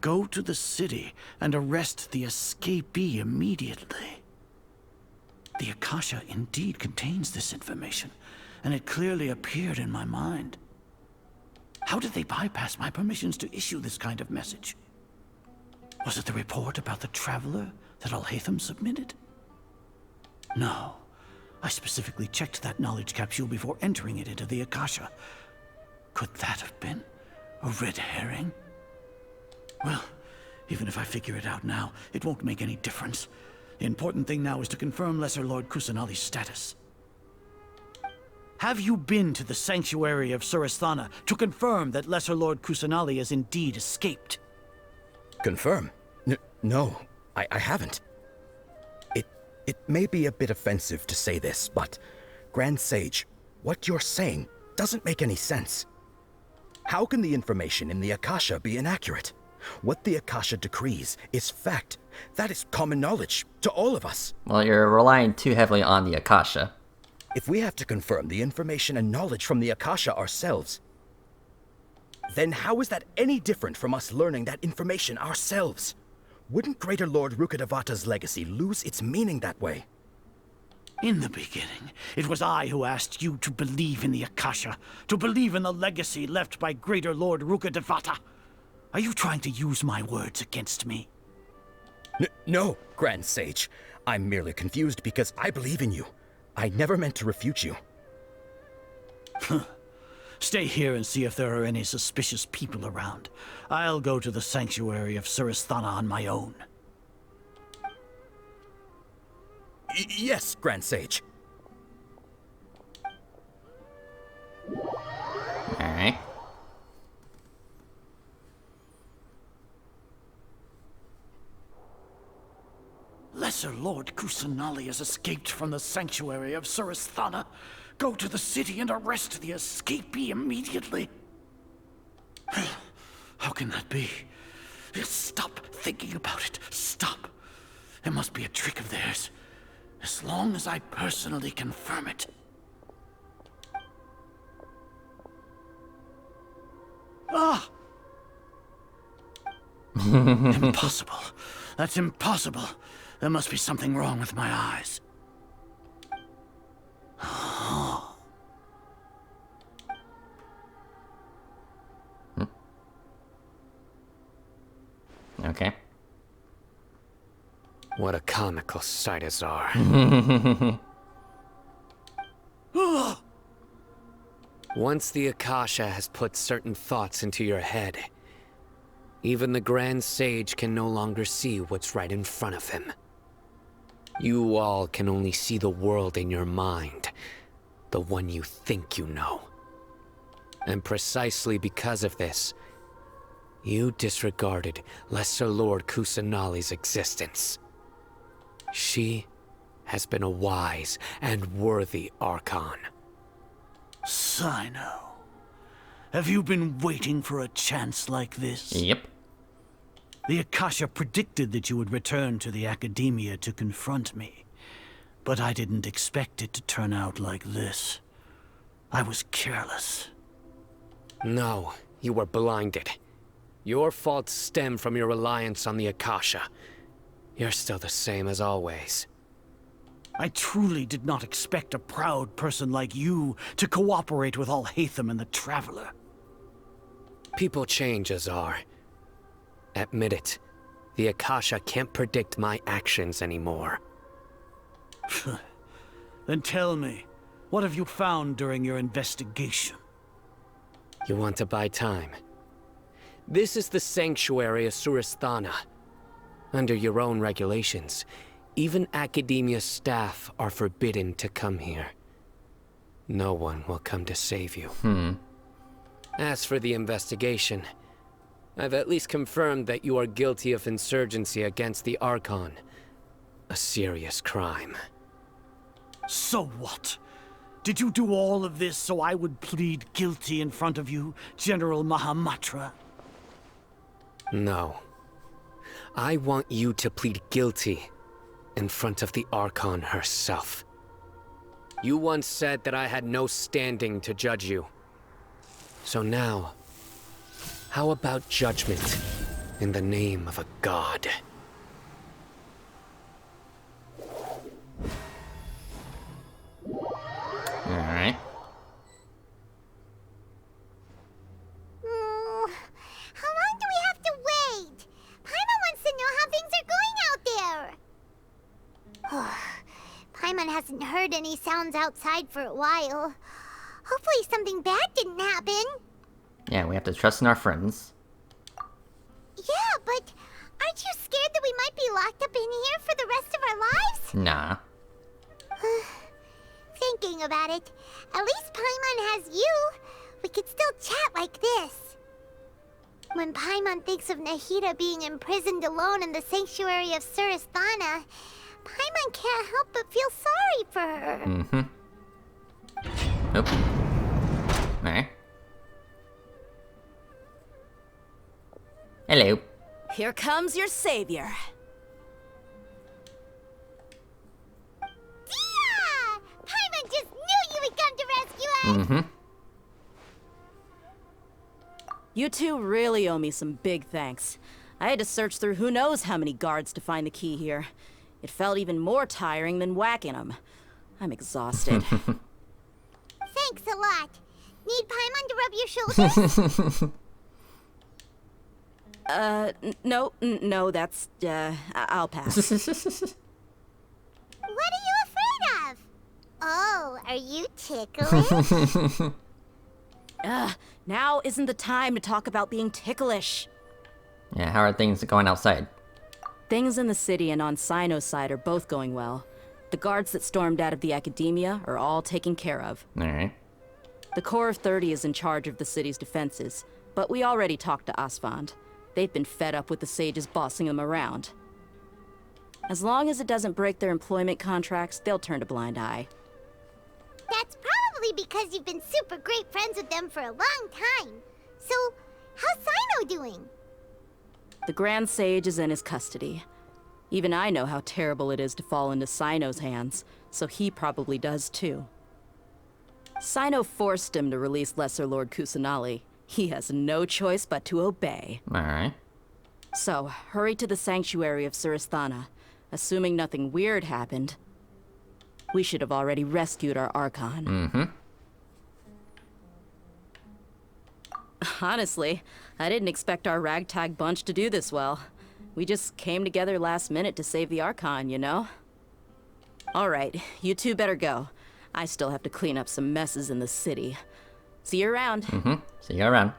Go to the city and arrest the escapee immediately. The Akasha indeed contains this information, and it clearly appeared in my mind. How did they bypass my permissions to issue this kind of message? Was it the report about the traveler that Alhaitham submitted? No. I specifically checked that knowledge capsule before entering it into the Akasha. Could that have been a red herring? Well, even if I figure it out now, it won't make any difference. The important thing now is to confirm Lesser Lord Kusanali's status. Have you been to the sanctuary of Surasthana to confirm that Lesser Lord Kusanali has indeed escaped? Confirm? No, I haven't. It may be a bit offensive to say this, but Grand Sage, what you're saying doesn't make any sense. How can the information in the Akasha be inaccurate? What the Akasha decrees is fact. That is common knowledge to all of us. Well, you're relying too heavily on the Akasha. If we have to confirm the information and knowledge from the Akasha ourselves, then how is that any different from us learning that information ourselves? Wouldn't Greater Lord Rukkhadevata's legacy lose its meaning that way? In the beginning, it was I who asked you to believe in the Akasha, to believe in the legacy left by Greater Lord Rukkhadevata. Are you trying to use my words against me? No, Grand Sage. I'm merely confused because I believe in you. I never meant to refute you. Stay here and see if there are any suspicious people around. I'll go to the sanctuary of Surasthana on my own. Yes, Grand Sage. Alright. Lesser Lord Kusanali has escaped from the sanctuary of Surasthana. Go to the city and arrest the escapee immediately. How can that be? Stop thinking about it. Stop. It must be a trick of theirs. As long as I personally confirm it. Ah! Impossible. That's impossible. There must be something wrong with my eyes. Okay. What a comical sight, Azar. Once the Akasha has put certain thoughts into your head, even the Grand Sage can no longer see what's right in front of him. You all can only see the world in your mind, the one you think you know. And precisely because of this, you disregarded Lesser Lord Kusanali's existence. She has been a wise and worthy Archon. Sino, have you been waiting for a chance like this? Yep. The Akasha predicted that you would return to the Academia to confront me, but I didn't expect it to turn out like this. I was careless. No, you were blinded. Your faults stem from your reliance on the Akasha. You're still the same as always. I truly did not expect a proud person like you to cooperate with Alhaitham and the Traveler. People change, Azar. Admit it. The Akasha can't predict my actions anymore. Then tell me, what have you found during your investigation? You want to buy time? This is the sanctuary of Surasthana. Under your own regulations, even Academia staff are forbidden to come here. No one will come to save you. As for the investigation, I've at least confirmed that you are guilty of insurgency against the Archon. A serious crime. So what? Did you do all of this so I would plead guilty in front of you, General Mahamatra? No. I want you to plead guilty in front of the Archon herself. You once said that I had no standing to judge you. So now, how about judgment in the name of a god? Alright. How long do we have to wait? Paimon wants to know how things are going out there. Paimon hasn't heard any sounds outside for a while. Hopefully something bad didn't happen. Yeah, we have to trust in our friends. Yeah, but aren't you scared that we might be locked up in here for the rest of our lives? Nah. Thinking about it, at least Paimon has you. We could still chat like this. When Paimon thinks of Nahida being imprisoned alone in the sanctuary of Surasthana, Paimon can't help but feel sorry for her. Nope. Alright. Hello. Here comes your savior. Dia! Paimon just knew you would come to rescue us! You two really owe me some big thanks. I had to search through who knows how many guards to find the key here. It felt even more tiring than whacking them. I'm exhausted. Thanks a lot. Need Paimon to rub your shoulders? No, that's, I'll pass. What are you afraid of? Oh, are you ticklish? Now isn't the time to talk about being ticklish. Yeah, how are things going outside? Things in the city and on Sino's side are both going well. The guards that stormed out of the academia are all taken care of. Alright. The Corps of 30 is in charge of the city's defenses, but we already talked to Asfand. They've been fed up with the sages bossing them around. As long as it doesn't break their employment contracts, they'll turn a blind eye. That's probably because you've been super great friends with them for a long time. So, how's Sino doing? The Grand Sage is in his custody. Even I know how terrible it is to fall into Sino's hands, so he probably does too. Sino forced him to release Lesser Lord Kusanali. He has no choice but to obey. Alright. So, hurry to the sanctuary of Surasthana. Assuming nothing weird happened, we should have already rescued our Archon. Honestly, I didn't expect our ragtag bunch to do this well. We just came together last minute to save the Archon, you know? Alright, you two better go. I still have to clean up some messes in the city. See you around. See you around.